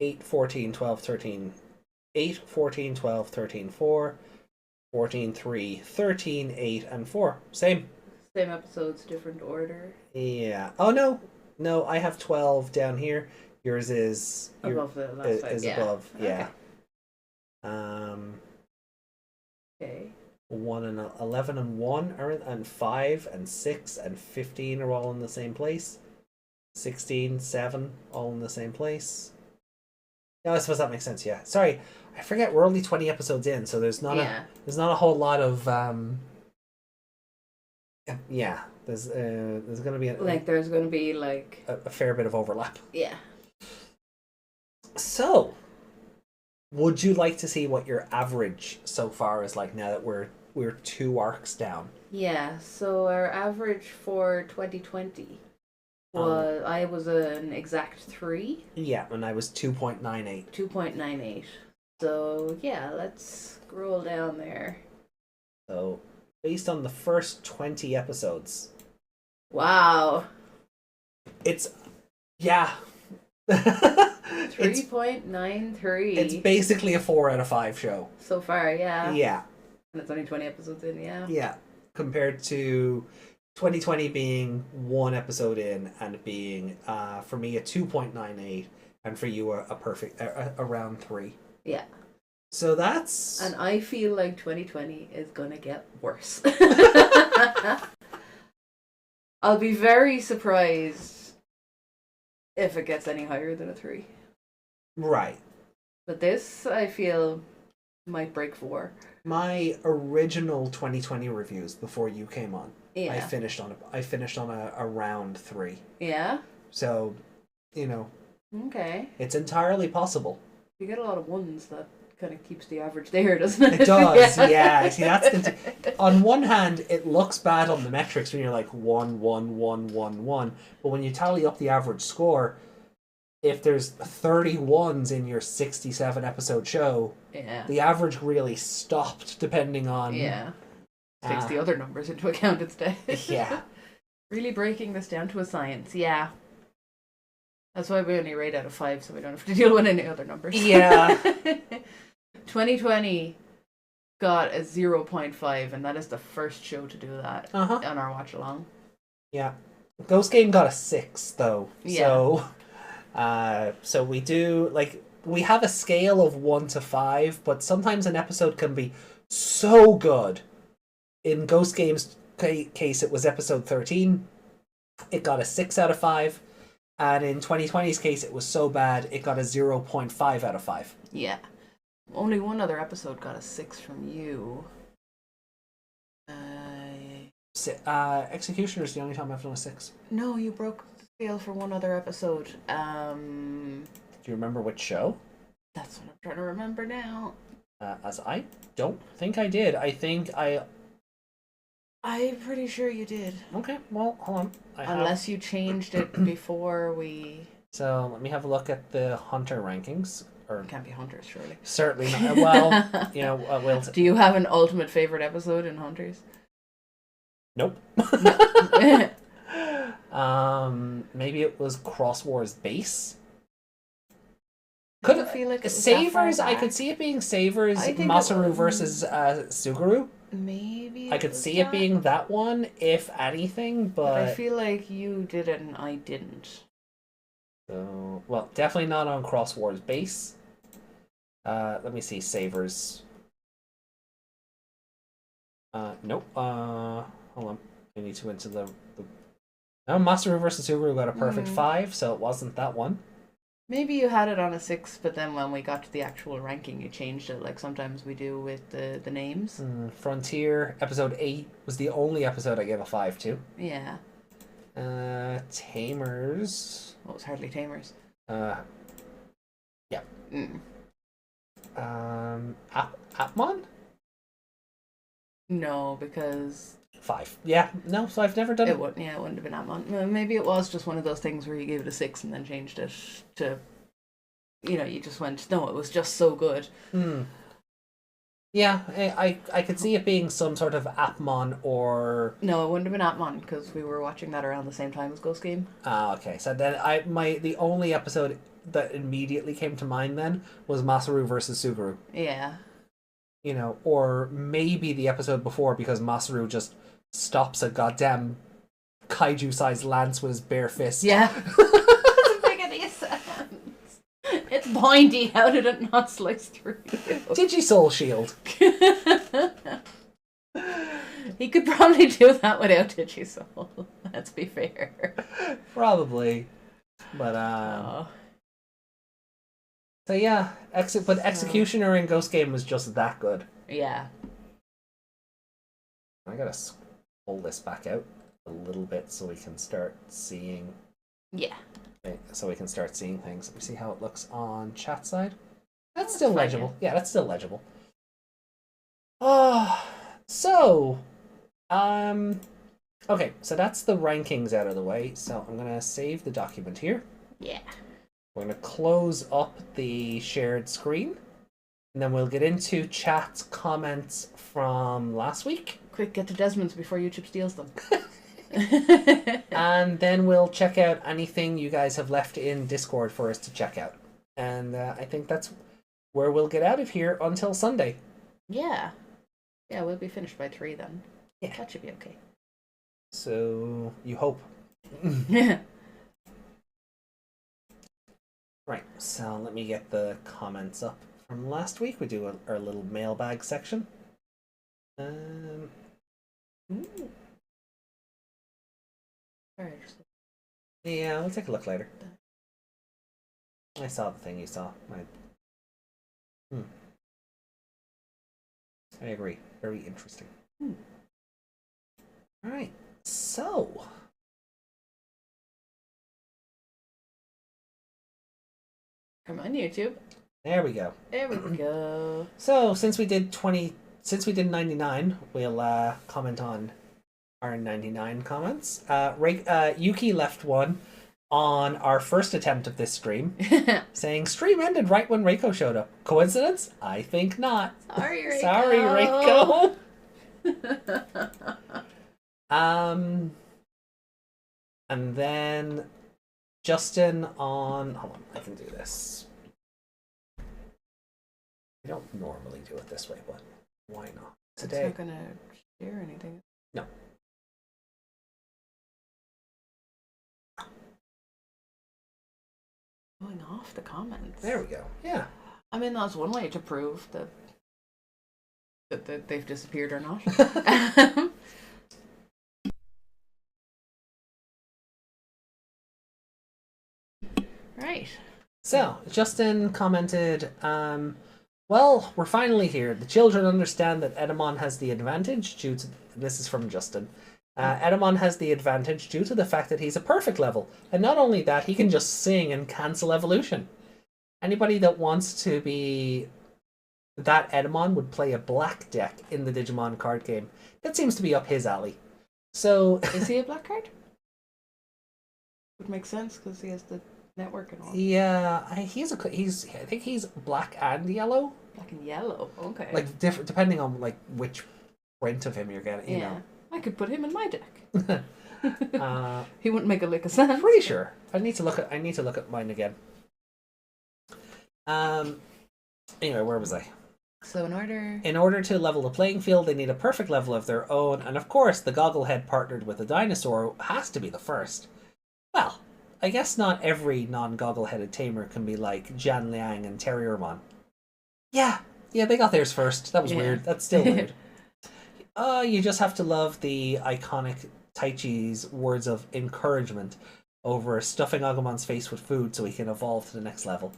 8, 14, 12, 13... 8, 14, 12, 13, 4, 14, 3, 13, 8, and 4. Same episodes, different order. Yeah. Oh, no. No, I have 12 down here. Yours is... Above the last 5. Above, yeah. Okay. Okay. 1 and 11 and 1 are and 5 and 6 and 15 are all in the same place. 16, 7 all in the same place. Yeah, I suppose that makes sense. Yeah. Sorry, I forget we're only 20 episodes in, so there's not a whole lot of yeah. There's going to be a fair bit of overlap. Yeah. So, would you like to see what your average so far is like now that we're 2 arcs down? Yeah, so our average for 2020 was I was an exact 3. Yeah, and I was 2.98. 2.98. So yeah, let's scroll down there. So based on the first 20 episodes. Wow. It's 3.93. It's basically a 4 out of 5 show. So far, yeah. Yeah. And it's only 20 episodes in, yeah. Yeah. Compared to 2020 being 1 episode in and being, for me, a 2.98, and for you, a perfect, around 3. Yeah. So that's... And I feel like 2020 is going to get worse. I'll be very surprised if it gets any higher than a 3. Right. But this, I feel, might break 4. My original 2020 reviews before you came on, yeah. I finished on a round 3. Yeah? So, you know. Okay. It's entirely possible. You get a lot of 1s, that kind of keeps the average there, doesn't it? It does, yeah. See, that's on one hand, it looks bad on the metrics when you're like 1, 1, 1, 1, 1. But when you tally up the average score, if there's 31s in your 67 episode show, yeah, the average really stopped depending on... Yeah. Takes the other numbers into account instead. Yeah. Really breaking this down to a science, yeah. That's why we only rate out of 5, so we don't have to deal with any other numbers. Yeah. 2020 got a 0.5, and that is the first show to do that on our watch along. Yeah. Ghost Game got a 6 though. Yeah. So we do, like, we have a scale of 1 to 5, but sometimes an episode can be so good. In Ghost Game's case, it was episode 13. It got a 6 out of 5. And in 2020's case, it was so bad, it got a 0.5 out of 5. Yeah. Only one other episode got a 6 from you. Executioner's the only time I've done a 6. No, you broke the scale for one other episode. Do you remember which show? That's what I'm trying to remember now. As I don't think I did. I'm pretty sure you did. Okay, well, hold on. Unless you changed it before we... So, let me have a look at the Hunter rankings. Or it can't be Hunters, surely. Certainly not. Well, you know, we'll... Do you have an ultimate favorite episode in Hunters? Nope. Maybe it was Cross Wars Base? Could feel like it Savers? I could see it being Savers, Masaru versus Suguru. Maybe I could see it being that one, if anything, but I feel like you did it and I didn't. So, well, definitely not on Cross Wars Base. Let me see, Savers. Nope. Hold on. I need to go into the... No, Masaru versus Suguru got a perfect 5, so it wasn't that one. Maybe you had it on a 6, but then when we got to the actual ranking, you changed it, like sometimes we do with the names. Frontier, episode 8, was the only episode I gave a 5 to. Yeah. Tamers... Well, it was hardly Tamers. Yeah. Etemon? No, because... 5. Yeah, no, so I've never done it. It wouldn't have been Etemon. Maybe it was just one of those things where you gave it a 6 and then changed it to... You know, you just went, no, it was just so good. Yeah, I could see it being some sort of Etemon or... No, it wouldn't have been Etemon, because we were watching that around the same time as Ghost Game. Okay. So then the only episode that immediately came to mind then was Masaru versus Suguru. Yeah. You know, or maybe the episode before, because Masaru just stops a goddamn kaiju-sized lance with his bare fist. Yeah. Doesn't make any sense. It's pointy. How did it not slice through you? Digisoul shield. He could probably do that without Digisoul. Let's be fair. Probably. But, So yeah, but Executioner in Ghost Game was just that good. Yeah. I gotta pull this back out a little bit so we can start seeing. Yeah. So we can start seeing things. Let me see how it looks on chat side. That's still legible. Yeah, that's still legible. Okay, so that's the rankings out of the way. So I'm gonna save the document here. Yeah. We're gonna close up the shared screen, and then we'll get into chat comments from last week. Quick, get to Desmond's before YouTube steals them. And then we'll check out anything you guys have left in Discord for us to check out. And I think that's where we'll get out of here until Sunday. Yeah. Yeah, we'll be finished by 3 then. Yeah. That should be okay. So, you hope. Yeah. Right, so let me get the comments up from last week. We do our little mailbag section. Yeah, we'll take a look later. I saw the thing you saw. I agree. Very interesting. Alright, so... Come on, YouTube. There we go. There we go. So, since we did 99, we'll comment on our 99 comments. Yuki left one on our first attempt of this stream, saying, stream ended right when Reiko showed up. Coincidence? I think not. Sorry, Reiko. Sorry, Reiko. And then Justin on... Hold on, I can do this. I don't normally do it this way, but why not? Today. It's not going to share anything. No. Going off the comments. There we go. Yeah. I mean, that's one way to prove that they've disappeared or not. Right. So, Justin commented, well, we're finally here. The children understand that Etemon has the advantage due to... This is from Justin. Etemon has the advantage due to the fact that he's a perfect level. And not only that, he can just sing and cancel evolution. Anybody that wants to be that Etemon would play a black deck in the Digimon card game. That seems to be up his alley. So... Is he a black card? Would make sense because he has the network and all. Yeah, I think he's black and yellow. Black and yellow, okay. Like different, depending on like which print of him you're getting. You know. I could put him in my deck. He wouldn't make a lick of sense. I'm pretty sure. I need to look at mine again. Anyway, where was I? So in order to level the playing field, they need a perfect level of their own, and of course, the Gogglehead partnered with a dinosaur has to be the first. Well, I guess not every non-goggle-headed tamer can be like Jan Liang and Terriermon. Yeah, they got theirs first. That was weird. That's still weird. You just have to love the iconic Taichi's words of encouragement over stuffing Agumon's face with food so he can evolve to the next level.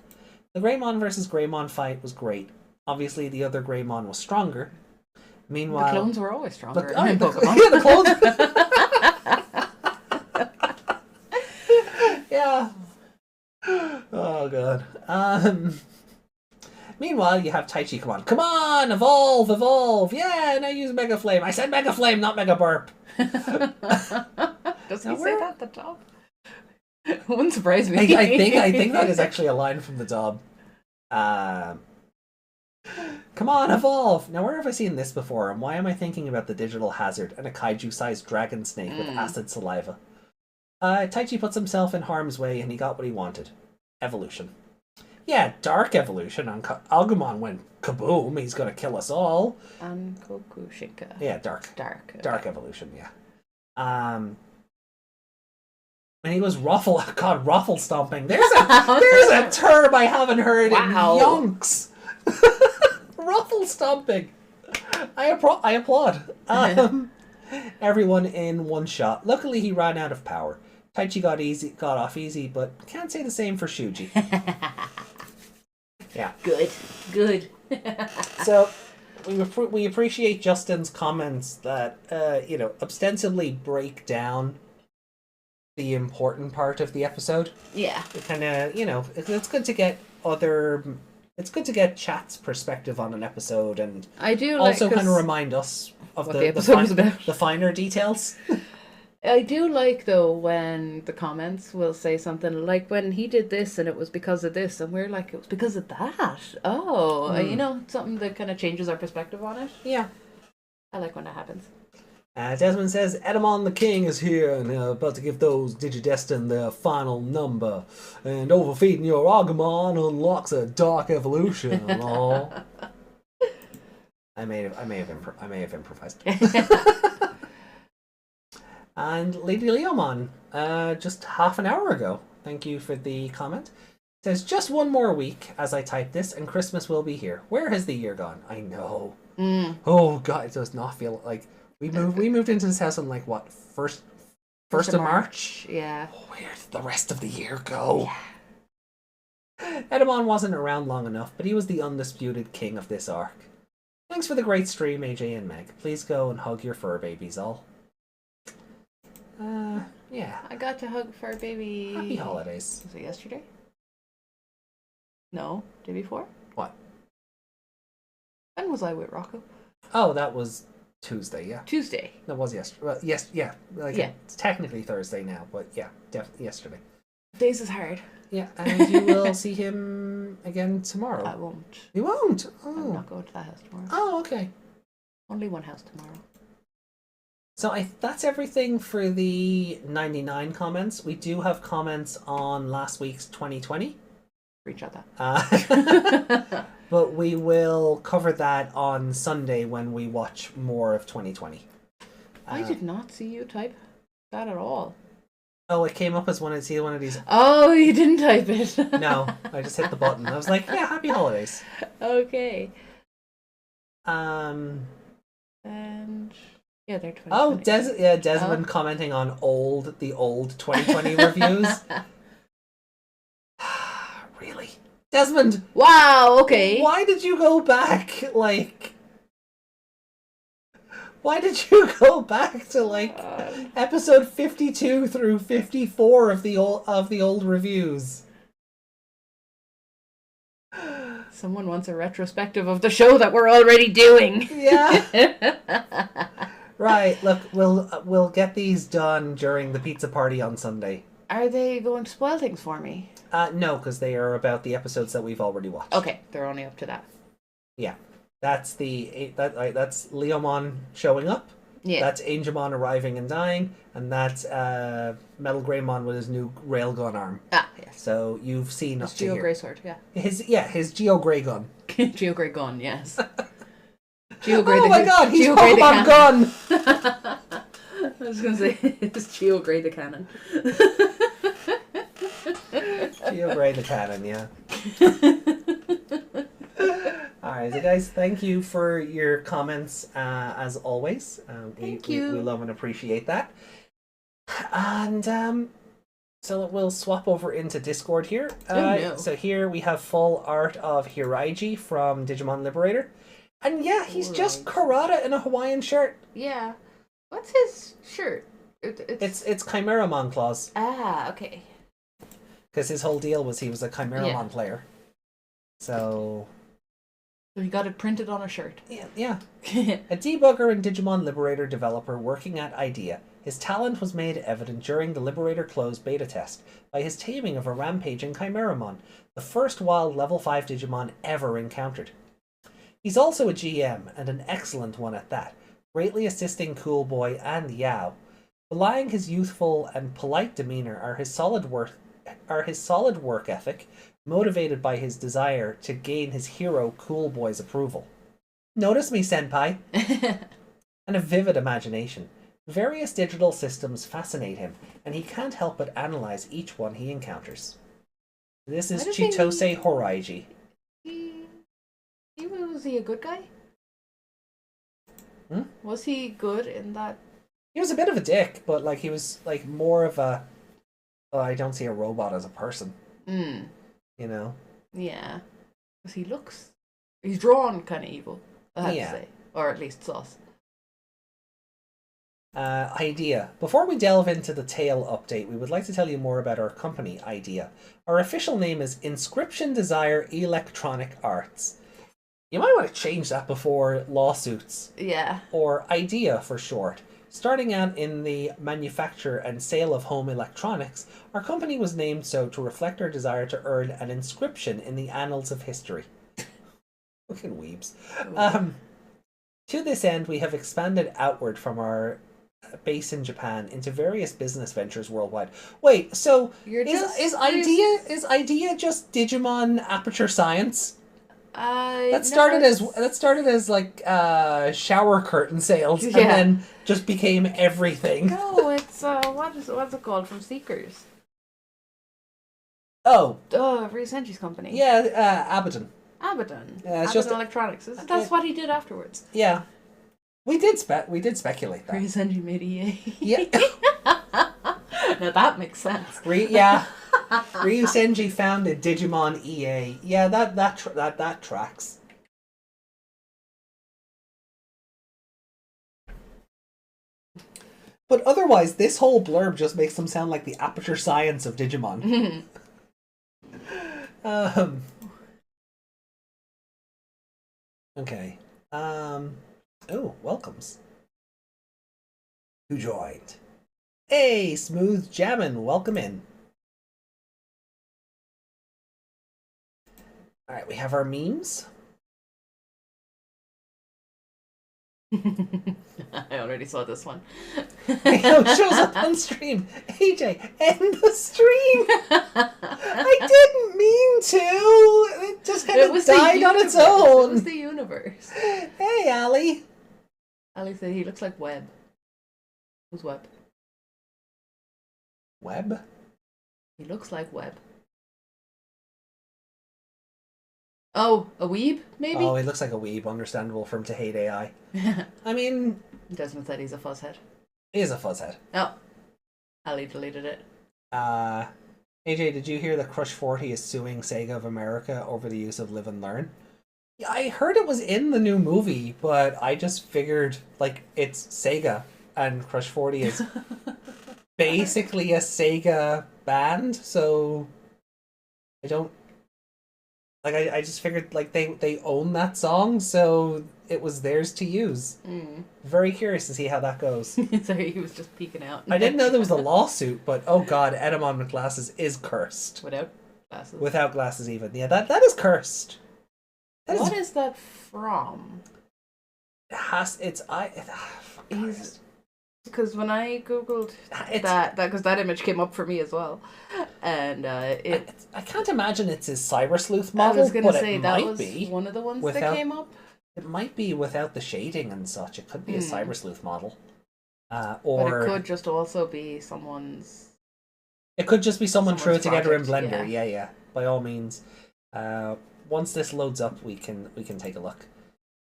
The Greymon versus Greymon fight was great. Obviously, the other Greymon was stronger. Meanwhile, the clones were always stronger. The clones. Yeah. Oh god. Meanwhile, you have Taichi. Come on, evolve. Yeah, now use Mega Flame. I said Mega Flame, not Mega Burp. Does he say that at the top? Wouldn't surprise me. I think that is actually a line from the dub. Come on, evolve. Now, where have I seen this before? And why am I thinking about the digital hazard and a kaiju-sized dragon snake with acid saliva? Taichi puts himself in harm's way and he got what he wanted. Evolution. Yeah, dark evolution. On Agumon went kaboom, he's gonna kill us all. And Kokushinka. Yeah, dark. Dark. Okay. Dark evolution, yeah. And he was ruffle stomping. There's a term I haven't heard in yonks. Ruffle stomping. I applaud. Everyone in one shot. Luckily, he ran out of power. Taichi got off easy, but can't say the same for Shuji. Yeah. Good. So, we appreciate Justin's comments that, ostensibly break down the important part of the episode. Yeah. Kind of, it's good to get It's good to get chat's perspective on an episode, and I do also kind of remind us of what the episode was about. The finer details. I do like, though, when the comments will say something like, when he did this and it was because of this, and we're like, it was because of that. Oh, something that kind of changes our perspective on it. Yeah. I like when that happens. Desmond says, Etemon the King is here and about to give those Digidestined their final number. And overfeeding your Agumon unlocks a dark evolution. Aww. I may have improvised. And Lady Leomon, just half an hour ago. Thank you for the comment. Says, just one more week as I type this and Christmas will be here. Where has the year gone? I know. Oh God, it does not feel like... We moved into this house on like what, first of March? Yeah. Where did the rest of the year go? Yeah. Etemon wasn't around long enough, but he was the undisputed king of this arc. Thanks for the great stream, AJ and Meg. Please go and hug your fur babies all. Yeah. I got to hug fur baby. Happy holidays. Was it yesterday? No, day before? What? When was I with Rocco? Oh, that was Tuesday, yeah. Tuesday. That was yesterday. Well, yes, yeah. It's technically Thursday now, but yeah, definitely yesterday. Days is hard. Yeah, and you will see him again tomorrow. I won't. You won't? Oh. I'm not going to that house tomorrow. Oh, okay. Only one house tomorrow. So that's everything for the 99 comments. We do have comments on last week's 2020. Reach out that. But we will cover that on Sunday when we watch more of 2020. I did not see you type that at all. Oh, it came up as one of these. Oh, you didn't type it. No, I just hit the button. I was like, yeah, happy holidays. Okay. And yeah, they're 2020. Oh, Desmond commenting on the old 2020 reviews. Really? Desmond! Wow, okay. Why did you go back, Why did you go back to, episode 52 through 54 of the old reviews? Someone wants a retrospective of the show that we're already doing. Yeah. Right, look, we'll get these done during the pizza party on Sunday. Are they going to spoil things for me? No, because they are about the episodes that we've already watched. Okay, they're only up to that. Yeah, that's that's Leomon showing up. Yeah, that's Angemon arriving and dying, and that's Metal Greymon with his new railgun arm. Ah, yes. So you've seen his Geo Grey sword. Yeah. His Geo Grey gun. Geo Grey gun. Yes. Geo Grey. Oh my God, he's Pokemon gun. I was gonna say it's Geo Grey the cannon. Geo Grey the cannon, yeah. Alright, so guys, thank you for your comments as always. Thank you. We love and appreciate that. And so we'll swap over into Discord here. No. So here we have full art of Hiraiji from Digimon Liberator. And yeah, he's just Karada in a Hawaiian shirt. Yeah. What's his shirt? It's Chimeramon claws. Ah, okay. Because his whole deal was he was a Chimeramon player. So he got it printed on a shirt. Yeah. A debugger and Digimon Liberator developer working at IDEA. His talent was made evident during the Liberator closed beta test by his taming of a rampaging Chimeramon, the first wild level 5 Digimon ever encountered. He's also a GM, and an excellent one at that, greatly assisting Cool Boy and Yao. Belying his youthful and polite demeanor are his solid work ethic, motivated by his desire to gain his hero Cool Boy's approval. Notice me, senpai! And a vivid imagination. Various digital systems fascinate him, and he can't help but analyze each one he encounters. This is Chitose Horaiji. Was he a good guy? Was he good in that? He was a bit of a dick, but like he was like more of a. Oh, I don't see a robot as a person. You know. Yeah, because he's drawn kind of evil. I have to say, or at least sus. Idea. Before we delve into the tale update, we would like to tell you more about our company, Idea. Our official name is Inscription Desire Electronic Arts. You might want to change that before lawsuits. Yeah. Or Idea for short. Starting out in the manufacture and sale of home electronics, our company was named so to reflect our desire to earn an inscription in the annals of history. Fucking weebs. To this end, we have expanded outward from our base in Japan into various business ventures worldwide. Wait, so is Idea just Digimon Aperture Science? That started as like shower curtain sales, and then just became everything. No, it's what's it called from Seekers? Oh, Ryusenji's company. Yeah, Abaddon. Abaddon. Yeah, it's Abaddon just Electronics. That's what he did afterwards. Yeah, we did speculate that. Ryusenji made EA. Yeah. Now that makes sense. Ryusenji founded Digimon EA. Yeah, that tracks. But otherwise, this whole blurb just makes them sound like the Aperture Science of Digimon. Okay. Oh, welcomes. Who joined? Hey, Smooth Jammin', welcome in. Alright, we have our memes. I already saw this one. It shows up on stream. AJ, end the stream! I didn't mean to! It just kind of died on its own! It was the universe. Hey, Ali! Ali said he looks like Webb. Who's Webb? Webb? He looks like Webb. Oh, a weeb, maybe? Oh, he looks like a weeb. Understandable for him to hate AI. I mean... Desmond said he's a fuzzhead. He is a fuzzhead. Oh. Ali deleted it. AJ, did you hear that Crush 40 is suing Sega of America over the use of Live and Learn? Yeah, I heard it was in the new movie, but I just figured, like, it's Sega, and Crush 40 is basically a Sega band, so I don't... Like, I just figured, like, they own that song, so it was theirs to use. Very curious to see how that goes. Sorry, he was just peeking out. I didn't know there was a lawsuit, but oh god, Etemon with glasses is cursed. Without glasses? Without glasses even. Yeah, that is cursed. What is that from? Because when I googled because that image came up for me as well, and I can't imagine it's his Cyber Sleuth model. I was going to say it that might was be one of the ones that came up. It might be without the shading and such. It could be a Cyber Sleuth model, but or it could just also be someone's. It could just be someone threw it together in project, Blender. Yeah. By all means, once this loads up, we can take a look.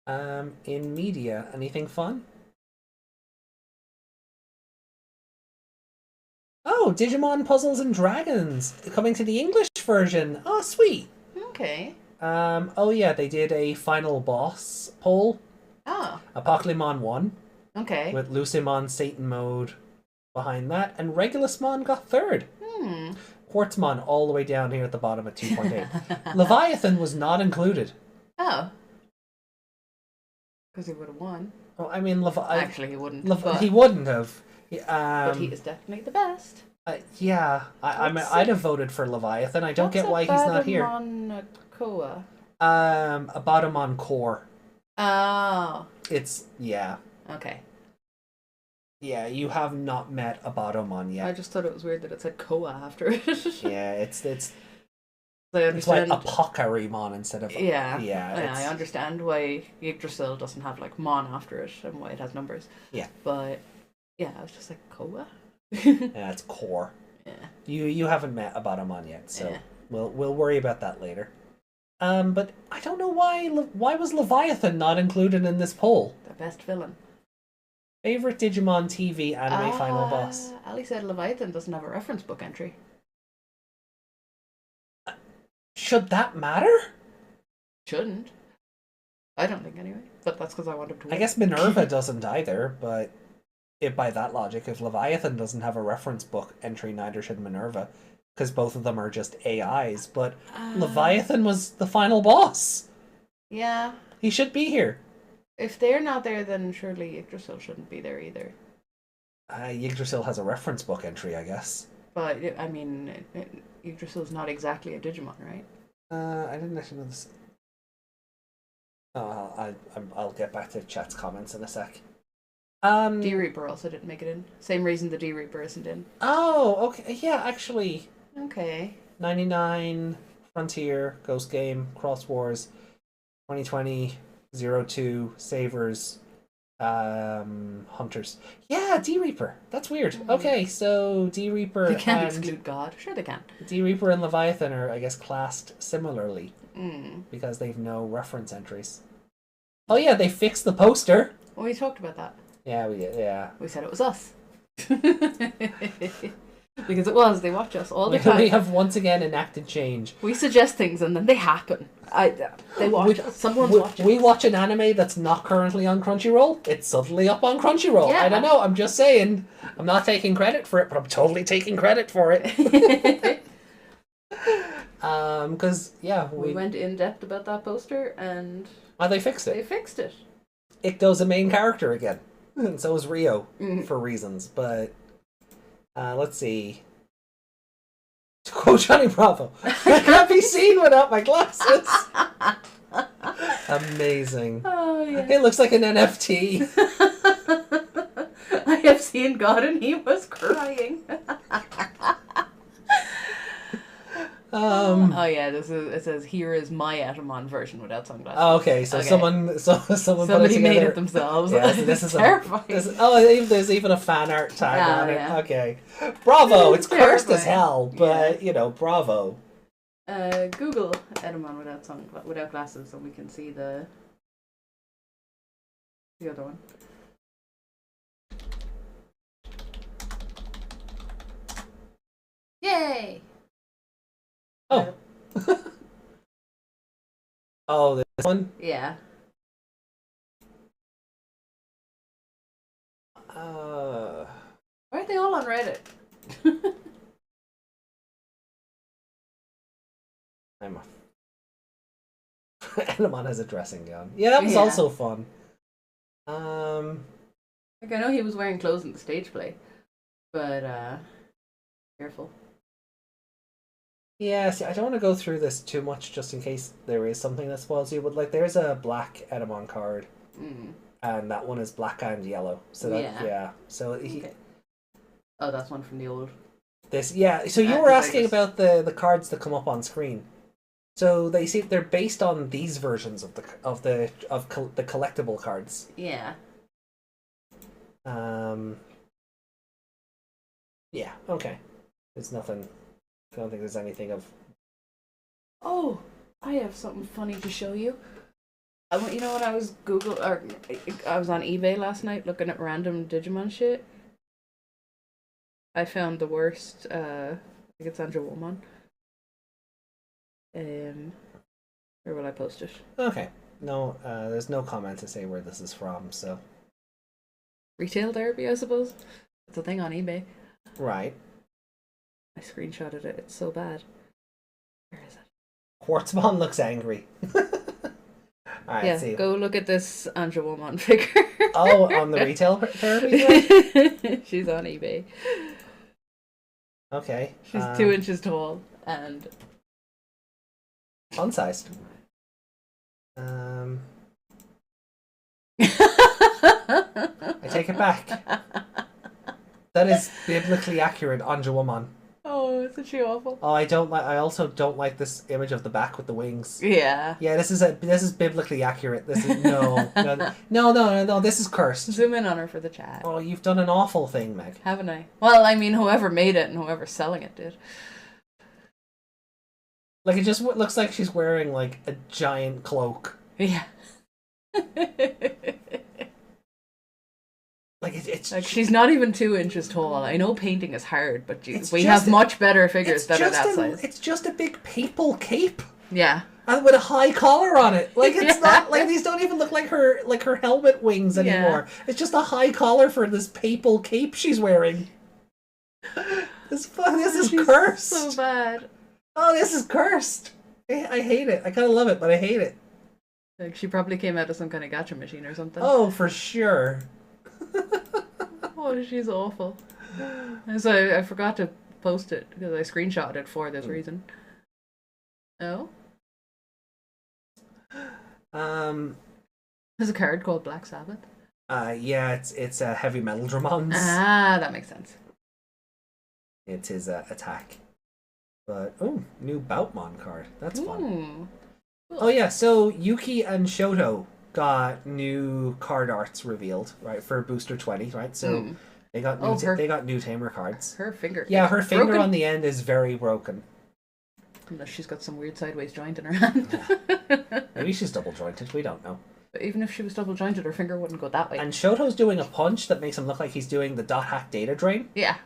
In media, anything fun? Oh, Digimon Puzzles and Dragons coming to the English version. Oh, sweet. Okay. Oh yeah, they did a final boss poll. Oh. Piccolomon won. Okay. With Lucimon Satan mode behind that, and Regulusmon got third. Quartzmon all the way down here at the bottom at 2.8. Leviathan was not included. Oh. Because he would have won. Oh, I mean, actually, he wouldn't. He wouldn't have. But he is definitely the best. Yeah, I'd have voted for Leviathan. I don't get why he's not here. Koa? A Bottomon core. Oh. It's Okay. Yeah, you have not met a Bottomon yet. I just thought it was weird that it said Koa after it. Yeah, it's like a Pockerimon instead of I understand why Yggdrasil doesn't have like Mon after it and why it has numbers. Yeah, but Yeah, I was just like, Koa? Yeah, it's core. Yeah. You haven't met Abatamon yet, so Yeah. we'll worry about that later. But I don't know why was Leviathan not included in this poll? The best villain. Favorite Digimon TV anime final boss? Ali said Leviathan doesn't have a reference book entry. Should that matter? Shouldn't. I don't think anyway. But that's because I want him to win. I guess Minerva doesn't either, but by that logic, if Leviathan doesn't have a reference book entry, neither should Minerva, because both of them are just AIs. But Leviathan was the final boss. Yeah. He should be here. If they're not there, then surely Yggdrasil shouldn't be there either. Yggdrasil has a reference book entry, I guess. But, I mean, Yggdrasil's not exactly a Digimon, right? I didn't actually know this. Oh, I'll get back to chat's comments in a sec. D-Reaper also didn't make it in. Same reason the D-Reaper isn't in. Oh, okay. Yeah, actually. Okay. 99, Frontier, Ghost Game, Cross Wars, 2020, 02, Savers, Hunters. Yeah, D-Reaper. That's weird. Okay, so D-Reaper They can't and exclude God. Sure they can. D-Reaper and Leviathan are, I guess, classed similarly Mm. because they've no reference entries. Oh yeah, they fixed the poster. Well, we talked about that. Yeah, we did. Yeah. We said it was us. Because it was. They watch us all the time. We have once again enacted change. We suggest things and then they happen. They watch us. Someone's watching We us. watch an anime that's not currently on Crunchyroll. It's suddenly up on Crunchyroll. Yeah. I don't know. I'm just saying. I'm not taking credit for it, but I'm totally taking credit for it. Because yeah, we went in depth about that poster and they fixed they it. fixed it. Ikto's a main character again, and so is Rio Mhm. for reasons. But let's see. To quote Johnny Bravo, I can't be seen without my glasses. Amazing. Oh yeah. It looks like an NFT. I have seen God and he was crying. Oh yeah, it says here is my Etemon version without sunglasses. Oh, okay, so Okay. someone put it Somebody made together. it themselves. Yeah, so this is terrifying. there's even a fan art tag Yeah, on it. yeah. Okay, bravo! It's cursed as Terrifying. hell, but bravo. Google Etemon without glasses, so we can see the other one. Yay! Oh, oh, this one. Yeah. Uh, Why aren't they all on Reddit? I'm Etemon has a dressing gown. Yeah, that was Yeah. also fun. Like I know he was wearing clothes in the stage play, but careful. Yeah, see, I don't want to go through this too much just in case there is something that spoils you, but like there's a black Etemon card, and that one is black and yellow. So so he, Okay. Oh, that's one from the old. this so you were asking about the cards that come up on screen. So they're based on these versions of the collectible cards. Yeah. Yeah, okay. There's nothing. I don't think there's anything of. Oh, I have something funny to show you. You know when I was I was on eBay last night looking at random Digimon shit. I found the worst. I think it's Angelomon. Where will I post it? Okay. No, there's no comment to say where this is from, so. Retail therapy, I suppose. It's a thing on eBay. Right. I screenshotted it. It's so bad. Where is it? Quartzmon looks angry. Alright, Yeah, see. go look at this Angelomon figure. Oh, on the retail therapy thing? She's on eBay. Okay. She's 2 inches tall and unsized. I take it back. That is biblically accurate, Angelomon. Oh, Isn't she awful? Oh, I also don't like this image of the back with the wings. Yeah. Yeah, this is biblically accurate. This is no. This is cursed. Zoom in on her for the chat. Oh, you've done an awful thing, Meg. Haven't I? Well, I mean, whoever made it and whoever's selling it did. Like, it just looks like she's wearing, like, a giant cloak. Yeah. Like, it's... Like, she's not even 2 inches tall. I know painting is hard, but we have much better figures that are that size. It's just a big papal cape. Yeah. And with a high collar on it. Like, it's not... Like, these don't even look like her helmet wings anymore. Yeah. It's just a high collar for this papal cape she's wearing. This is cursed. So bad. Oh, this is cursed. I hate it. I kind of love it, but I hate it. Like, she probably came out of some kind of gacha machine or something. Oh, for sure. Oh, she's awful. So I forgot to post it because I screenshotted it for this reason. Oh? There's a card called Black Sabbath. Yeah, it's a heavy metal Dramons. Ah, that makes sense. It's his attack. But, new Boutmon card. That's fun. Cool. Oh yeah, so Yuki and Shoto got new card arts revealed, right, for Booster 20, right? So they got new Tamer cards. Her finger. Yeah, her finger broken on the end is very broken. Unless she's got some weird sideways joint in her hand. Maybe she's double jointed, we don't know. But even if she was double jointed, her finger wouldn't go that way. And Shoto's doing a punch that makes him look like he's doing the dot hack data drain. Yeah.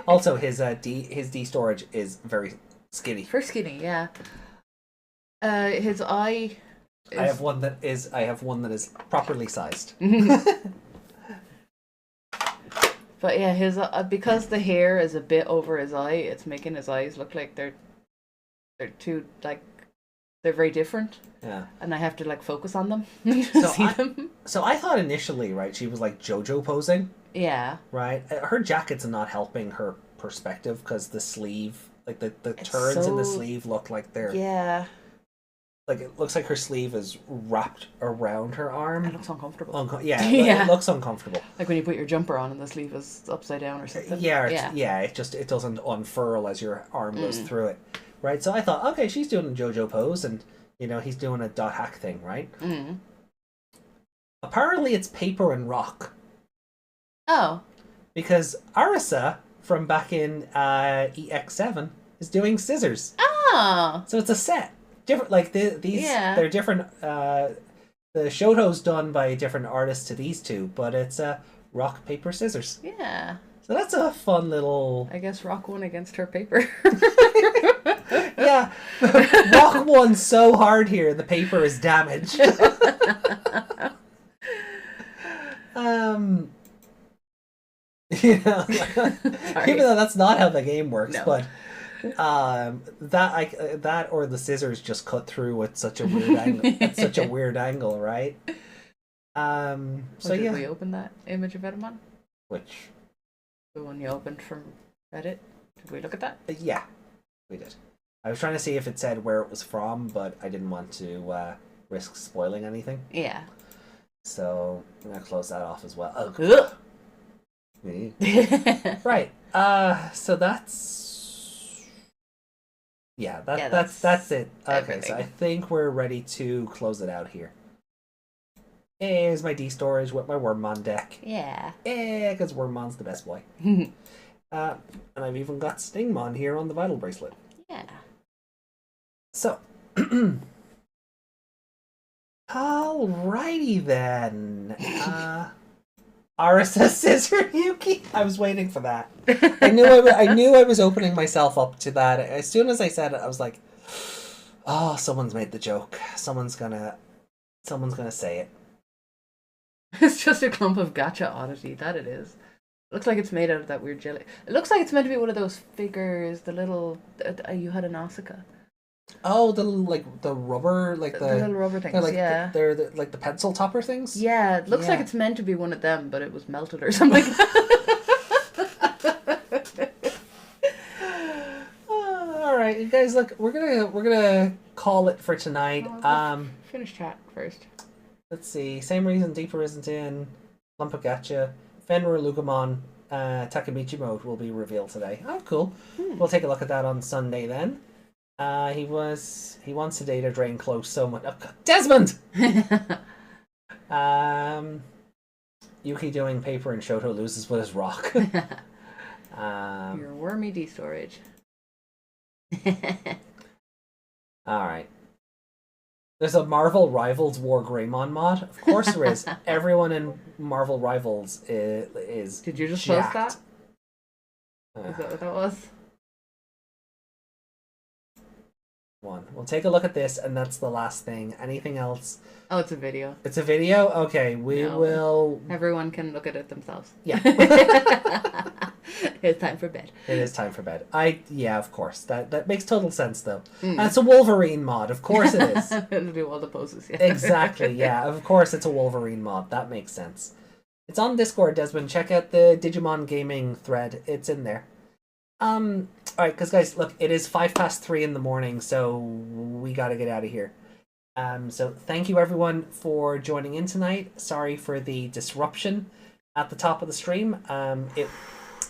Also, his D storage is very skinny. For skinny, yeah. His eye. I have one that is properly sized. But yeah, his because the hair is a bit over his eye, it's making his eyes look like they're too they're very different. Yeah. And I have to focus on them to see them. So I thought initially, right, she was like JoJo posing. Yeah. Right. Her jacket's not helping her perspective because the sleeve, like the turns in the sleeve look like they're. Yeah. Like, it looks like her sleeve is wrapped around her arm. It looks uncomfortable. It looks uncomfortable. Like when you put your jumper on and the sleeve is upside down or something. Yeah. It doesn't unfurl as your arm goes through it, right? So I thought, okay, she's doing a JoJo pose, and he's doing a dot hack thing, right? Mm. Apparently, it's paper and rock. Oh. Because Arisa from back in EX7 is doing scissors. Oh. So it's a set. Different, like they're different. The Shoto's done by different artists to these two, but it's rock, paper, scissors. Yeah. So that's a fun little. I guess rock won against her paper. Yeah, rock won so hard here, the paper is damaged. Even though that's not how the game works, but. That or the scissors just cut through at such a weird angle. At such a weird angle, right? Did we open that image of Etemon? Which? The one you opened from Reddit. Did we look at that? Yeah, we did. I was trying to see if it said where it was from, but I didn't want to risk spoiling anything. Yeah. So I'm gonna close that off as well. Oh. Right. So that's. Yeah, that's it. Okay, everything. So I think we're ready to close it out here. Here's my D storage with my Wormmon deck. Yeah. Yeah, because Wormmon's the best boy. And I've even got Stingmon here on the Vital Bracelet. Yeah. So, alrighty then. Arisa Scissor Yuki. I was waiting for that. I knew I was opening myself up to that. As soon as I said it, I was like, "Oh, someone's made the joke. Someone's gonna say it." It's just a clump of gacha oddity. That it is. It looks like it's made out of that weird jelly. It looks like it's meant to be one of those figures. The little you had a Nausicaa. Oh, the rubber, the little rubber things. They're like the pencil topper things. Yeah, it looks like it's meant to be one of them, but it was melted or something. All right, you guys. Look, we're gonna call it for tonight. Finish chat first. Let's see. Same reason Deeper isn't in. Lumpa Gacha, Fenrir Lugumon, Takemichi mode will be revealed today. Oh, cool. We'll take a look at that on Sunday then. He wants a data drain close so much. Oh, God. Desmond! Yuki doing paper and Shoto loses with his rock. Your wormy D-storage. Alright. There's a Marvel Rivals SkullGreymon mod. Of course there is. Everyone in Marvel Rivals is Did you just jacked. post that? Is that what that was? One. We'll take a look at this, and that's the last thing. Anything else? Oh, it's a video. It's a video? Okay, we will... Everyone can look at it themselves. Yeah. It's time for bed. It is time for bed. Yeah, of course. That makes total sense, though. And it's a Wolverine mod. Of course it is. It'll do all the poses, yeah. Exactly, yeah. Of course it's a Wolverine mod. That makes sense. It's on Discord, Desmond. Check out the Digimon Gaming thread. It's in there. Alright, because guys, look, it is 3:05 in the morning, so we gotta get out of here. So thank you everyone for joining in tonight. Sorry for the disruption at the top of the stream.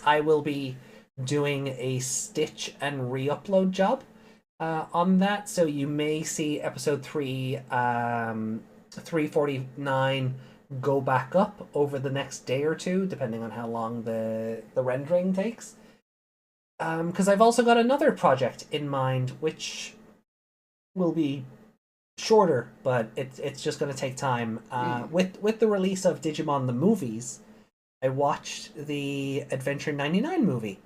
I will be doing a stitch and re-upload job on that, so you may see episode 349 go back up over the next day or two, depending on how long the rendering takes. Because I've also got another project in mind, which will be shorter, but it's just going to take time. With the release of Digimon the movies, I watched the Adventure 99 movie,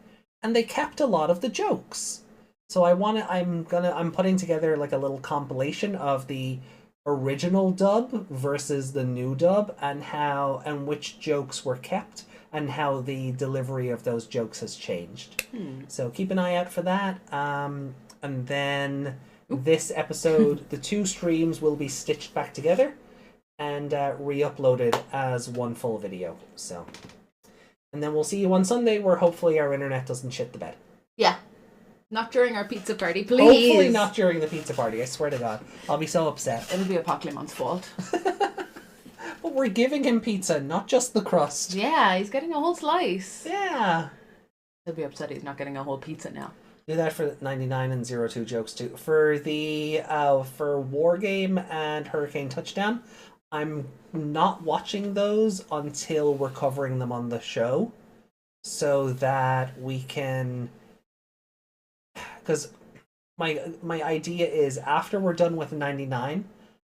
and they kept a lot of the jokes. So I'm putting together like a little compilation of the original dub versus the new dub, and which jokes were kept and how the delivery of those jokes has changed. So keep an eye out for that. And then this episode, the two streams will be stitched back together and re-uploaded as one full video. So, and then we'll see you on Sunday, where hopefully our internet doesn't shit the bed. Yeah. Not during our pizza party, please. Hopefully not during the pizza party, I swear to God. I'll be so upset. It'll be a Picklemon's fault. But we're giving him pizza, not just the crust. Yeah, he's getting a whole slice. Yeah. He'll be upset he's not getting a whole pizza now. Do that for 99 and 02 jokes too. For the for Wargame and Hurricane Touchdown, I'm not watching those until we're covering them on the show, so that we can. Because my idea is after we're done with 99,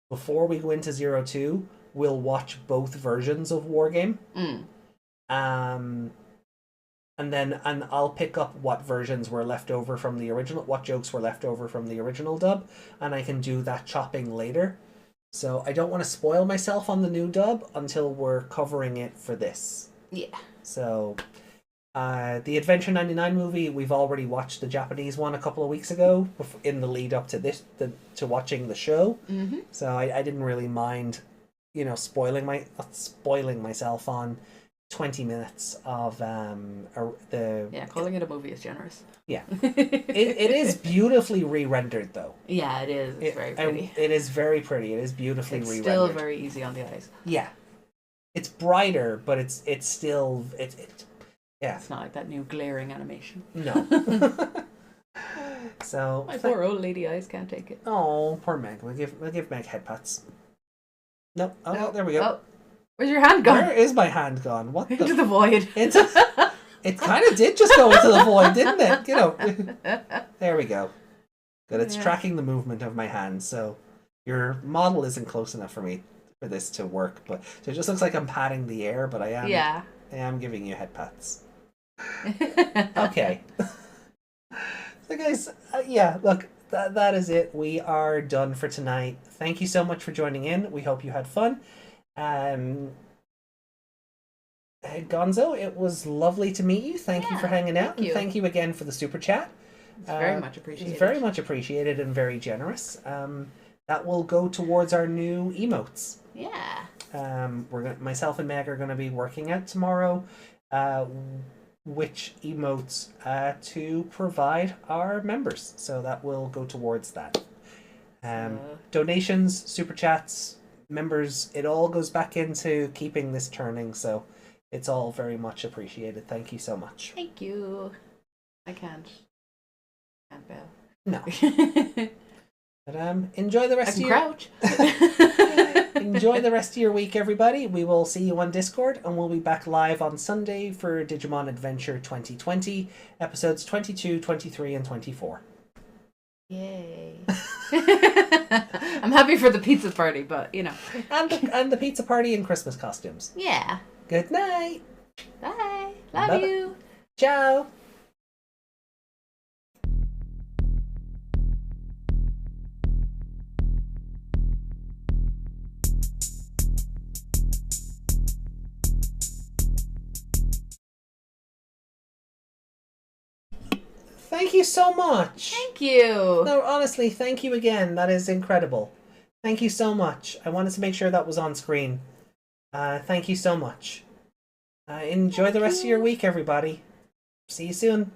before we go into 02, we'll watch both versions of Wargame. And I'll pick up what versions were left over from the original, what jokes were left over from the original dub, and I can do that chopping later. So I don't want to spoil myself on the new dub until we're covering it for this. Yeah. So, the Adventure 99 movie, we've already watched the Japanese one a couple of weeks ago in the lead up to this, to watching the show. So I didn't really mind, spoiling myself on 20 minutes of the... Yeah, calling it a movie is generous. Yeah. it is beautifully re-rendered, though. Yeah, it is. It's very pretty. It is very pretty. It is beautifully re-rendered. It's still very easy on the eyes. Yeah. It's brighter, but it's still... Yeah. It's not like that new glaring animation. No. So... My poor old lady eyes can't take it. Oh, poor Meg. We'll give Meg head pats. Nope. Oh, no, there we go. Oh. Where's your hand gone? Where is my hand gone? What Into the void. It kind of did just go into the void, didn't it? There we go. Good. It's tracking the movement of my hand, so your model isn't close enough for this to work. But so it just looks like I'm patting the air, but I am. Yeah. I am giving you head pats. Okay. So guys, look, that is it. We are done for tonight. Thank you so much for joining in. We hope you had fun. Gonzo, it was lovely to meet you. Thank you for hanging out. Thank you again for the super chat. It's very much appreciated. It's very much appreciated and very generous. That will go towards our new emotes. Yeah. Myself and Meg are going to be working out tomorrow which emotes to provide our members. So that will go towards that. Donations, super chats, members, it all goes back into keeping this turning. So It's all very much appreciated. Thank you so much. Thank you. I can't bow. No. But enjoy the rest of your crouch. Enjoy the rest of your week, everybody. We will see you on Discord, and we'll be back live on Sunday for Digimon Adventure 2020, episodes 22, 23, and 24. Yay. I'm happy for the pizza party, but, you know. And the pizza party in Christmas costumes. Yeah. Good night. Bye. Love you. Ciao. Thank you so much. Thank you. No, honestly, thank you again. That is incredible. Thank you so much. I wanted to make sure that was on screen. Thank you so much. Enjoy the rest of your week, everybody. See you soon.